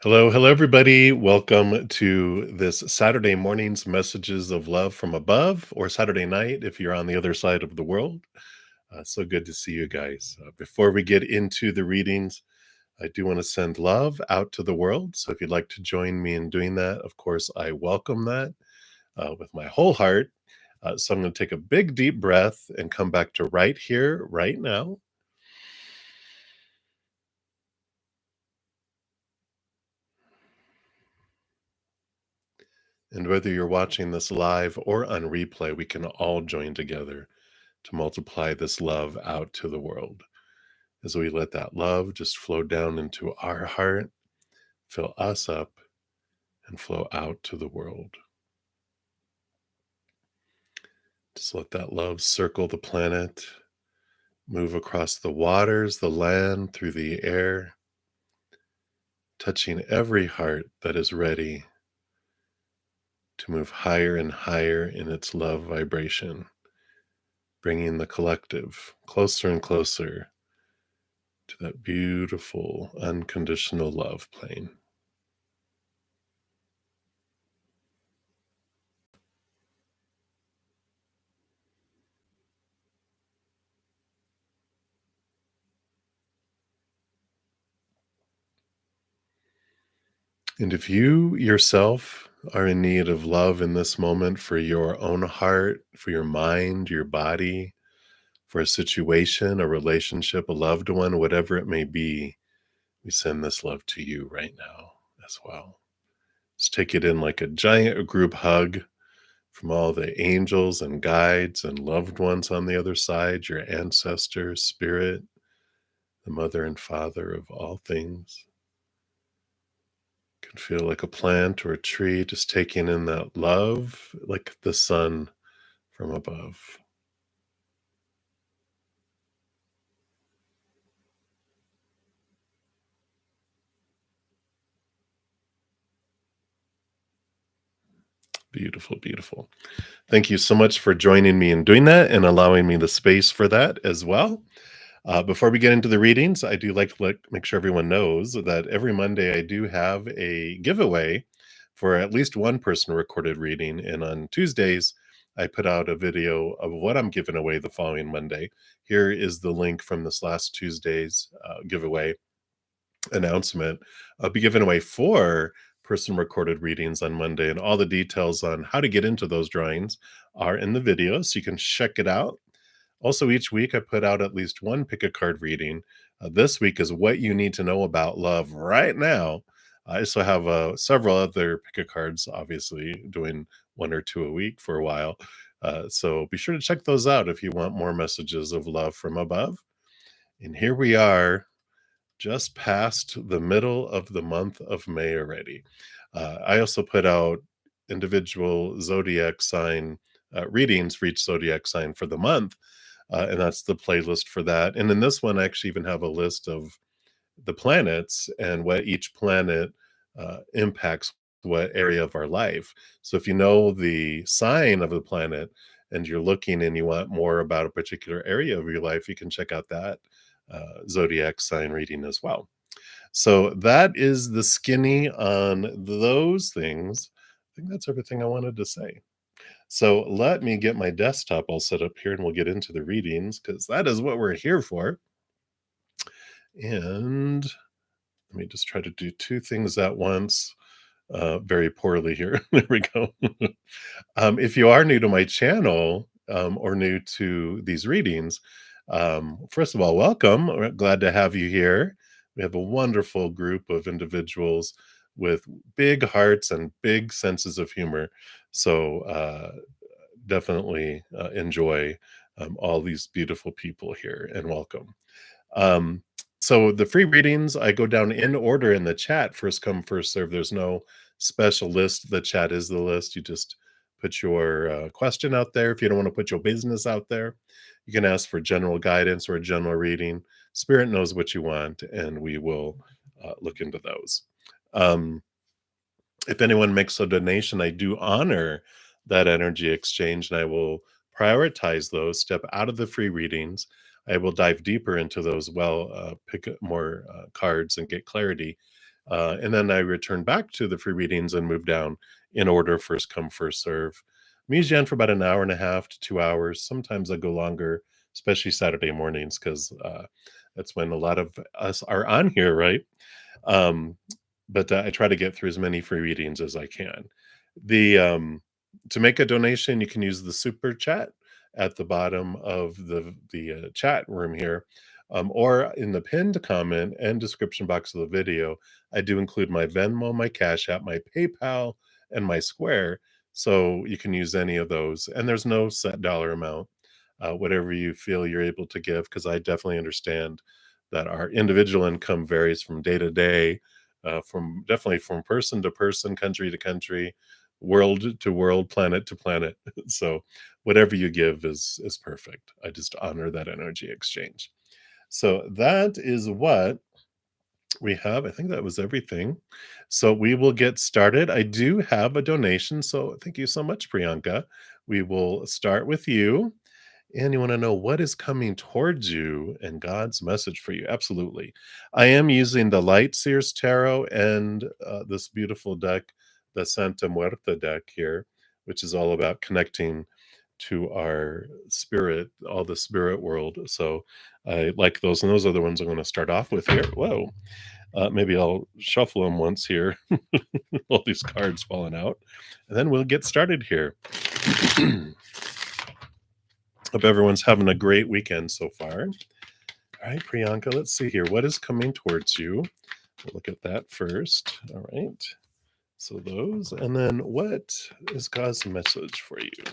Hello, hello, everybody. Welcome to this Saturday morning's messages of love from above, or Saturday night if you're on the other side of the world. So good to see you guys. Before we get into the readings, I do want to send love out to the world. So if you'd like to join me in doing that, of course, I welcome that with my whole heart. So I'm going to take a big, deep breath and come back to right here, right now. And whether you're watching this live or on replay, we can all join together to multiply this love out to the world as we let that love just flow down into our heart, fill us up, and flow out to the world. Just let that love circle the planet, move across the waters, the land, through the air, touching every heart that is ready to move higher and higher in its love vibration, bringing the collective closer and closer to that beautiful, unconditional love plane. And if you yourself are in need of love in this moment for your own heart, for your mind, your body, for a situation, a relationship, a loved one, whatever it may be, we send this love to you right now as well. Just take it in like a giant group hug from all the angels and guides and loved ones on the other side, your ancestors, spirit, the mother and father of all things. Can feel like a plant or a tree, just taking in that love like the sun from above. Beautiful, beautiful. Thank you so much for joining me in doing that and allowing me the space for that as well. Before we get into the readings, I do like to make sure everyone knows that every Monday I do have a giveaway for at least one person recorded reading. And on Tuesdays, I put out a video of what I'm giving away the following Monday. Here is the link from this last Tuesday's giveaway announcement. I'll be giving away 4 person recorded readings on Monday, and all the details on how to get into those drawings are in the video, so you can check it out. Also, each week I put out at least one pick a card reading. This week is what you need to know about love right now. I also have several other pick a cards, obviously, doing 1 or 2 a week for a while. So be sure to check those out if you want more messages of love from above. And here we are, just past the middle of the month of May already. I also put out individual zodiac sign readings for each zodiac sign for the month, and that's the playlist for that. And in this one, I actually even have a list of the planets and what each planet impacts what area of our life. So if you know the sign of the planet and you're looking and you want more about a particular area of your life, you can check out that zodiac sign reading as well. So that is the skinny on those things. I think that's everything I wanted to say. So let me get my desktop all set up here and we'll get into the readings because that is what we're here for. And let me just try to do 2 things at once. Very poorly here. There we go. If you are new to my channel or new to these readings, first of all, welcome. We're glad to have you here. We have a wonderful group of individuals with big hearts and big senses of humor. So definitely enjoy all these beautiful people here and welcome. Um, so the free readings, I go down in order in the chat, first come, first serve. There's no special list. The chat is the list. You just put your question out there. If you don't want to put your business out there, you can ask for general guidance or a general reading. Spirit knows what you want, and we will look into those. Um, if anyone makes a donation, I do honor that energy exchange and I will prioritize those, step out of the free readings. I will dive deeper into those, pick up more cards and get clarity And then I return back to the free readings and move down in order, first come, first serve. I'm usually on for about an hour and a half to 2 hours. Sometimes I go longer, especially Saturday mornings, because that's when a lot of us are on here, right? Um, but I try to get through as many free readings as I can. The To make a donation, you can use the super chat at the bottom of the chat room here, or in the pinned comment and description box of the video. I do include my Venmo, my Cash App, my PayPal, and my Square, so you can use any of those. And there's no set dollar amount. Whatever you feel you're able to give, because I definitely understand that our individual income varies from day to day, from definitely from person to person, country to country, world to world, planet to planet. So whatever you give is perfect. I just honor that energy exchange. So that is what we have. I think that was everything. So we will get started. I do have a donation. So thank you so much, Priyanka. We will start with you. And you want to know what is coming towards you and God's message for you. Absolutely. I am using the Light Seers Tarot and this beautiful deck, the Santa Muerta deck here, which is all about connecting to our spirit, all the spirit world. So I like those. And those are the ones I'm going to start off with here. Whoa. Maybe I'll shuffle them once here. All these cards falling out. And then we'll get started here. Hope everyone's having a great weekend so far. All right, Priyanka, let's see here. What is coming towards you? We'll look at that first. All right. So those. And then what is God's message for you?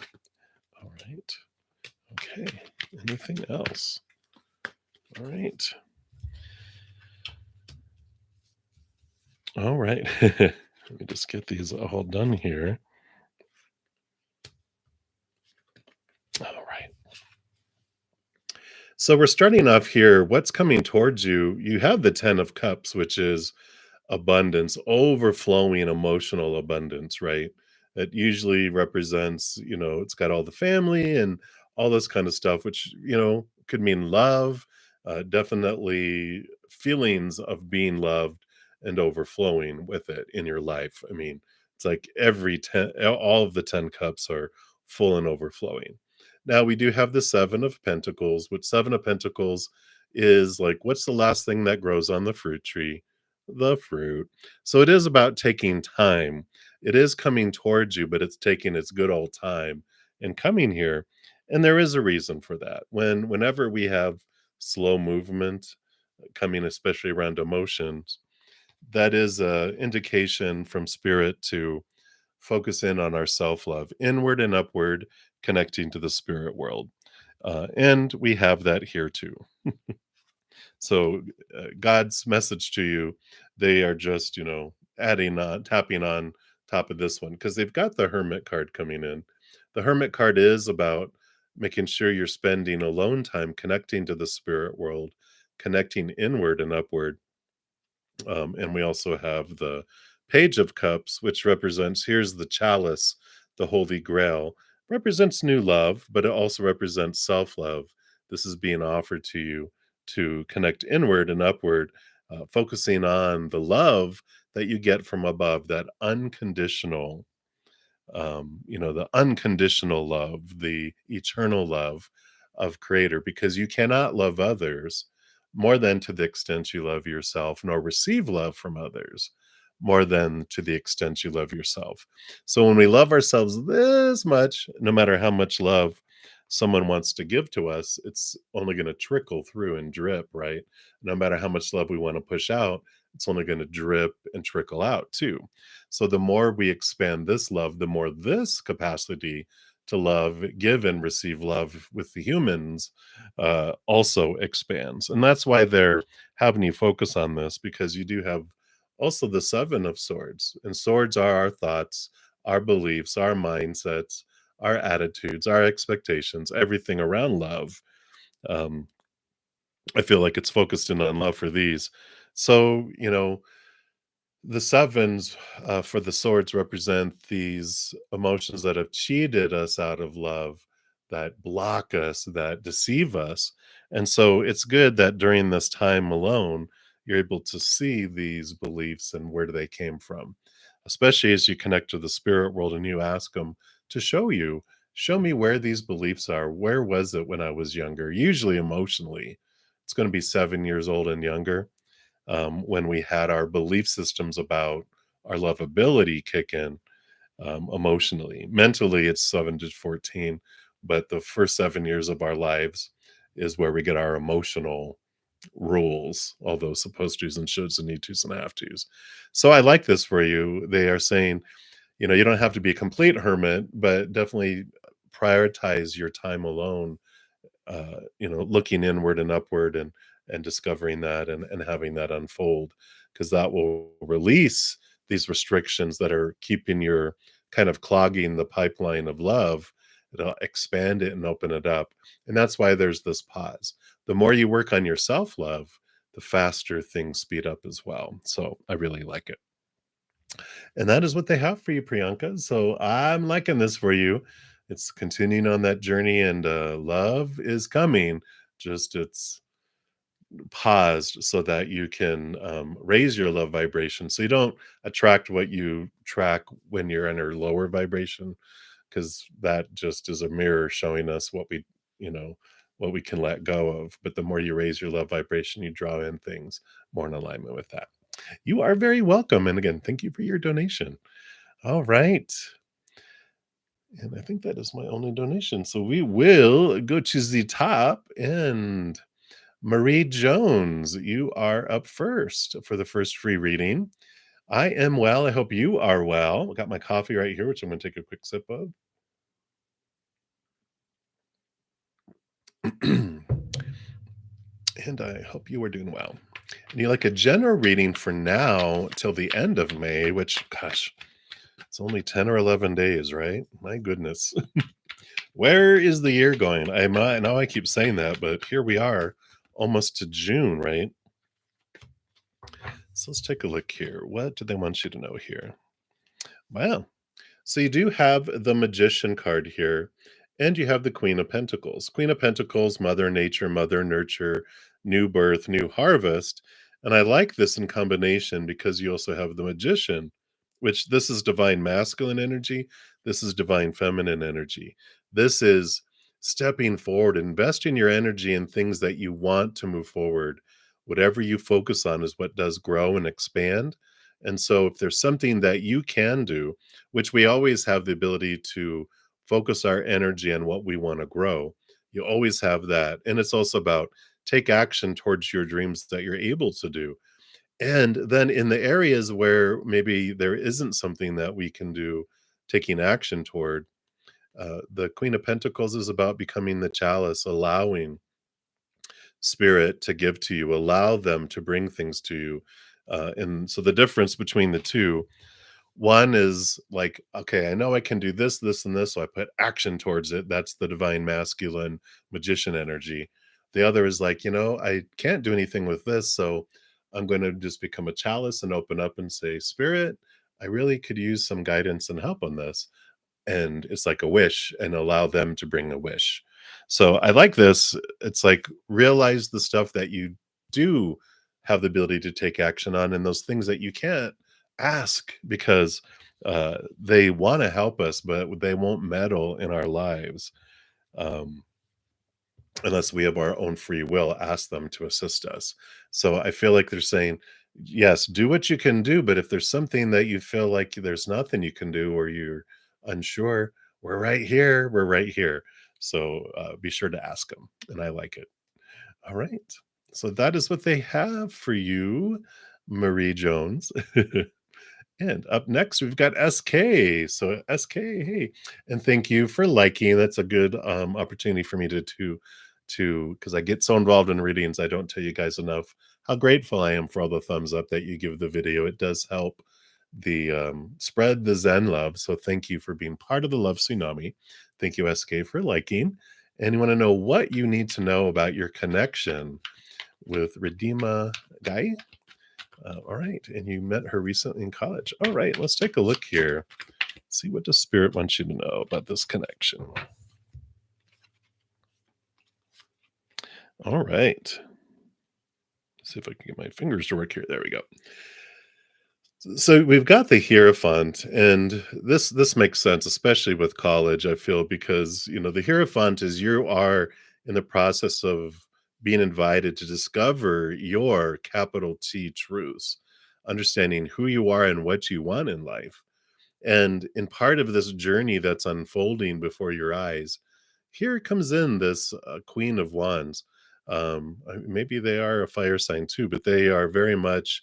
All right. Okay. Anything else? All right. All right. Let me just get these all done here. All right. So we're starting off here. What's coming towards you? You have the 10 of Cups, which is abundance, overflowing emotional abundance, right? That usually represents, it's got all the family and all this kind of stuff, which, could mean love, definitely feelings of being loved and overflowing with it in your life. I mean, it's like every 10, all of the 10 cups are full and overflowing. Now we do have the 7 of Pentacles, which 7 of Pentacles is like, what's the last thing that grows on the fruit tree? The fruit. So it is about taking time. It is coming towards you, but it's taking its good old time and coming here. And there is a reason for that. Whenever we have slow movement coming, especially around emotions, that is a indication from spirit to focus in on our self-love, inward and upward, connecting to the spirit world. And we have that here too. So God's message to you, they are just, adding on, tapping on top of this one, because they've got the Hermit card coming in. The Hermit card is about making sure you're spending alone time connecting to the spirit world, connecting inward and upward. And we also have the Page of Cups, which represents, here's the chalice, the Holy Grail, represents new love, but it also represents self love. This is being offered to you to connect inward and upward, focusing on the love that you get from above, that unconditional, the unconditional love, the eternal love of Creator, because you cannot love others more than to the extent you love yourself, nor receive love from others more than to the extent you love yourself. So when we love ourselves this much, no matter how much love someone wants to give to us, it's only going to trickle through and drip, right? No matter how much love we want to push out, it's only going to drip and trickle out too. So the more we expand this love, the more this capacity to love, give, and receive love with the humans also expands. And that's why they're having you focus on this, because you do have also the 7 of Swords. And swords are our thoughts, our beliefs, our mindsets, our attitudes, our expectations, everything around love. Um, I feel like it's focused in on love for these. So, the sevens for the swords represent these emotions that have cheated us out of love, that block us, that deceive us. And so it's good that during this time alone, you're able to see these beliefs and where they came from, especially as you connect to the spirit world and you ask them to show you, show me where these beliefs are. Where was it when I was younger? Usually emotionally. It's going to be 7 years old and younger, when we had our belief systems about our lovability kick in, emotionally. Mentally, it's 7 to 14, but the first 7 years of our lives is where we get our emotional rules, all those supposed tos and shoulds and need tos and have tos. So I like this for you. They are saying, you don't have to be a complete hermit, but definitely prioritize your time alone, looking inward and upward and discovering that and having that unfold, because that will release these restrictions that are keeping your kind of clogging the pipeline of love. It'll expand it and open it up. And that's why there's this pause. The more you work on your self-love, the faster things speed up as well. So I really like it. And that is what they have for you, Priyanka. So I'm liking this for you. It's continuing on that journey, and love is coming. Just it's paused so that you can raise your love vibration. So you don't attract what you track when you're in a lower vibration, because that just is a mirror showing us you know, what we can let go of. But the more you raise your love vibration, you draw in things more in alignment with that. You are very welcome. And again, thank you for your donation. All right. And I think that is my only donation. So we will go to the top, and Marie Jones, you are up first for the first free reading. I am well. I hope you are well. I got my coffee right here, which I'm going to take a quick sip of. And I hope you are doing well. And you like a general reading for now till the end of May, which, gosh, it's only 10 or 11 days, right? My goodness. Where is the year going? I know I keep saying that, but here we are, almost to June, right? So let's take a look here. What do they want you to know here? Wow. So you do have the Magician card here, and you have the Queen of Pentacles. Queen of Pentacles, Mother Nature, Mother Nurture, new birth, new harvest. And I like this in combination because you also have the Magician, which this is divine masculine energy. This is divine feminine energy. This is stepping forward, investing your energy in things that you want to move forward. Whatever you focus on is what does grow and expand. And so if there's something that you can do, which we always have the ability to focus our energy on what we want to grow. You always have that. And it's also about take action towards your dreams that you're able to do. And then in the areas where maybe there isn't something that we can do, taking action toward, the Queen of Pentacles is about becoming the chalice, allowing spirit to give to you, allow them to bring things to you. And so the difference between the two, one is like, okay, I know I can do this, this, and this, so I put action towards it. That's the divine masculine magician energy. The other is like, I can't do anything with this, so I'm going to just become a chalice and open up and say, Spirit, I really could use some guidance and help on this. And it's like a wish, and allow them to bring a wish. So I like this. It's like realize the stuff that you do have the ability to take action on, and those things that you can't, ask, because they want to help us, but they won't meddle in our lives, um, unless we have our own free will. Ask them to assist us. So I feel like they're saying, yes, do what you can do, but if there's something that you feel like there's nothing you can do, or you're unsure, we're right here. We're right here. So be sure to ask them. And I like it. All right. So that is what they have for you, Marie Jones. And up next, we've got SK. So SK, hey, and thank you for liking. That's a good opportunity for me to because I get so involved in readings, I don't tell you guys enough how grateful I am for all the thumbs up that you give the video. It does help the spread the Zen love. So thank you for being part of the love tsunami. Thank you, SK, for liking. And you want to know what you need to know about your connection with Redeema Guy? All right. And you met her recently in college. All right. Let's take a look here. See what the spirit wants you to know about this connection. All right. See if I can get my fingers to work here. There we go. So we've got the Hierophant, and this makes sense, especially with college, I feel, because the Hierophant is you are in the process of being invited to discover your capital T truths, understanding who you are and what you want in life. And in part of this journey that's unfolding before your eyes, here comes in this Queen of Wands. Maybe they are a fire sign too, but they are very much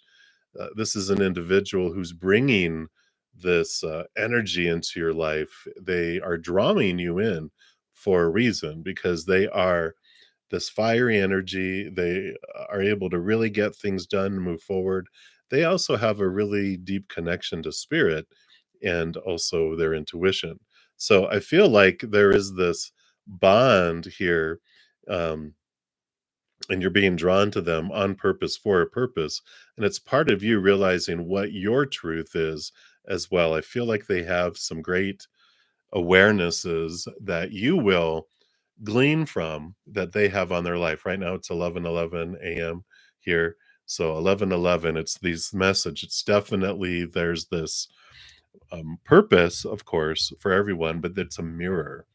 this is an individual who's bringing this energy into your life. They are drawing you in for a reason because they are this fiery energy. They are able to really get things done and move forward. They also have a really deep connection to spirit and also their intuition. So I feel like there is this bond here. Um, and you're being drawn to them on purpose for a purpose, and it's part of you realizing what your truth is as well. I feel like they have some great awarenesses that you will glean from that they have on their life. Right now it's 11:11 a.m. here, so 11:11, it's these message. It's definitely there's this purpose, of course, for everyone, but it's a mirror.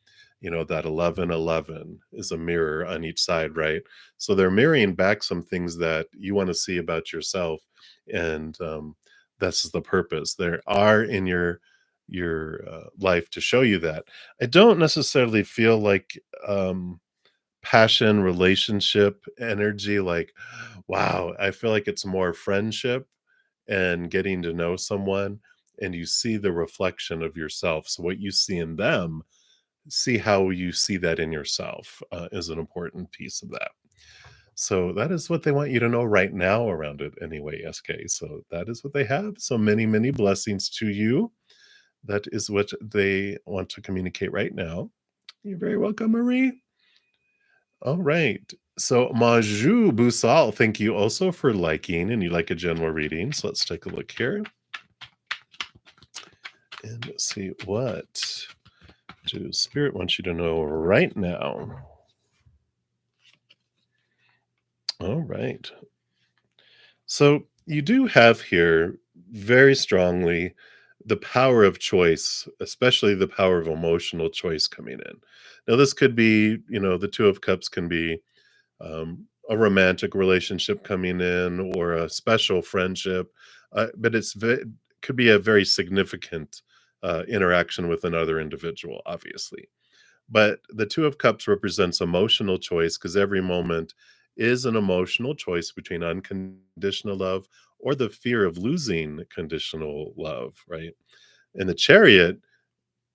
That 11:11 is a mirror on each side, right? So they're mirroring back some things that you want to see about yourself, and that's the purpose. There are in your life to show you that. I don't necessarily feel like passion, relationship, energy. Like, wow, I feel like it's more friendship and getting to know someone, and you see the reflection of yourself. So what you see in them, see how you see that in yourself is an important piece of that. So that is what they want you to know right now around it anyway, SK. So that is what they have. So many, many blessings to you. That is what they want to communicate right now. You're very welcome, Marie. All right. So Maju Busal, thank you also for liking, and you like a general reading. So let's take a look here and see what do Spirit wants you to know right now. All right. So you do have here very strongly the power of choice, especially the power of emotional choice coming in. Now, this could be, the Two of Cups can be a romantic relationship coming in or a special friendship, but could be a very significant interaction with another individual, obviously. But the Two of Cups represents emotional choice because every moment is an emotional choice between unconditional love or the fear of losing conditional love, right? And the Chariot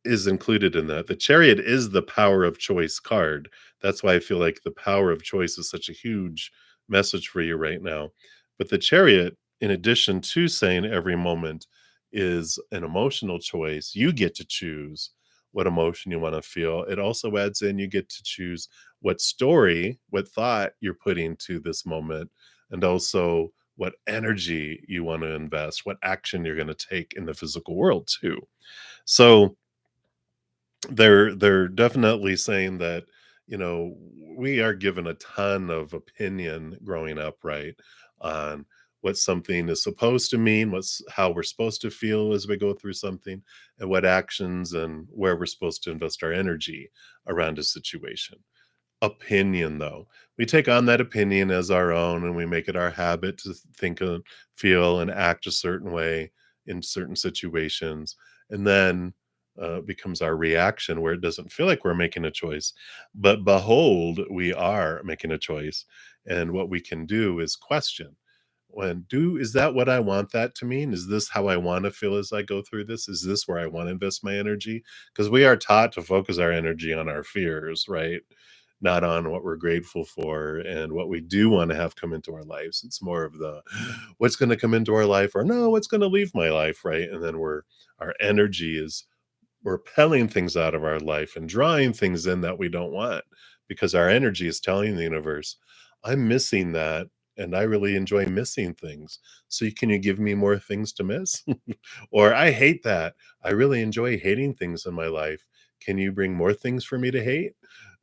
is included in that. The Chariot is the power of choice card. That's why I feel like the power of choice is such a huge message for you right now. But the Chariot, in addition to saying every moment is an emotional choice, you get to choose what emotion you want to feel. It also adds in you get to choose what story, what thought you're putting to this moment, and also what energy you want to invest, what action you're going to take in the physical world too. So they're definitely saying that, you know, we are given a ton of opinion growing up, right? On what something is supposed to mean, what's how we're supposed to feel as we go through something, and what actions and where we're supposed to invest our energy around a situation. Opinion, though. We take on that opinion as our own and we make it our habit to think and feel and act a certain way in certain situations. And then becomes our reaction where it doesn't feel like we're making a choice. But behold, we are making a choice. And what we can do is question is that what I want that to mean? Is this how I want to feel as I go through this? Is this where I want to invest my energy? Because we are taught to focus our energy on our fears, right? Not on what we're grateful for and what we do want to have come into our lives. It's more of the what's going to come into our life or no, what's going to leave my life, right? And then our energy is repelling things out of our life and drawing things in that we don't want because our energy is telling the universe, I'm missing that. And I really enjoy missing things. So can you give me more things to miss? Or I hate that. I really enjoy hating things in my life. Can you bring more things for me to hate?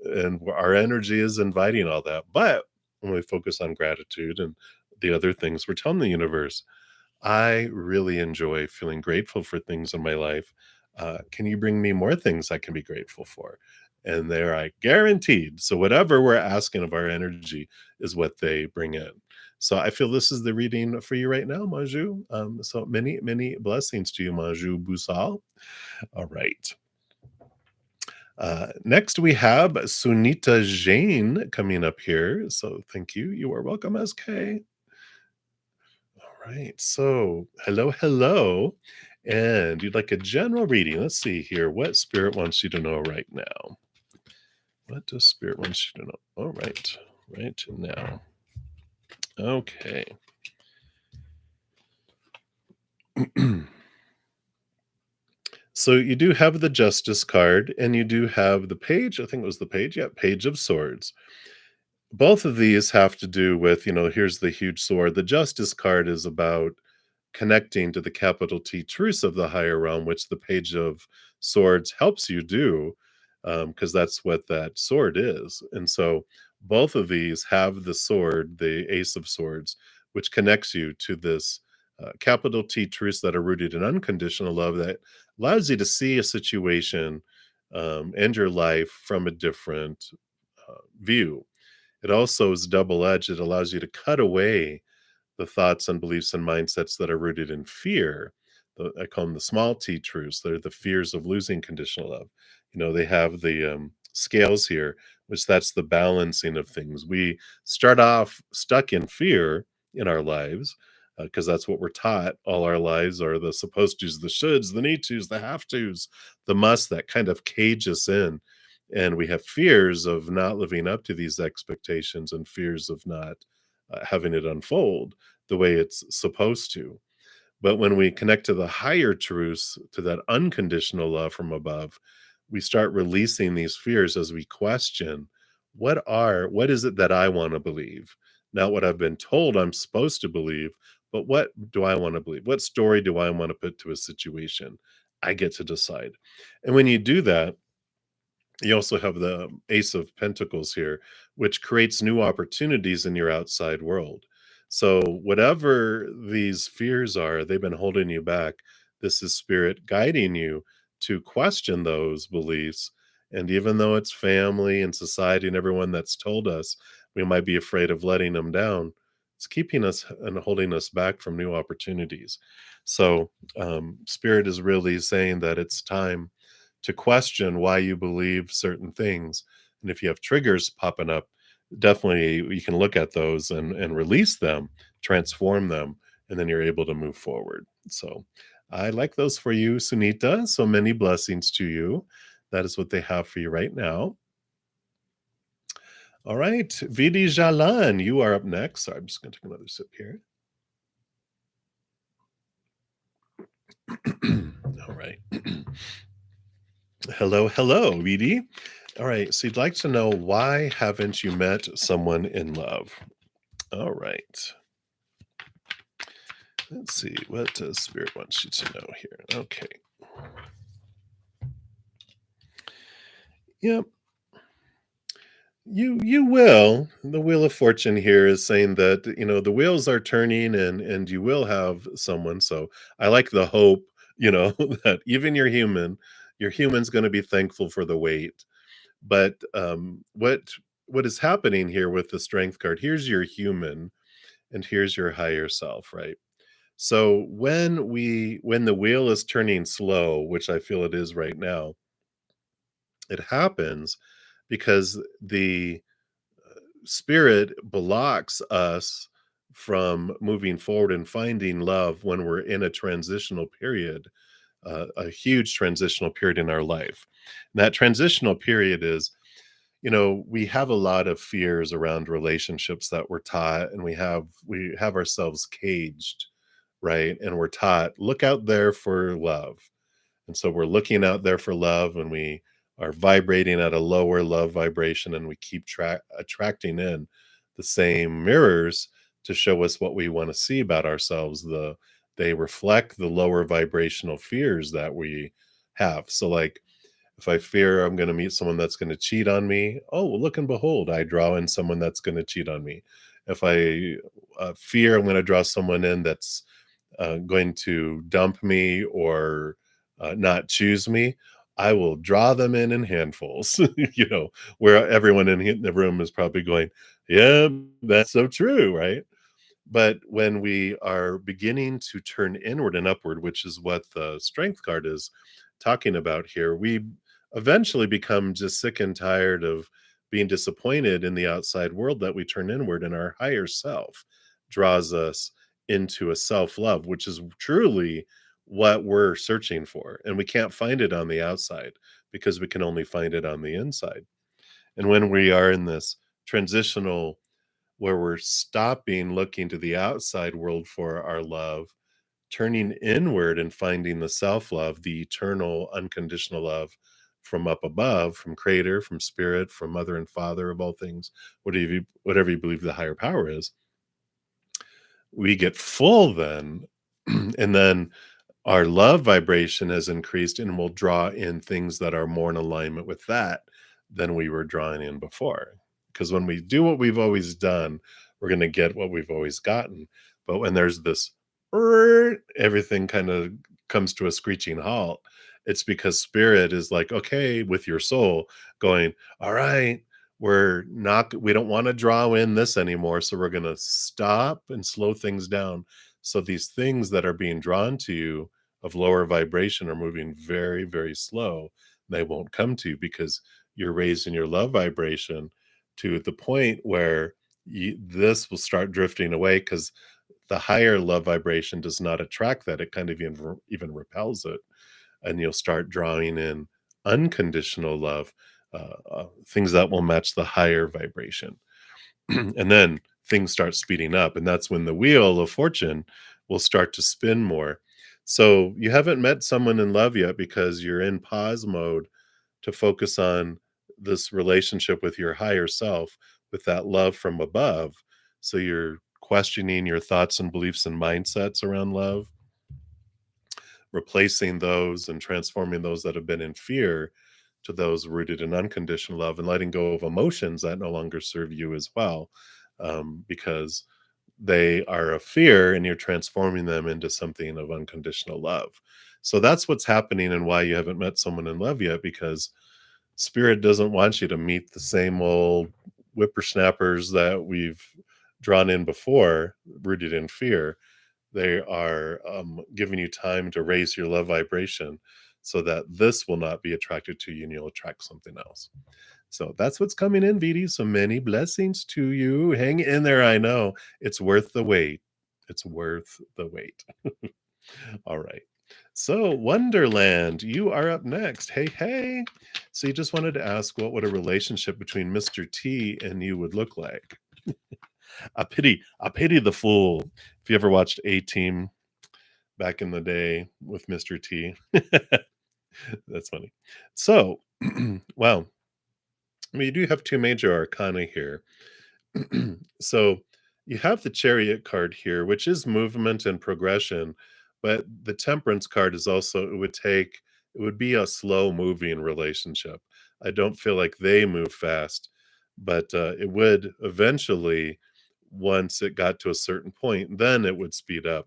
And our energy is inviting all that. But when we focus on gratitude and the other things we're telling the universe. I really enjoy feeling grateful for things in my life. Can you bring me more things I can be grateful for? And they're like guaranteed. So whatever we're asking of our energy is what they bring in. So I feel this is the reading for you right now, Maju. So many, many blessings to you, Maju Busal. All right. Next, we have Sunita Jain coming up here. So thank you. You are welcome, SK. All right. So, hello, hello. And you'd like a general reading. Let's see here. What Spirit wants you to know right now? What does Spirit want you to know? All right. Right now. Okay. So you do have the Justice card and you do have the Page. I think it was the Page. Yeah, Page of Swords. Both of these have to do with, here's the huge sword. The Justice card is about connecting to the capital T truths of the higher realm, which the Page of Swords helps you do, because that's what that sword is. And so both of these have the sword, the Ace of Swords, which connects you to this capital T truths that are rooted in unconditional love that allows you to see a situation and your life from a different view. It also is double edged. It allows you to cut away the thoughts and beliefs and mindsets that are rooted in fear. I call them the small t truths. They're the fears of losing conditional love. They have the scales here, which that's the balancing of things. We start off stuck in fear in our lives because that's what we're taught all our lives are the supposed tos, the shoulds, the need tos, the have tos, the must that kind of cage us in. And we have fears of not living up to these expectations and fears of not having it unfold the way it's supposed to. But when we connect to the higher truths, to that unconditional love from above, we start releasing these fears as we question what is it that I want to believe? Not what I've been told I'm supposed to believe, but what do I want to believe? What story do I want to put to a situation? I get to decide. And when you do that, you also have the Ace of Pentacles here, which creates new opportunities in your outside world. So, whatever these fears are, they've been holding you back. This is Spirit guiding you to question those beliefs. And even though it's family and society and everyone that's told us we might be afraid of letting them down, it's keeping us and holding us back from new opportunities. So, Spirit is really saying that it's time to question why you believe certain things. And if you have triggers popping up, definitely you can look at those and release them, transform them, and then you're able to move forward. So I like those for you, Sunita. So many blessings to you. That is what they have for you right now. All right, Vidi Jalan, you are up next. Sorry, I'm just going to take another sip here. All right. Hello, hello, Vidi. All right, so you'd like to know why haven't you met someone in love? All right. Let's see. What does Spirit want you to know here? Okay. Yep. You will. The Wheel of Fortune here is saying that the wheels are turning and you will have someone. So I like the hope, that even your human's going to be thankful for the wait. But what is happening here with the Strength card? Here's your human and here's your higher self, right? So when the wheel is turning slow, which I feel it is right now, it happens because the spirit blocks us from moving forward and finding love when we're in a transitional period, a huge transitional period in our life. And that transitional period is, we have a lot of fears around relationships that we're taught, and we have ourselves caged, right? And we're taught, look out there for love. And so we're looking out there for love and we are vibrating at a lower love vibration and we keep attracting in the same mirrors to show us what we want to see about ourselves. They reflect the lower vibrational fears that we have. So like if I fear I'm going to meet someone that's going to cheat on me, oh, well, look and behold, I draw in someone that's going to cheat on me. If I fear I'm going to draw someone in that's going to dump me or not choose me, I will draw them in handfuls, where everyone in the room is probably going, yeah, that's so true, right? But when we are beginning to turn inward and upward, which is what the strength card is talking about here, we eventually become just sick and tired of being disappointed in the outside world, that we turn inward, and our higher self draws us into a self love, which is truly what we're searching for. And we can't find it on the outside because we can only find it on the inside. And when we are in this transitional where we're stopping looking to the outside world for our love, turning inward and finding the self love, the eternal, unconditional love from up above, from Creator, from Spirit, from Mother and Father of all things, whatever you believe the higher power is, we get full then. And then our love vibration has increased and will draw in things that are more in alignment with that than we were drawing in before. Because when we do what we've always done, we're going to get what we've always gotten. But when there's this, everything kind of comes to a screeching halt. It's because spirit is like, okay, with your soul going, all right, we don't want to draw in this anymore. So we're going to stop and slow things down. So these things that are being drawn to you of lower vibration are moving very, very slow. They won't come to you because you're raising your love vibration to the point where this will start drifting away, because the higher love vibration does not attract that. It kind of even repels it. And you'll start drawing in unconditional love, things that will match the higher vibration. And then things start speeding up, and that's when the wheel of fortune will start to spin more. So you haven't met someone in love yet because you're in pause mode to focus on this relationship with your higher self, with that love from above. So you're questioning your thoughts and beliefs and mindsets around love, replacing those and transforming those that have been in fear to those rooted in unconditional love, and letting go of emotions that no longer serve you as well, because they are a fear and you're transforming them into something of unconditional love. So that's what's happening, and why you haven't met someone in love yet, because spirit doesn't want you to meet the same old whippersnappers that we've drawn in before, rooted in fear. They are giving you time to raise your love vibration so that this will not be attracted to you and you'll attract something else. So that's what's coming in, Vidi. So many blessings to you. Hang in there. I know it's worth the wait. It's worth the wait. All right. So, Wonderland, you are up next. Hey, hey. So, you just wanted to ask what would a relationship between Mr. T and you would look like? I pity the fool. If you ever watched A Team back in the day with Mr. T, that's funny. So, wow. We do have two major arcana here. So you have the chariot card here, which is movement and progression, but the temperance card is also, it would be a slow moving relationship. I don't feel like they move fast, but it would eventually, once it got to a certain point, then it would speed up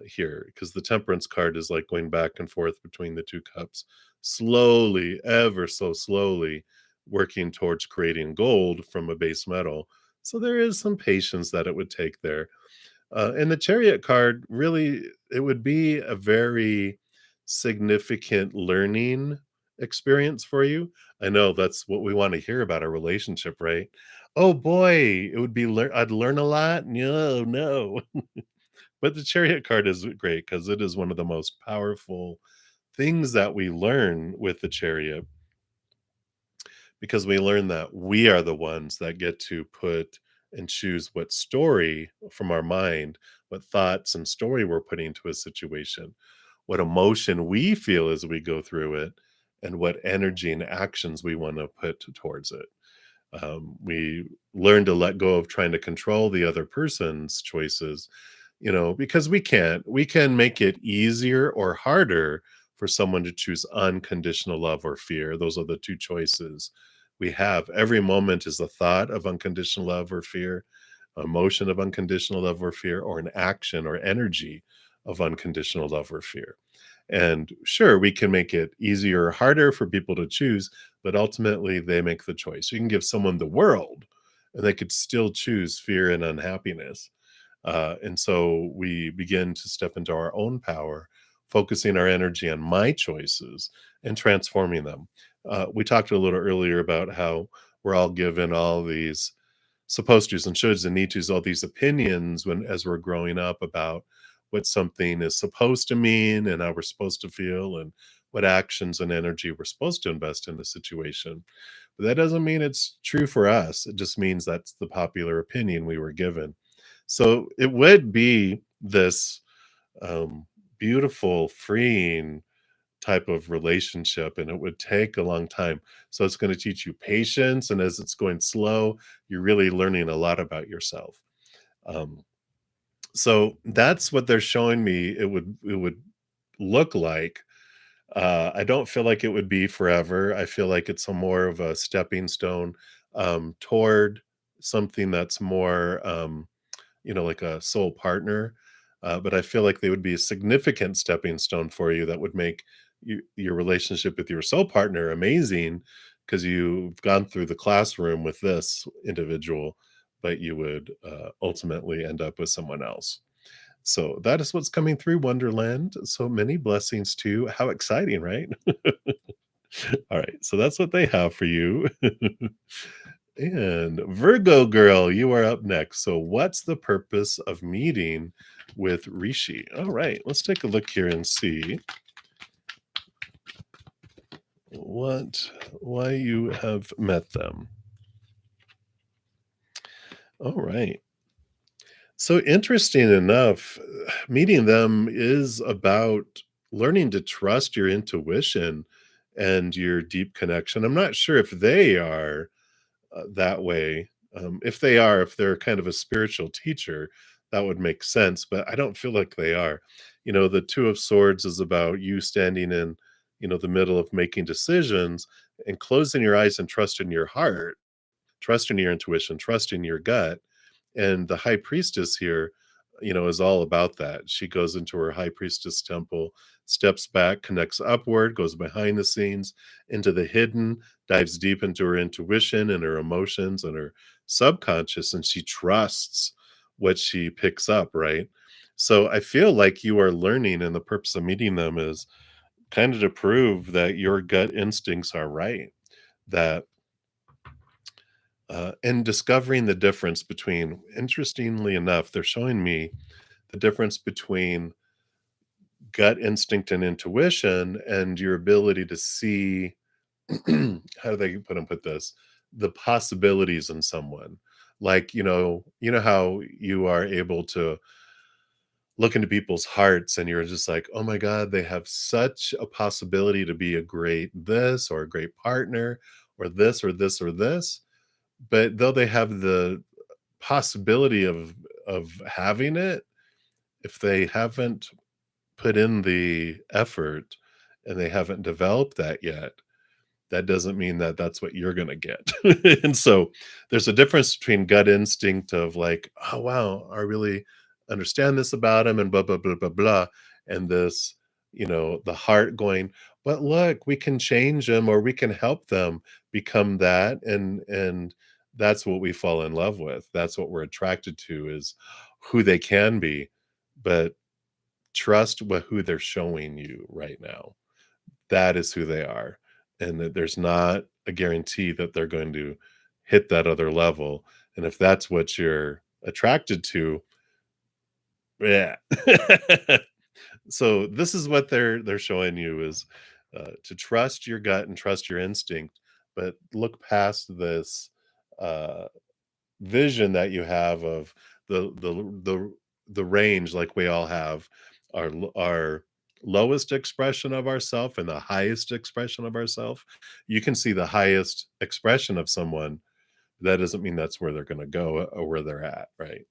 here, because the temperance card is like going back and forth between the two cups, slowly, ever so slowly, working towards creating gold from a base metal. So there is some patience that it would take there. And the chariot card, really, it would be a very significant learning experience for you. I know that's what we want to hear about a relationship, right? Oh boy, it would be I'd learn a lot. No, no. But the chariot card is great because it is one of the most powerful things that we learn with the chariot, because we learn that we are the ones that get to put and choose what story from our mind, what thoughts and story we're putting into a situation, what emotion we feel as we go through it, and what energy and actions we want to put towards it. We learn to let go of trying to control the other person's choices, because we can make it easier or harder for someone to choose unconditional love or fear. Those are the two choices we have. Every moment is a thought of unconditional love or fear. emotion of unconditional love or fear, or an action or energy of unconditional love or fear. And sure, we can make it easier or harder for people to choose, but ultimately they make the choice. You can give someone the world and they could still choose fear and unhappiness. And so we begin to step into our own power, focusing our energy on my choices and transforming them. We talked a little earlier about how we're all given all these supposed tos and shoulds and need tos, all these opinions when as we're growing up about what something is supposed to mean and how we're supposed to feel and what actions and energy we're supposed to invest in the situation. But that doesn't mean it's true for us. It just means that's the popular opinion we were given. So it would be this um, beautiful, freeing type of relationship, and it would take a long time. So it's going to teach you patience, and as it's going slow, you're really learning a lot about yourself. Um, so that's what they're showing me. It would look like. I don't feel like it would be forever. I feel like it's a more of a stepping stone toward something that's more. Like a soul partner. But I feel like they would be a significant stepping stone for you that would make your relationship with your soul partner amazing because you've gone through the classroom with this individual, but you would ultimately end up with someone else. So that is what's coming through Wonderland. So many blessings to you. How exciting, right? All right. So that's what they have for you. And Virgo girl, you are up next. So, what's the purpose of meeting with Rishi? All right, let's take a look here and see what why you have met them. All right. So interesting enough, meeting them is about learning to trust your intuition and your deep connection. I'm not sure if they are that way. If they are, if they're kind of a spiritual teacher, that would make sense, but I don't feel like they are. The Two of Swords is about you standing in, the middle of making decisions and closing your eyes and trusting your heart, trusting your intuition, trusting your gut. And the high priestess here, is all about that. She goes into her high priestess temple, steps back, connects upward, goes behind the scenes into the hidden, dives deep into her intuition and her emotions and her subconscious, and she trusts what she picks up, right? So I feel like you are learning, and the purpose of meeting them is kind of to prove that your gut instincts are right. That and discovering the difference between, interestingly enough, they're showing me the difference between gut instinct and intuition and your ability to see how do they put this, the possibilities in someone. Like, how you are able to look into people's hearts and you're just like, oh my God, they have such a possibility to be a great this or a great partner or this or this or this. But though they have the possibility of having it, if they haven't put in the effort and they haven't developed that yet, that doesn't mean that that's what you're gonna get. And so, there's a difference between gut instinct of like, "Oh, wow, I really understand this about him," and blah, blah, blah, blah, blah, and this, the heart going, "But look, we can change them or we can help them become that," and that's what we fall in love with. That's what we're attracted to is who they can be, but trust who they're showing you right now. That is who they are, and that there's not a guarantee that they're going to hit that other level, and if that's what you're attracted to, yeah. So this is what they're showing you is, to trust your gut and trust your instinct, but look past this, uh vision that you have of the range like we all have our lowest expression of ourself and the highest expression of ourself. You can see the highest expression of someone. That doesn't mean that's where they're going to go or where they're at, right?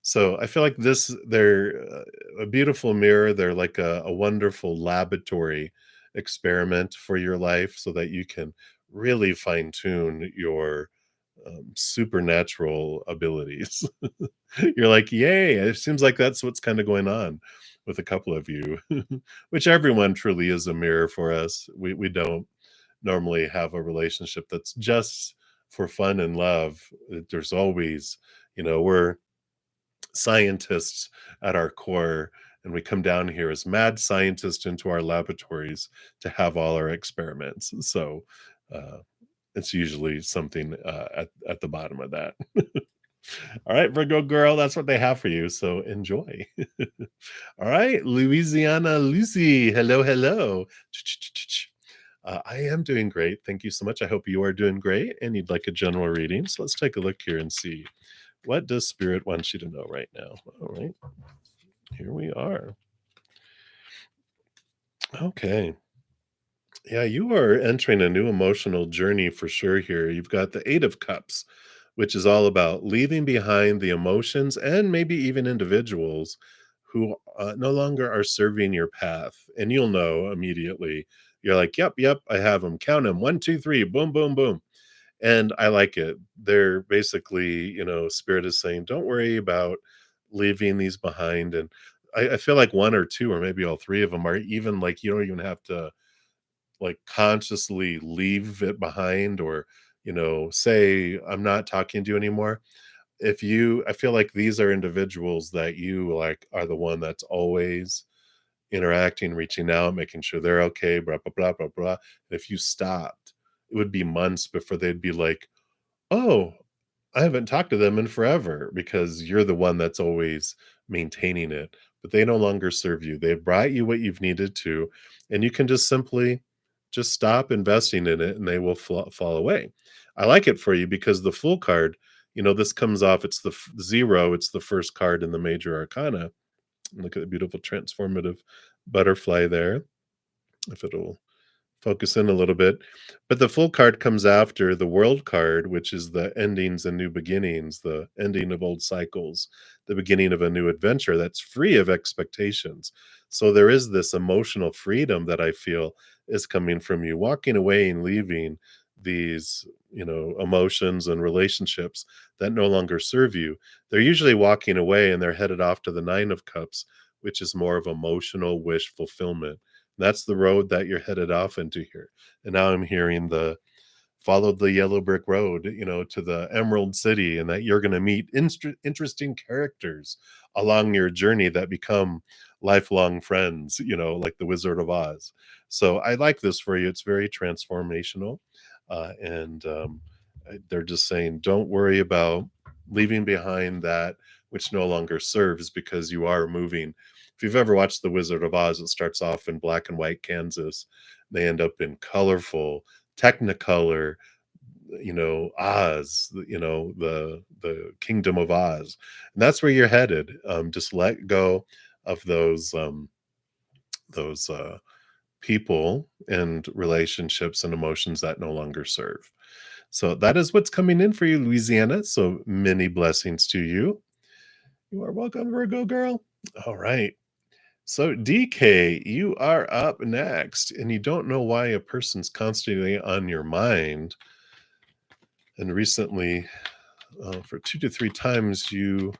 So I feel like they're a beautiful mirror. They're like a wonderful laboratory experiment for your life so that you can really fine tune your supernatural abilities. You're like, yay! It seems like that's what's kind of going on with a couple of you, which everyone truly is a mirror for us. We don't normally have a relationship that's just for fun and love. There's always, we're scientists at our core, and we come down here as mad scientists into our laboratories to have all our experiments. So uh, it's usually something at the bottom of that. All right, Virgo girl, that's what they have for you. So enjoy. All right, Louisiana Lucy. Hello, hello. Ch-ch-ch-ch. I am doing great. Thank you so much. I hope you are doing great and you'd like a general reading. So let's take a look here and see what does Spirit want you to know right now. All right, here we are. Okay. Yeah, you are entering a new emotional journey for sure here. You've got the Eight of Cups, which is all about leaving behind the emotions and maybe even individuals who no longer are serving your path. And you'll know immediately. You're like, yep, yep, I have them. Count them. One, two, three, boom, boom, boom. And I like it. They're basically, Spirit is saying, don't worry about leaving these behind. And I feel like one or two, or maybe all three of them are even like, you don't even have to like consciously leave it behind or say I'm not talking to you anymore. If you I feel like these are individuals that you like are the one that's always interacting, reaching out, making sure they're okay, blah blah blah blah blah. If you stopped, it would be months before they'd be like, oh, I haven't talked to them in forever, because you're the one that's always maintaining it, but they no longer serve you. They've brought you what you've needed to, and you can just simply just stop investing in it and they will fall away. I like it for you because the Fool card, this comes off, it's the zero, it's the first card in the major arcana. Look at the beautiful transformative butterfly there. If it'll focus in a little bit. But the full card comes after the world card, which is the endings and new beginnings, the ending of old cycles, the beginning of a new adventure that's free of expectations. So there is this emotional freedom that I feel is coming from you walking away and leaving these, emotions and relationships that no longer serve you. They're usually walking away and they're headed off to the 9 of Cups, which is more of emotional wish fulfillment. That's the road that you're headed off into here. And now I'm hearing the follow the yellow brick road, to the Emerald City, and that you're going to meet interesting characters along your journey that become lifelong friends, like the Wizard of Oz. So I like this for you. It's very transformational. And they're just saying, don't worry about leaving behind that which no longer serves, because you are moving. If you've ever watched The Wizard of Oz, it starts off in black and white Kansas. They end up in colorful Technicolor, Oz, the kingdom of Oz. And that's where you're headed. Just let go of those people and relationships and emotions that no longer serve. So that is what's coming in for you, Louisiana. So many blessings to you. You are welcome, Virgo girl. All right. So, DK, you are up next, and you don't know why a person's constantly on your mind. And recently, for 2 to 3 times, you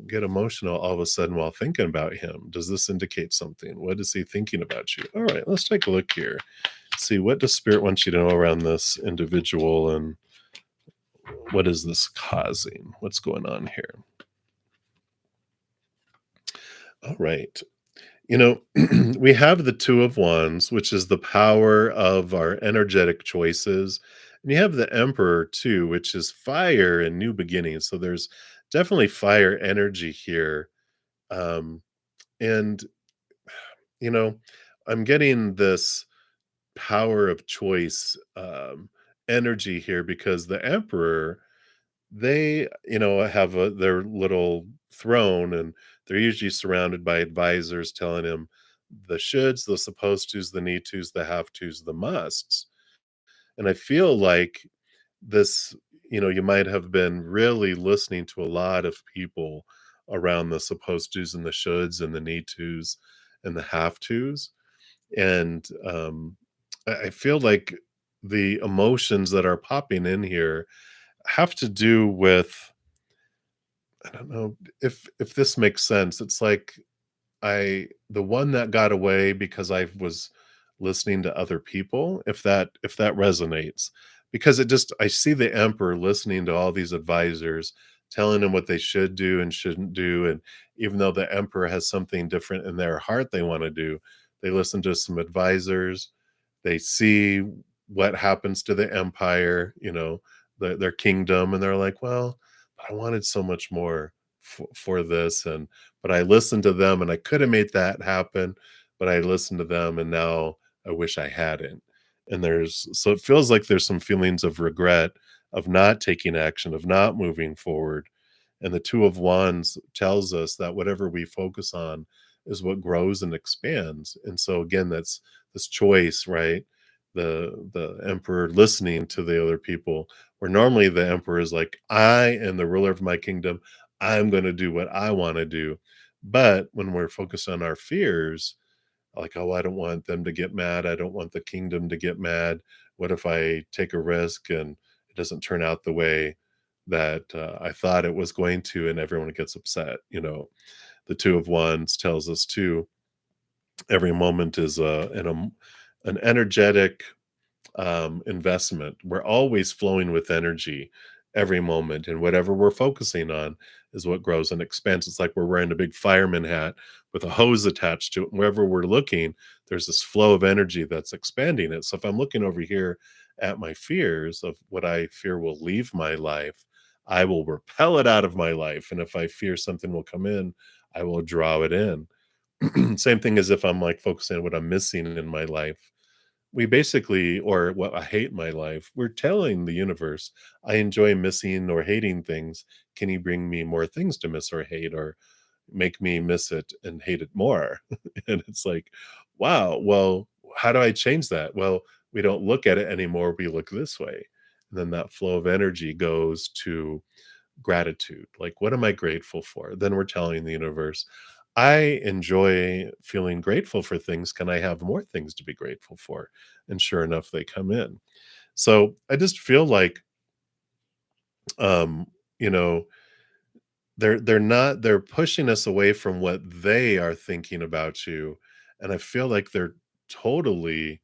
get emotional all of a sudden while thinking about him. Does this indicate something? What is he thinking about you? All right, let's take a look here. See, what does Spirit want you to know around this individual, and what is this causing? What's going on here? All right. We have the Two of Wands, which is the power of our energetic choices. And you have the Emperor too, which is fire and new beginnings. So there's definitely fire energy here. Um, and, you know, I'm getting this power of choice energy here, because the Emperor, they, have their little throne, and they're usually surrounded by advisors telling him the shoulds, the supposed tos, the need tos, the have tos, the musts. And I feel like this, you might have been really listening to a lot of people around the supposed tos and the shoulds and the need tos and the have tos. And I feel like the emotions that are popping in here have to do with, I don't know if this makes sense. It's like the one that got away because I was listening to other people, if that resonates. Because it just I see the emperor listening to all these advisors, telling him what they should do and shouldn't do, and even though the emperor has something different in their heart they wanna do, they listen to some advisors, they see what happens to the empire, their kingdom, and they're like, "Well, but I wanted so much more for this," and but I listened to them and I could have made that happen, but I listened to them and now I wish I hadn't. And so it feels like there's some feelings of regret of not taking action, of not moving forward. And the Two of Wands tells us that whatever we focus on is what grows and expands. And so again, that's this choice, right? The emperor listening to the other people, where normally the emperor is like, I am the ruler of my kingdom. I'm going to do what I want to do. But when we're focused on our fears, like, oh, I don't want them to get mad. I don't want the kingdom to get mad. What if I take a risk and it doesn't turn out the way that I thought it was going to, and everyone gets upset? The Two of Wands tells us too. Every moment is an energetic investment. We're always flowing with energy every moment, and whatever we're focusing on is what grows and expands. It's like we're wearing a big fireman hat with a hose attached to it. And wherever we're looking, there's this flow of energy that's expanding it. So if I'm looking over here at my fears of what I fear will leave my life, I will repel it out of my life. And if I fear something will come in, I will draw it in. Same thing as if I'm like focusing on what I'm missing in my life, we basically, or what I hate in my life, we're telling the universe, I enjoy missing or hating things. Can you bring me more things to miss or hate, or make me miss it and hate it more? And it's like, wow, well, how do I change that? Well, we don't look at it anymore. We look this way. And then that flow of energy goes to gratitude. Like, what am I grateful for? Then we're telling the universe, I enjoy feeling grateful for things. Can I have more things to be grateful for? And sure enough, they come in. So I just feel like, um, you know, they're pushing us away from what they are thinking about you. And I feel like they're totally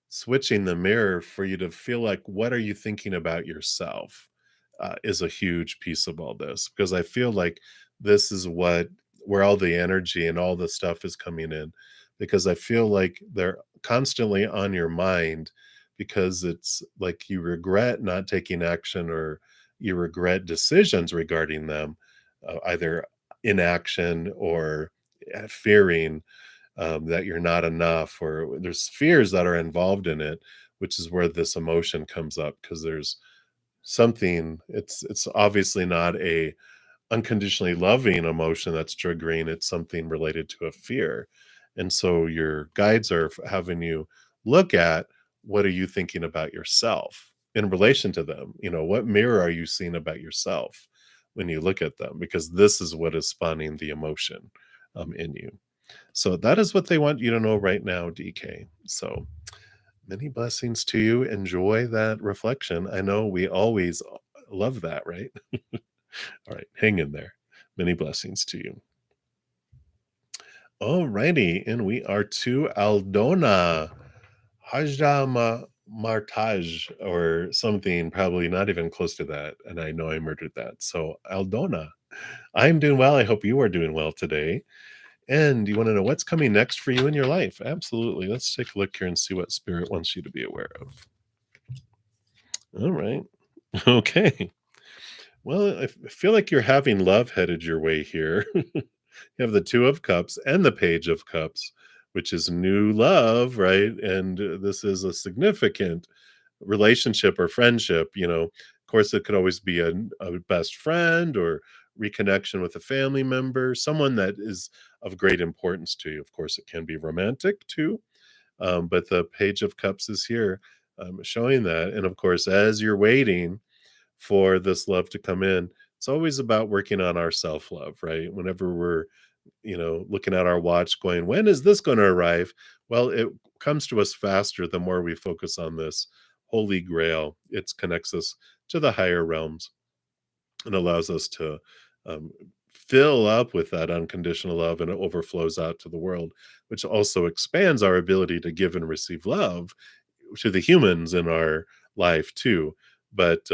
switching the mirror for you to feel like, what are you thinking about yourself, is a huge piece of all this, because I feel like this is where all the energy and all the stuff is coming in, because I feel like they're constantly on your mind, because it's like you regret not taking action, or you regret decisions regarding them, either inaction or fearing that you're not enough, or there's fears that are involved in it, which is where this emotion comes up, because there's something, it's obviously not a unconditionally loving emotion that's triggering, it's something related to a fear. And so your guides are having you look at, what are you thinking about yourself in relation to them? What mirror are you seeing about yourself when you look at them? Because this is what is spawning the emotion in you. So that is what they want you to know right now, DK. So many blessings to you. Enjoy that reflection. I know we always love that, right? All right, hang in there. Many blessings to you. All righty, and we are to Aldona. Martaj or something, probably not even close to that. And I know I murdered that. So, Aldona, I'm doing well. I hope you are doing well today. And you want to know what's coming next for you in your life? Absolutely. Let's take a look here and see what spirit wants you to be aware of. All right. Okay. Well, I feel like you're having love headed your way here. You have the Two of Cups and the Page of Cups, which is new love, right? And this is a significant relationship or friendship. Of course, it could always be a best friend, or reconnection with a family member, someone that is of great importance to you. Of course, it can be romantic too, but the Page of Cups is here, showing that. And of course, as you're waiting for this love to come in, it's always about working on our self love, right? Whenever we're looking at our watch going, when is this going to arrive? Well, it comes to us faster the more we focus on this holy grail. It connects us to the higher realms, and allows us to um, fill up with that unconditional love, and it overflows out to the world, which also expands our ability to give and receive love to the humans in our life too. But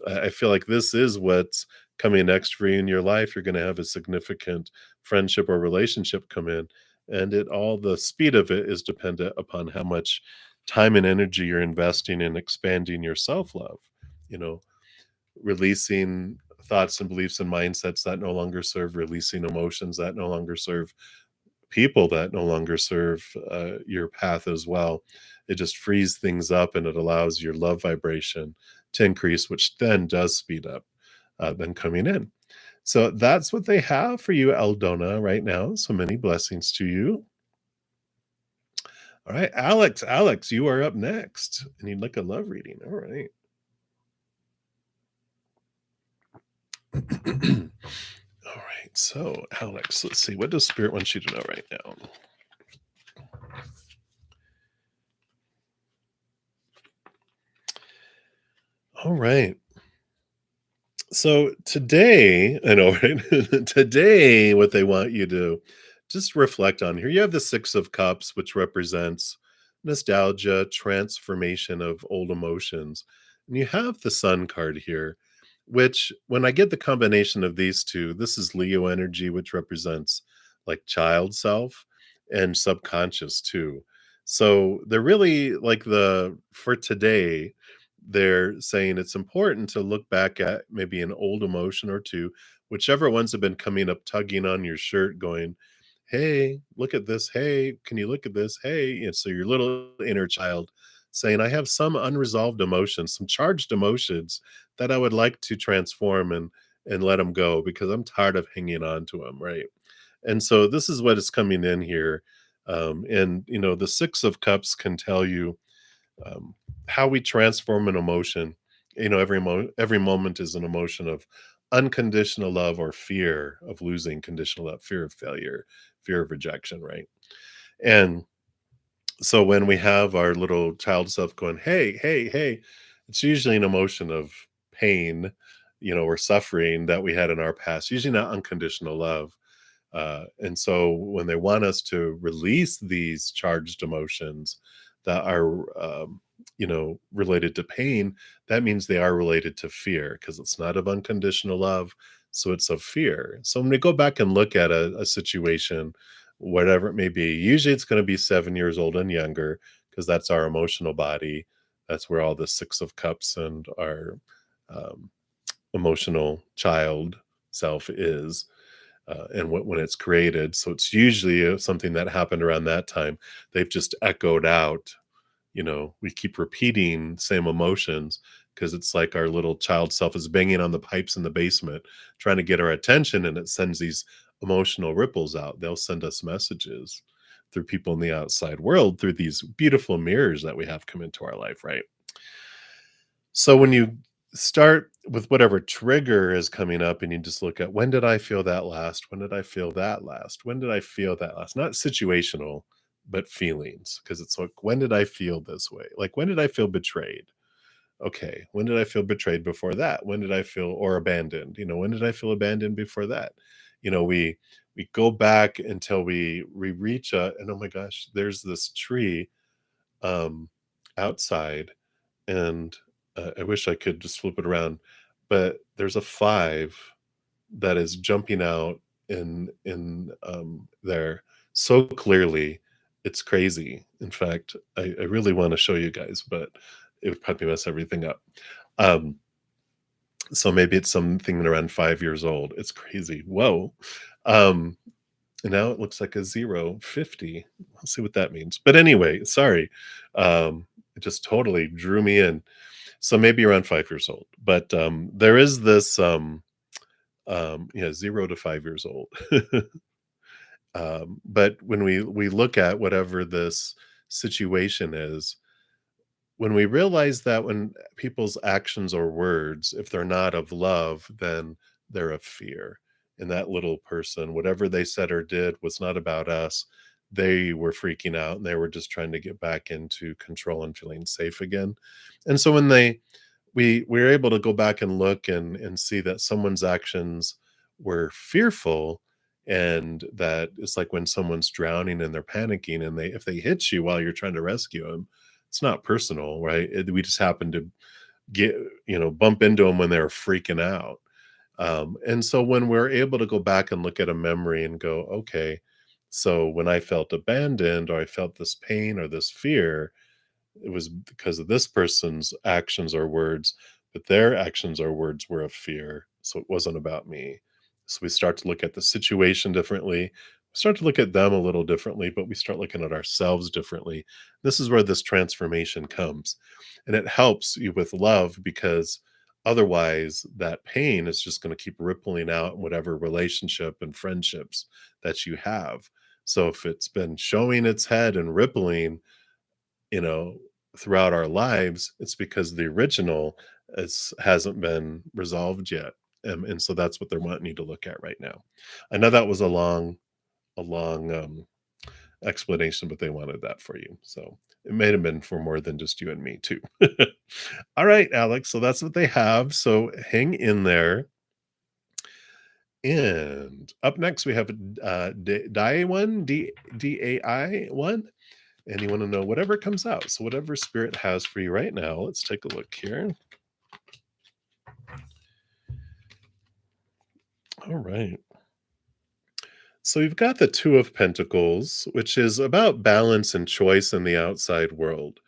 I feel like this is what's coming next for you in your life. You're going to have a significant friendship or relationship come in, and it all the speed of it is dependent upon how much time and energy you're investing in expanding your self love. You know, releasing thoughts and beliefs and mindsets that no longer serve, releasing emotions that no longer serve, people that no longer serve your path as well. It just frees things up, and it allows your love vibration to increase, which then does speed up them coming in. So that's what they have for you, Aldona, right now. So many blessings to you. All right, Alex. Alex, you are up next, and you'd like a love reading. All right. All right. So, Alex, let's see. What does Spirit want you to know right now? All right. So today, I know, right? Today, what they want you to just reflect on here. You have the Six of Cups, which represents nostalgia, transformation of old emotions. And you have the Sun card here, which when I get the combination of these two, this is Leo energy, which represents like child self and subconscious too. So they're really like for today, they're saying it's important to look back at maybe an old emotion or two, whichever ones have been coming up, tugging on your shirt, going, "Hey, look at this. Hey, can you look at this? Hey." And so your little inner child saying, "I have some unresolved emotions, some charged emotions that I would like to transform and let them go because I'm tired of hanging on to them." Right. And so this is what is coming in here. And, the Six of Cups can tell you how we transform an emotion. Every moment is an emotion of unconditional love or fear of losing conditional love, fear of failure, fear of rejection, right? And so when we have our little child self going, "Hey, hey, hey," it's usually an emotion of pain, or suffering that we had in our past, usually not unconditional love. And so when they want us to release these charged emotions that are, related to pain, that means they are related to fear because it's not of unconditional love. So it's of fear. So when we go back and look at a situation, whatever it may be, usually it's going to be 7 years old and younger because that's our emotional body. That's where all the Six of Cups and our um, emotional child self is, and when it's created. So it's usually something that happened around that time. They've just echoed out. We keep repeating same emotions because it's like our little child self is banging on the pipes in the basement, trying to get our attention, and it sends these emotional ripples out. They'll send us messages through people in the outside world through these beautiful mirrors that we have come into our life, right? So when you start with whatever trigger is coming up and you just look at, when did I feel that last? When did I feel that last? When did I feel that last? Not situational, but feelings. Because it's like, when did I feel this way? Like, when did I feel betrayed? Okay. When did I feel betrayed before that? When did I feel or abandoned? When did I feel abandoned before that? We go back until we reach and oh my gosh, there's this tree um outside, and I wish I could just flip it around, but there's a 5 that is jumping out in there so clearly. It's crazy. In fact, I really want to show you guys, but it would probably mess everything up. Um, so maybe it's something around 5 years old. It's crazy. Whoa. Um, and now it looks like a 050. Let's see what that means. But anyway, sorry. It just totally drew me in. So maybe around 5 years old. But there is this, yeah, 0 to 5 years old. But when we look at whatever this situation is, when we realize that when people's actions or words, if they're not of love, then they're of fear. And that little person, whatever they said or did was not about us. They were freaking out and they were just trying to get back into control and feeling safe again. And so when they we're able to go back and look and see that someone's actions were fearful, and that it's like when someone's drowning and they're panicking, and they if they hit you while you're trying to rescue them, it's not personal, right? We just happen to get bump into them when they're freaking out. And so when we're able to go back and look at a memory and go, okay, so when I felt abandoned, or I felt this pain or this fear, it was because of this person's actions or words, but their actions or words were of fear. So it wasn't about me. So we start to look at the situation differently. We start to look at them a little differently, but we start looking at ourselves differently. This is where this transformation comes. And it helps you with love, because otherwise that pain is just going to keep rippling out in whatever relationship and friendships that you have. So if it's been showing its head and rippling, you know, throughout our lives, it's because the original hasn't been resolved yet. And so that's what they're wanting you to look at right now. I know that was a long explanation, but they wanted that for you. So it may have been for more than just you and me too. All right, Alex. So that's what they have. So hang in there. And up next, we have Dai one, DAI one. And you want to know whatever comes out. So whatever spirit has for you right now, let's take a look here. All right. So you've got the Two of Pentacles, which is about balance and choice in the outside world.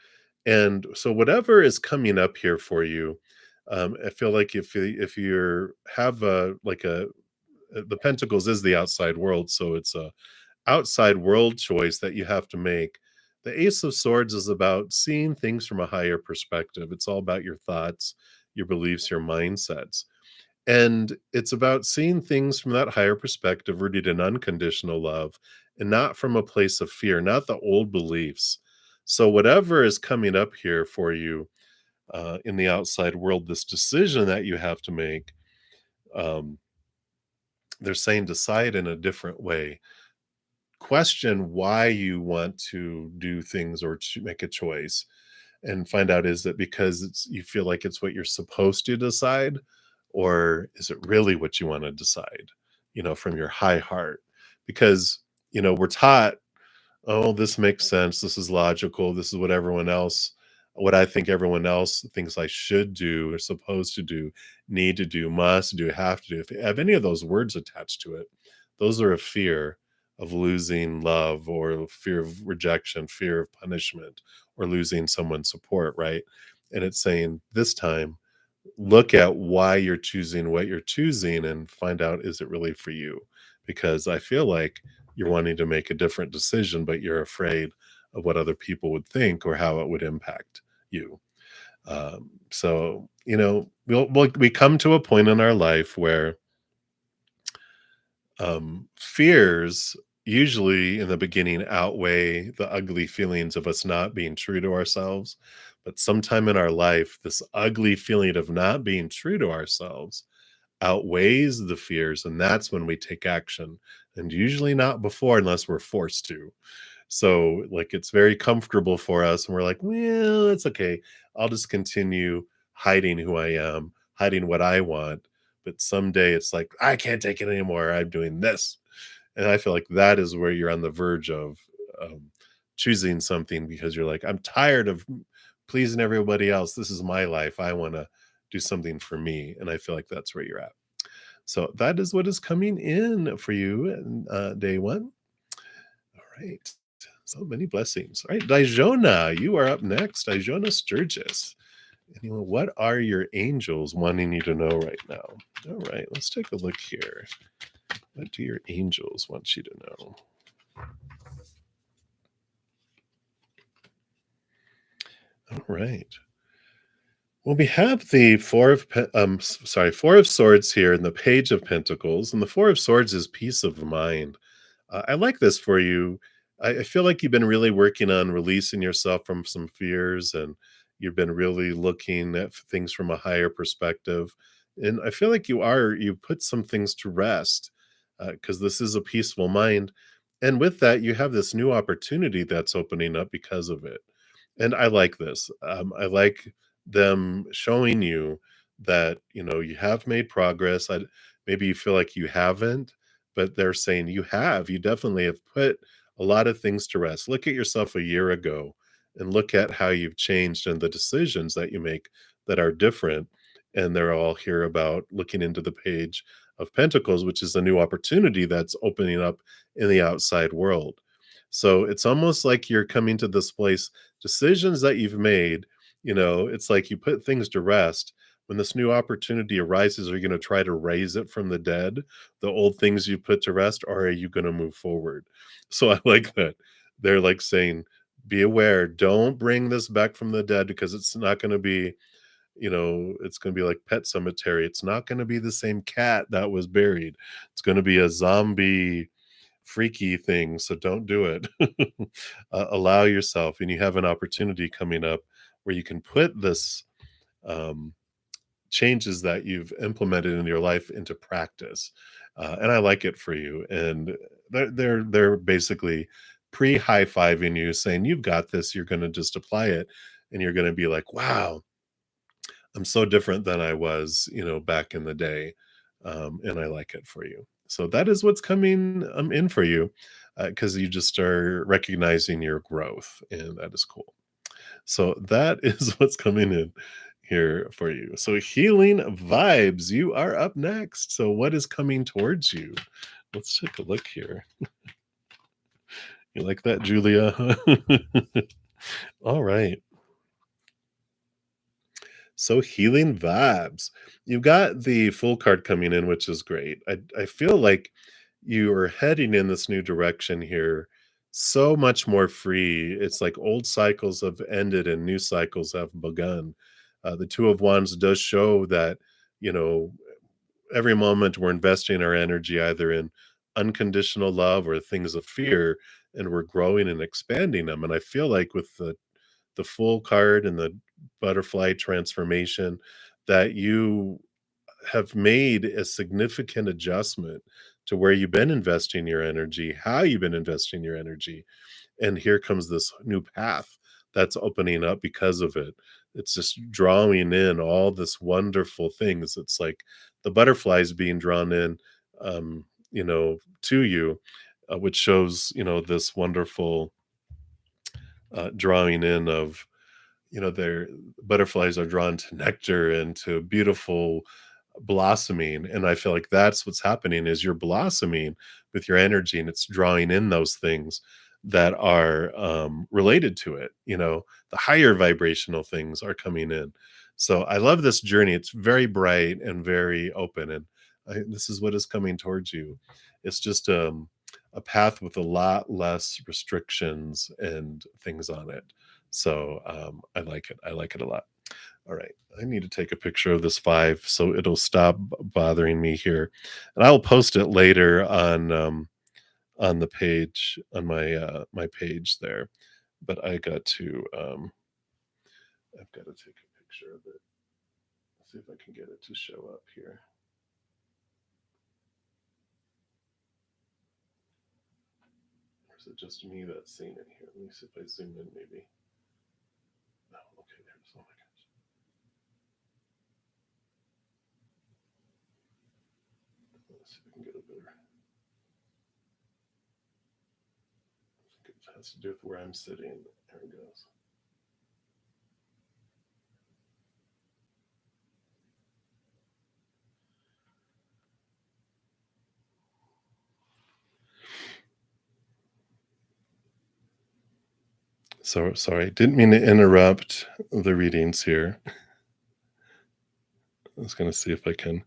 And so whatever is coming up here for you, I feel like if you're have a like a the Pentacles is the outside world, so it's a outside world choice that you have to make. The Ace of Swords is about seeing things from a higher perspective. It's all about your thoughts, your beliefs, your mindsets. And it's about seeing things from that higher perspective, rooted in unconditional love, and not from a place of fear, not the old beliefs. So, whatever is coming up here for you in the outside world, this decision that you have to make, um, they're saying decide in a different way. Question why you want to do things or to make a choice, and find out, is it because you feel like it's what you're supposed to decide, or is it really what you want to decide, from your high heart? Because we're taught, oh, this makes sense, this is logical, this is what I think everyone else thinks I should do, or supposed to do, need to do, must do, have to do. If you have any of those words attached to it, those are a fear of losing love, or fear of rejection, fear of punishment, or losing someone's support, right? And it's saying this time, look at why you're choosing what you're choosing, and find out, is it really for you? Because I feel like you're wanting to make a different decision, but you're afraid of what other people would think, or how it would impact you. So we come to a point in our life where fears usually in the beginning outweigh the ugly feelings of us not being true to ourselves. But sometime in our life, this ugly feeling of not being true to ourselves outweighs the fears. And that's when we take action. And usually not before, unless we're forced to. So, like, it's very comfortable for us, and we're like, well, it's okay. I'll just continue hiding who I am, hiding what I want. But someday it's like, I can't take it anymore. I'm doing this. And I feel like that is where you're on the verge of choosing something, because you're like, I'm tired of pleasing everybody else. This is my life. I want to do something for me. And I feel like that's where you're at. So that is what is coming in for you in day one. All right. So many blessings. All right, Dijona, you are up next. Dijona Sturgis. And what are your angels wanting you to know right now? All right, let's take a look here. What do your angels want you to know? All right. Well, we have the Four of Swords here, and the Page of Pentacles, and the Four of Swords is peace of mind. I like this for you. I feel like you've been really working on releasing yourself from some fears, and you've been really looking at things from a higher perspective. And I feel like you put some things to rest, because this is a peaceful mind. And with that, you have this new opportunity that's opening up because of it. And I like this. I like them showing you that, you have made progress. Maybe you feel like you haven't, but they're saying you have. You definitely have put a lot of things to rest. Look at yourself a year ago and look at how you've changed and the decisions that you make that are different. And they're all here about looking into the page of Pentacles, which is a new opportunity that's opening up in the outside world. So it's almost like you're coming to this place, decisions that you've made, it's like you put things to rest. When this new opportunity arises, are you going to try to raise it from the dead, the old things you put to rest, or are you going to move forward? So I like that. They're like saying, be aware, don't bring this back from the dead because it's not going to be, it's going to be like Pet Cemetery. It's not going to be the same cat that was buried. It's going to be a zombie freaky thing, so don't do it. Allow yourself, and you have an opportunity coming up where you can put this um, changes that you've implemented in your life into practice, and I like it for you. And they're basically pre-high fiving you, saying you've got this. You're going to just apply it, and you're going to be like, wow, I'm so different than I was, back in the day, and I like it for you. So that is what's coming in for you, because you just are recognizing your growth, and that is cool. So that is what's coming in here for you. So healing vibes, you are up next. So what is coming towards you? Let's take a look here. You like that, Julia? All right. So healing vibes. You've got the full card coming in, which is great. I feel like you are heading in this new direction here, so much more free. It's like old cycles have ended and new cycles have begun. The Two of Wands does show that, you know, every moment we're investing our energy either in unconditional love or things of fear, and we're growing and expanding them. And I feel like with the full card and the butterfly transformation, that you have made a significant adjustment to where you've been investing your energy, how you've been investing your energy. And here comes this new path that's opening up because of it. It's just drawing in all this wonderful things. It's like the butterflies being drawn in, to you, which shows, this wonderful drawing in of, their butterflies are drawn to nectar and to beautiful blossoming. And I feel like that's what's happening is you're blossoming with your energy, and it's drawing in those things that are related to it. The higher vibrational things are coming in. So I love this journey. It's very bright and very open, and this is what is coming towards you. It's just a path with a lot less restrictions and things on it. So I like it. I like it a lot. All right. I need to take a picture of this five so it'll stop bothering me here. And I'll post it later on the page on my page there. But I've got to take a picture of it. See if I can get it to show up here. Or is it just me that's seeing it here? Let me see if I zoom in maybe. Oh, okay, there's oh my gosh. Let's see if I can get a better. I think it has to do with where I'm sitting. There it goes. So sorry, didn't mean to interrupt the readings here. I was going to see if I can.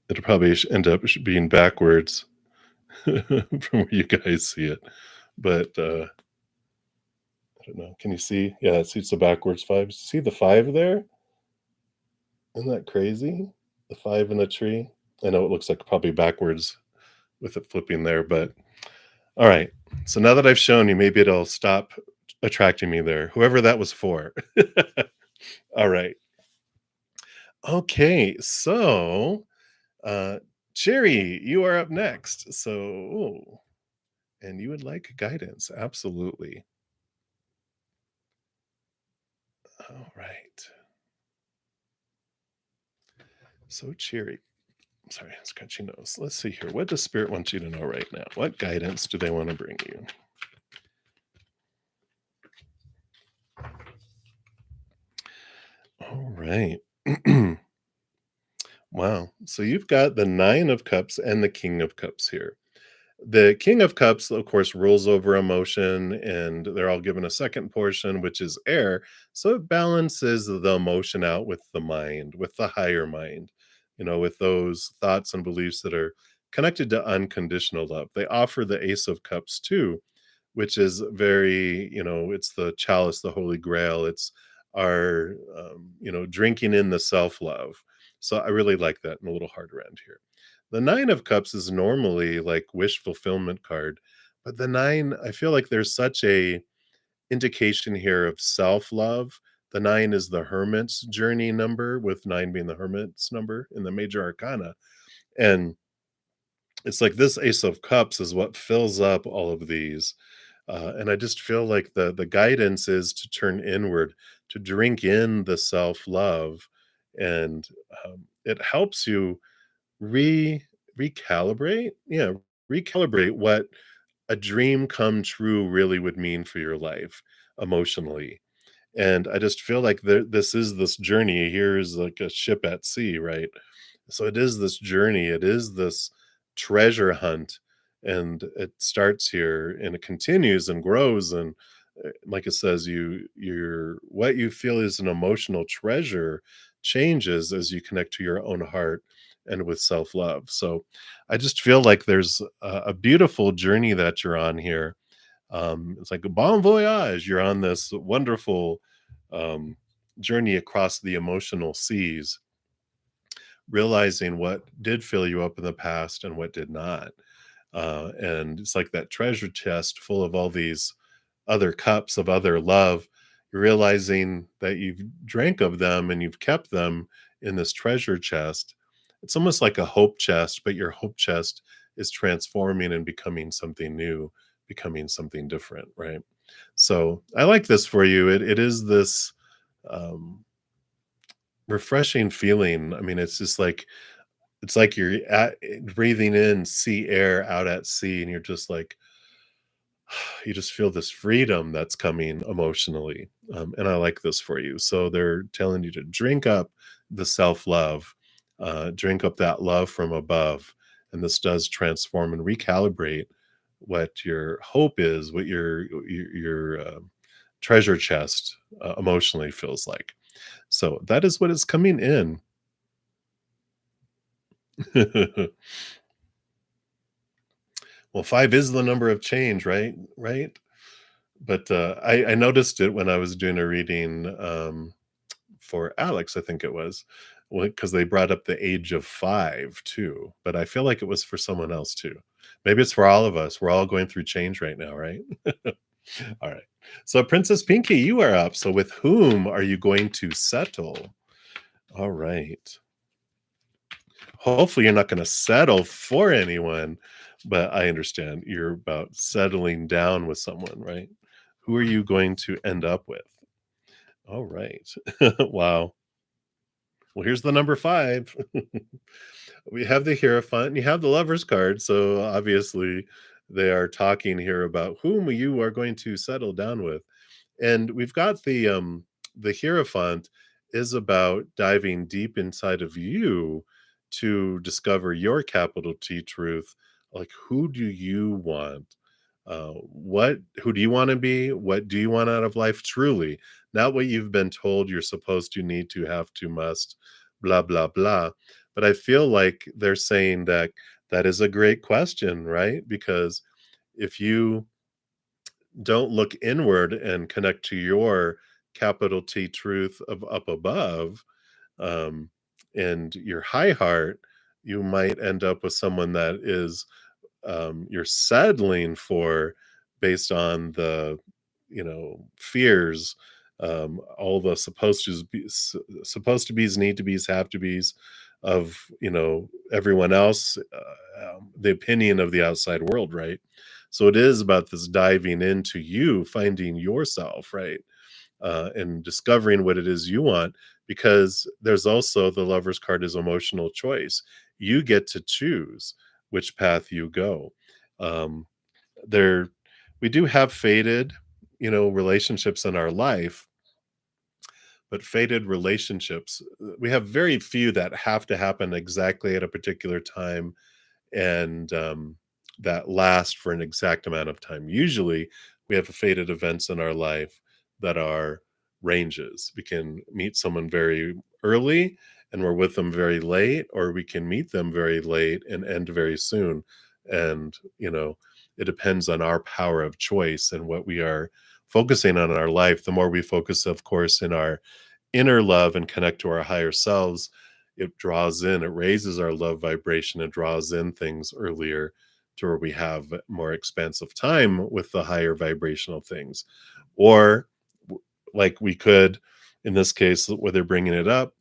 It'll probably end up being backwards from where you guys see it, but I don't know. Can you see? Yeah, it's the backwards five. See the five there? Isn't that crazy? The five in the tree. I know it looks like probably backwards with it flipping there, but all right. So now that I've shown you, maybe it'll stop attracting me there. Whoever that was for. All right. Okay, so uh Cherry, you are up next. So, and you would like guidance. Absolutely. All right. So cheery. Sorry, scratchy nose. Let's see here. What does Spirit want you to know right now? What guidance do they want to bring you? All right. Wow. So you've got the Nine of Cups and the King of Cups here. The King of Cups, of course, rules over emotion, and they're all given a second portion, which is air. So it balances the emotion out with the mind, with the higher mind, with those thoughts and beliefs that are connected to unconditional love. They offer the Ace of Cups too, which is very, it's the chalice, the Holy Grail. It's our, drinking in the self love. So I really like that and a little hard around here. The Nine of Cups is normally like wish fulfillment card, but the nine, I feel like there's such a indication here of self-love. The nine is the hermit's journey number, with nine being the hermit's number in the major arcana. And it's like this Ace of Cups is what fills up all of these. And I just feel like the guidance is to turn inward, to drink in the self-love, and it helps you Re recalibrate? Yeah, recalibrate what a dream come true really would mean for your life emotionally. And I just feel like this is this journey. Here is like a ship at sea, right? So it is this journey, it is this treasure hunt, and it starts here and it continues and grows. And like it says, your what you feel is an emotional treasure changes as you connect to your own heart and with self-love. So I just feel like there's a beautiful journey that you're on here. It's like a bon voyage. You're on this wonderful um, journey across the emotional seas, realizing what did fill you up in the past and what did not. And it's like that treasure chest full of all these other cups of other love. You're realizing that you've drank of them and you've kept them in this treasure chest. It's almost like a hope chest, but your hope chest is transforming and becoming something new, becoming something different, right? So I like this for you. It is this um, refreshing feeling. I mean, it's like you're breathing in sea air out at sea, and you're just like, you just feel this freedom that's coming emotionally. And I like this for you. So they're telling you to drink up the self love, drink up that love from above. And this does transform and recalibrate what your hope is, what your treasure chest emotionally feels like. So that is what is coming in. Well, 5 is the number of change, right? Right? But, I noticed it when I was doing a reading, for Alex, I think it was, because they brought up the age of 5 too, but I feel like it was for someone else too. Maybe it's for all of us. We're all going through change right now, right? Alright. So, Princess Pinky, you are up. So with whom are you going to settle? Alright. Hopefully, you're not gonna settle for anyone, but I understand you're about settling down with someone, right? Who are you going to end up with? All right. Wow. Well, here's the number 5. We have the Hierophant and you have the Lover's card, so obviously they are talking here about whom you are going to settle down with. And we've got the Hierophant is about diving deep inside of you to discover your capital T truth. Like, who do you want? What who do you want to be? What do you want out of life truly? Not what you've been told you're supposed to, need to, have to, must, blah blah blah. But I feel like they're saying that that is a great question, right? Because if you don't look inward and connect to your capital T truth of up above, um, and your high heart, you might end up with someone that is you're settling for based on the fears, all the supposed to be's, need to be's, have to be's of everyone else, the opinion of the outside world, right? So it is about this diving into you, finding yourself, right? and discovering what it is you want, because there's also the Lover's card is emotional choice. You get to choose which path you go. Um, there, we do have fated, relationships in our life, but fated relationships, we have very few that have to happen exactly at a particular time, and that last for an exact amount of time. Usually, we have fated events in our life that are ranges. We can meet someone very early and we're with them very late, or we can meet them very late and end very soon. And, it depends on our power of choice and what we are focusing on in our life. The more we focus, of course, in our inner love and connect to our higher selves, it raises our love vibration and draws in things earlier to where we have more expansive time with the higher vibrational things. Or, like we could, in this case, where they're bringing it up,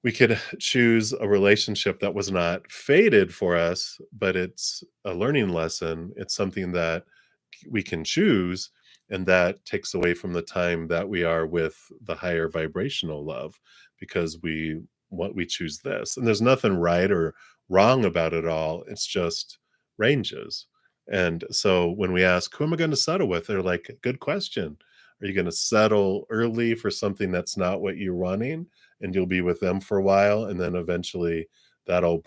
we could choose a relationship that was not fated for us, but it's a learning lesson. It's something that we can choose, and that takes away from the time that we are with the higher vibrational love, because we choose this, and there's nothing right or wrong about it all. It's just ranges. And so when we ask, who am I going to settle with, they're like, good question. Are you going to settle early for something that's not what you're wanting, and you'll be with them for a while, and then eventually that'll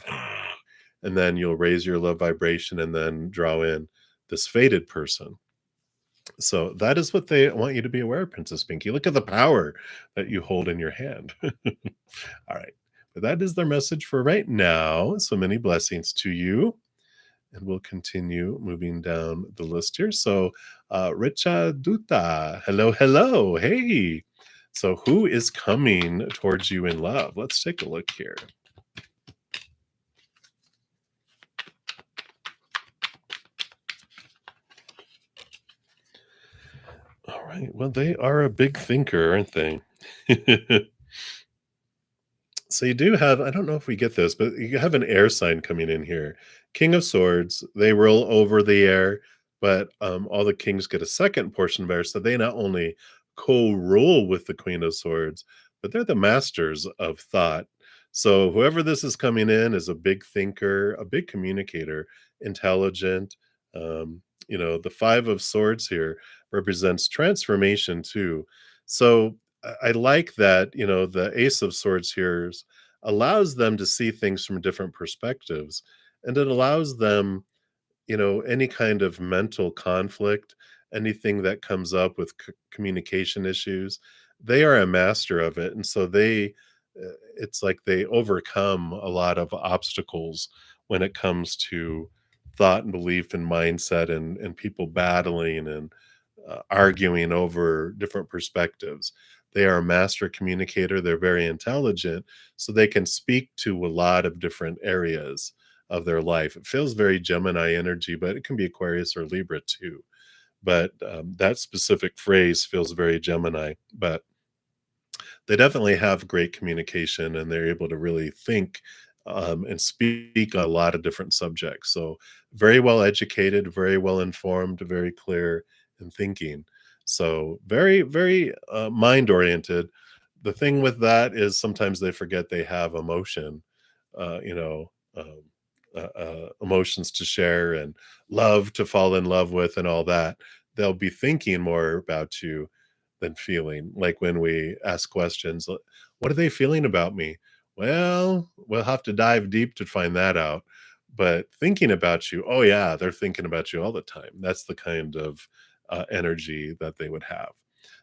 and then you'll raise your love vibration and then draw in this fated person. So that is what they want you to be aware of, Princess Pinky. Look at the power that you hold in your hand. All right. But that is their message for right now. So many blessings to you. And we'll continue moving down the list here. So, Richa Duta, hello, hello. Hey. So, who is coming towards you in love? Let's take a look here. All right. Well, they are a big thinker, aren't they? So you do have, I don't know if we get this, but you have an air sign coming in here. King of Swords, they roll over the air, but all the kings get a second portion of air. So they not only co-rule with the Queen of Swords, but they're the masters of thought. So whoever this is coming in is a big thinker, a big communicator, intelligent. The Five of Swords here represents transformation too. So I like that, the Ace of Swords here allows them to see things from different perspectives. And it allows them, any kind of mental conflict, anything that comes up with communication issues, they are a master of it. And so it's like they overcome a lot of obstacles when it comes to thought and belief and mindset, and people battling and arguing over different perspectives. They are a master communicator. They're very intelligent, so they can speak to a lot of different areas of their life. It feels very Gemini energy, but it can be Aquarius or Libra too. But that specific phrase feels very Gemini. But they definitely have great communication, and they're able to really think and speak on a lot of different subjects. So, very well educated, very well informed, very clear in thinking. So, very, very mind oriented. The thing with that is sometimes they forget they have emotion, emotions to share and love to fall in love with and all that. They'll be thinking more about you than feeling. Like when we ask questions, what are they feeling about me? Well, we'll have to dive deep to find that out. But thinking about you, oh, yeah, they're thinking about you all the time. That's the kind of energy that they would have.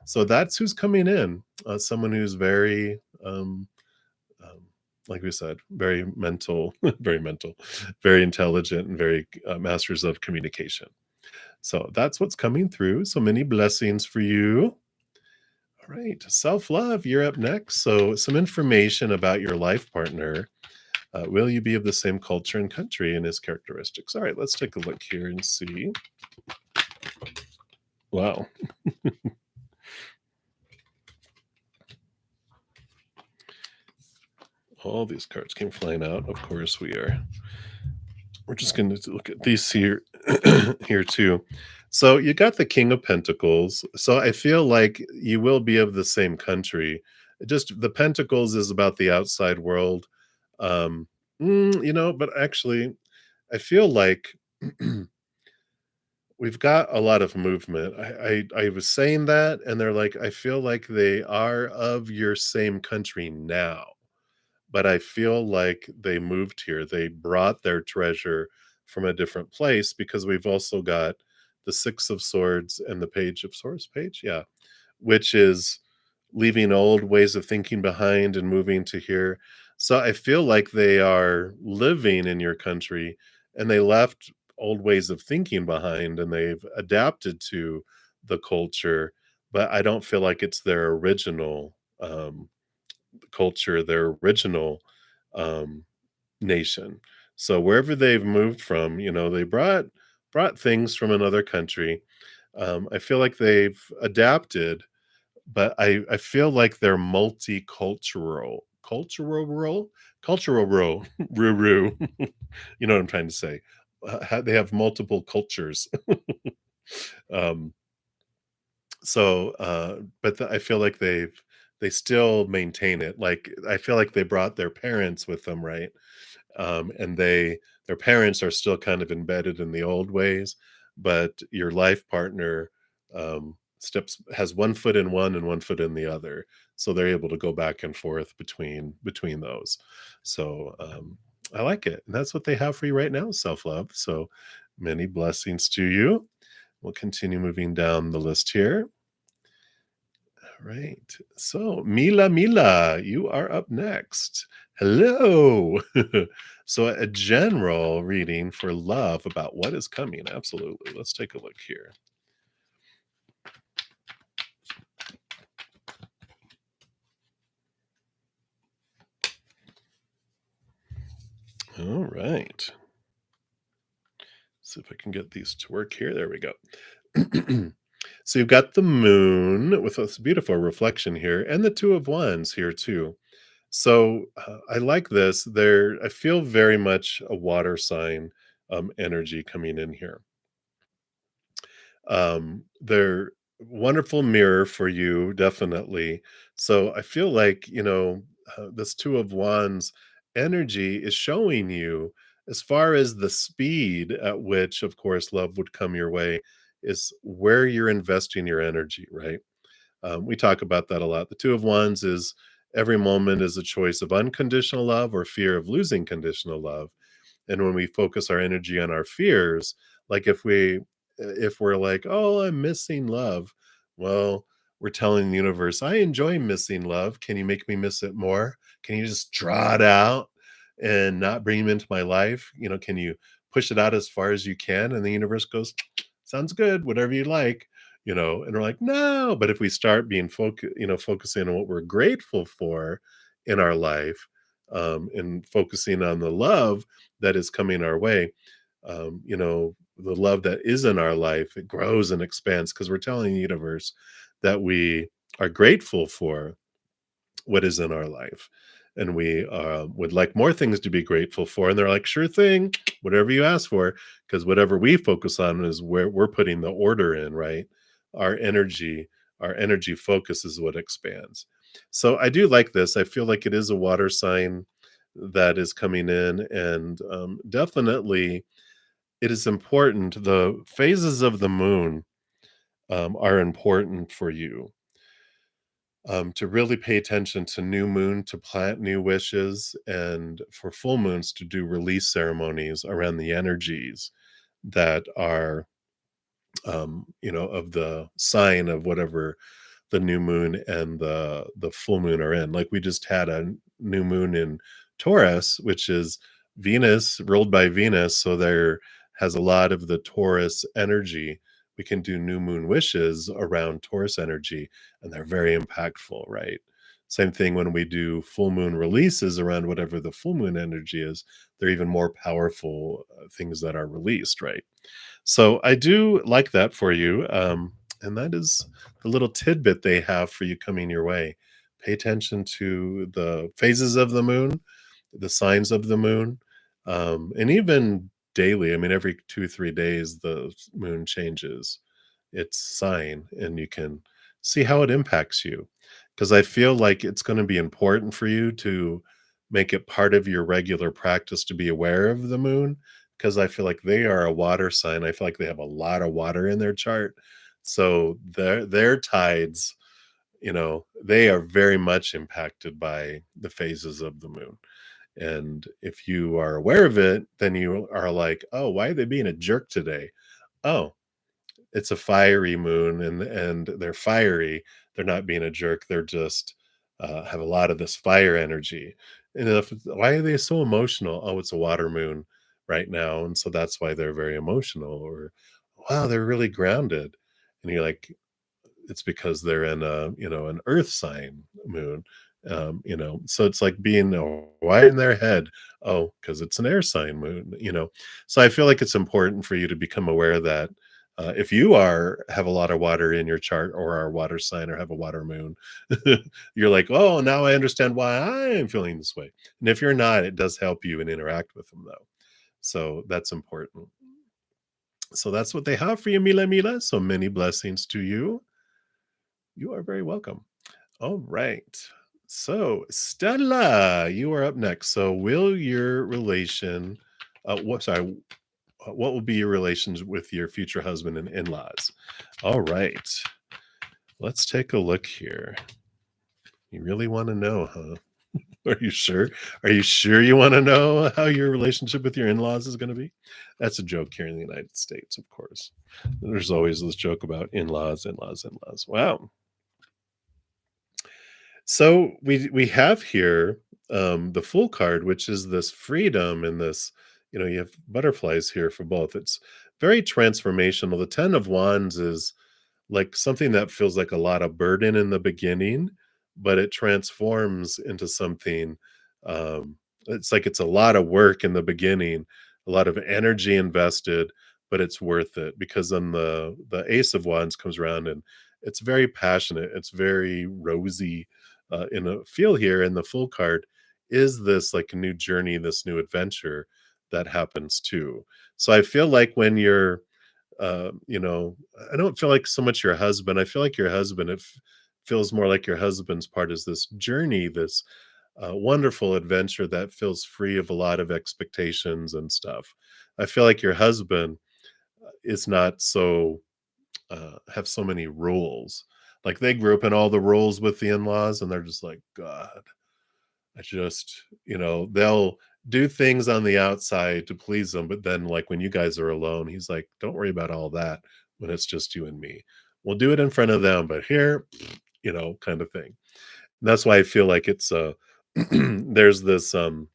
So that's who's coming in. Someone who's very, um, like we said, very mental, very mental, very intelligent, and very masters of communication. So that's what's coming through. So many blessings for you. All right, self love, you're up next. So, some information about your life partner. Will you be of the same culture and country and his characteristics? All right, let's take a look here and see. Wow. All these cards came flying out. Of course, we're just going to look at these here, here too. So you got the King of Pentacles. So I feel like you will be of the same country. Just the Pentacles is about the outside world. Um, but actually, I feel like we've got a lot of movement. I was saying that, and they're like, I feel like they are of your same country now, but I feel like they moved here. They brought their treasure from a different place because we've also got the Six of Swords and the Page of Swords page, yeah, which is leaving old ways of thinking behind and moving to here. So I feel like they are living in your country and they left old ways of thinking behind and they've adapted to the culture, but I don't feel like it's their original culture, their original um, nation. So wherever they've moved from, they brought things from another country. I feel like they've adapted, but I feel like they're multicultural. Cultural rule. You know what I'm trying to say. They have multiple cultures. um, I feel like they still maintain it. Like I feel like they brought their parents with them, right? And their parents are still kind of embedded in the old ways, but your life partner steps has one foot in one and one foot in the other, so they're able to go back and forth between those. So I like it, and that's what they have for you right now, self love. So many blessings to you. We'll continue moving down the list here. Right. So, Mila, you are up next. Hello. So, a general reading for love about what is coming. Absolutely. Let's take a look here. All right. See if I can get these to work here. There we go. So, you've got the moon with this beautiful reflection here, and the Two of Wands here, too. So I like this. I feel very much a water sign energy coming in here. They're wonderful mirror for you, definitely. So I feel like, this Two of Wands energy is showing you as far as the speed at which, of course, love would come your way is where you're investing your energy, right? We talk about that a lot. The Two of Wands is every moment is a choice of unconditional love or fear of losing conditional love. And when we focus our energy on our fears, like if we're like, "Oh, I'm missing love." Well, we're telling the universe, "I enjoy missing love. Can you make me miss it more? Can you just draw it out and not bring him into my life? Can you push it out as far as you can?" And the universe goes, "Sounds good. Whatever you like." And we're like, "No." But if we start being focusing on what we're grateful for in our life, and focusing on the love that is coming our way, the love that is in our life, it grows and expands because we're telling the universe that we are grateful for what is in our life. And we would like more things to be grateful for. And they're like, sure thing, whatever you ask for, because whatever we focus on is where we're putting the order in, right? Our energy, our energy focus is what expands. So I do like this. I feel like it is a water sign that is coming in. And definitely it is important. The phases of the moon are important for you, to really pay attention to new moon, to plant new wishes, and for full moons to do release ceremonies around the energies that are, of the sign of whatever the new moon and the full moon are in. Like we just had a new moon in Taurus, which is Venus ruled by Venus, so there has a lot of the Taurus energy. We can do new moon wishes around Taurus energy, and they're very impactful, right? Same thing when we do full moon releases around whatever the full moon energy is, they're even more powerful things that are released, right? So I do like that for you. And that is the little tidbit they have for you coming your way. Pay attention to the phases of the moon, the signs of the moon, and even daily. I mean, every 2, 3 days, the moon changes its sign, and you can see how it impacts you. Because I feel like it's gonna be important for you to make it part of your regular practice to be aware of the moon, because I feel like they are a water sign. I feel like they have a lot of water in their chart. So their tides, they are very much impacted by the phases of the moon. And if you are aware of it, then you are like, "Oh, why are they being a jerk today?" Oh, it's a fiery moon, and they're fiery. They're not being a jerk. They're just have a lot of this fire energy. And if why are they so emotional? Oh, it's a water moon right now, and so that's why they're very emotional. Or wow, they're really grounded. And you're like, it's because they're in a, an earth sign moon. So it's like being why in their head. Oh, because it's an air sign moon. So I feel like it's important for you to become aware that if you are have a lot of water in your chart, or are a water sign, or have a water moon, you're like, oh, now I understand why I am feeling this way. And if you're not, it does help you and interact with them, though. So that's important. So that's what they have for you, Mila Mila. So many blessings to you. You are very welcome. All right. So, Stella, you are up next. So, will your relation, what will be your relations with your future husband and in-laws? All right. Let's take a look here. You really want to know, huh? Are you sure? Are you sure you want to know how your relationship with your in-laws is going to be? That's a joke here in the United States, of course. There's always this joke about in-laws, in-laws, in-laws. Wow. So we have here the full card, which is this freedom and this, you have butterflies here for both. It's very transformational. The Ten of Wands is like something that feels like a lot of burden in the beginning, but it transforms into something. Um, it's like it's a lot of work in the beginning, a lot of energy invested, but it's worth it because then the Ace of Wands comes around and it's very passionate. It's very rosy in a feel here. In the full card is this like a new journey, this new adventure that happens too. So I feel like when you're I don't feel like so much your husband. I feel like your husband, feels more like your husband's part is this journey, this wonderful adventure that feels free of a lot of expectations and stuff. I feel like your husband is not so, have so many rules. Like they grew up in all the rules with the in laws, and they're just like, God, I just, they'll do things on the outside to please them, but then, like, when you guys are alone, he's like, "Don't worry about all that when it's just you and me. We'll do it in front of them, but here, kind of thing." And that's why I feel like it's, there's this, a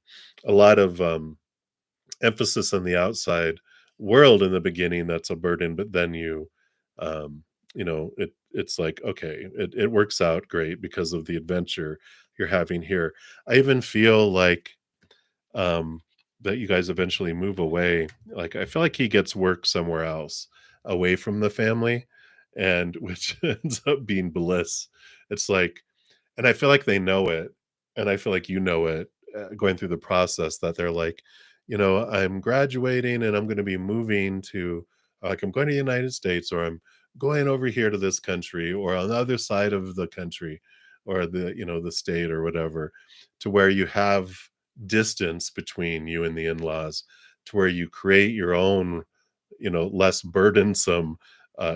lot of, emphasis on the outside world in the beginning that's a burden, but then um, it's like, okay, it works out great because of the adventure you're having here. I even feel like um that you guys eventually move away. Like I feel like he gets work somewhere else away from the family, and which ends up being bliss. It's like, and I feel like they know it, and I feel like you know it, going through the process that they're like, "I'm graduating and I'm gonna be moving to like, I'm going to the United States, or I'm going over here to this country, or on the other side of the country, or the state or whatever," to where you have distance between you and the in-laws, to where you create your own, less burdensome,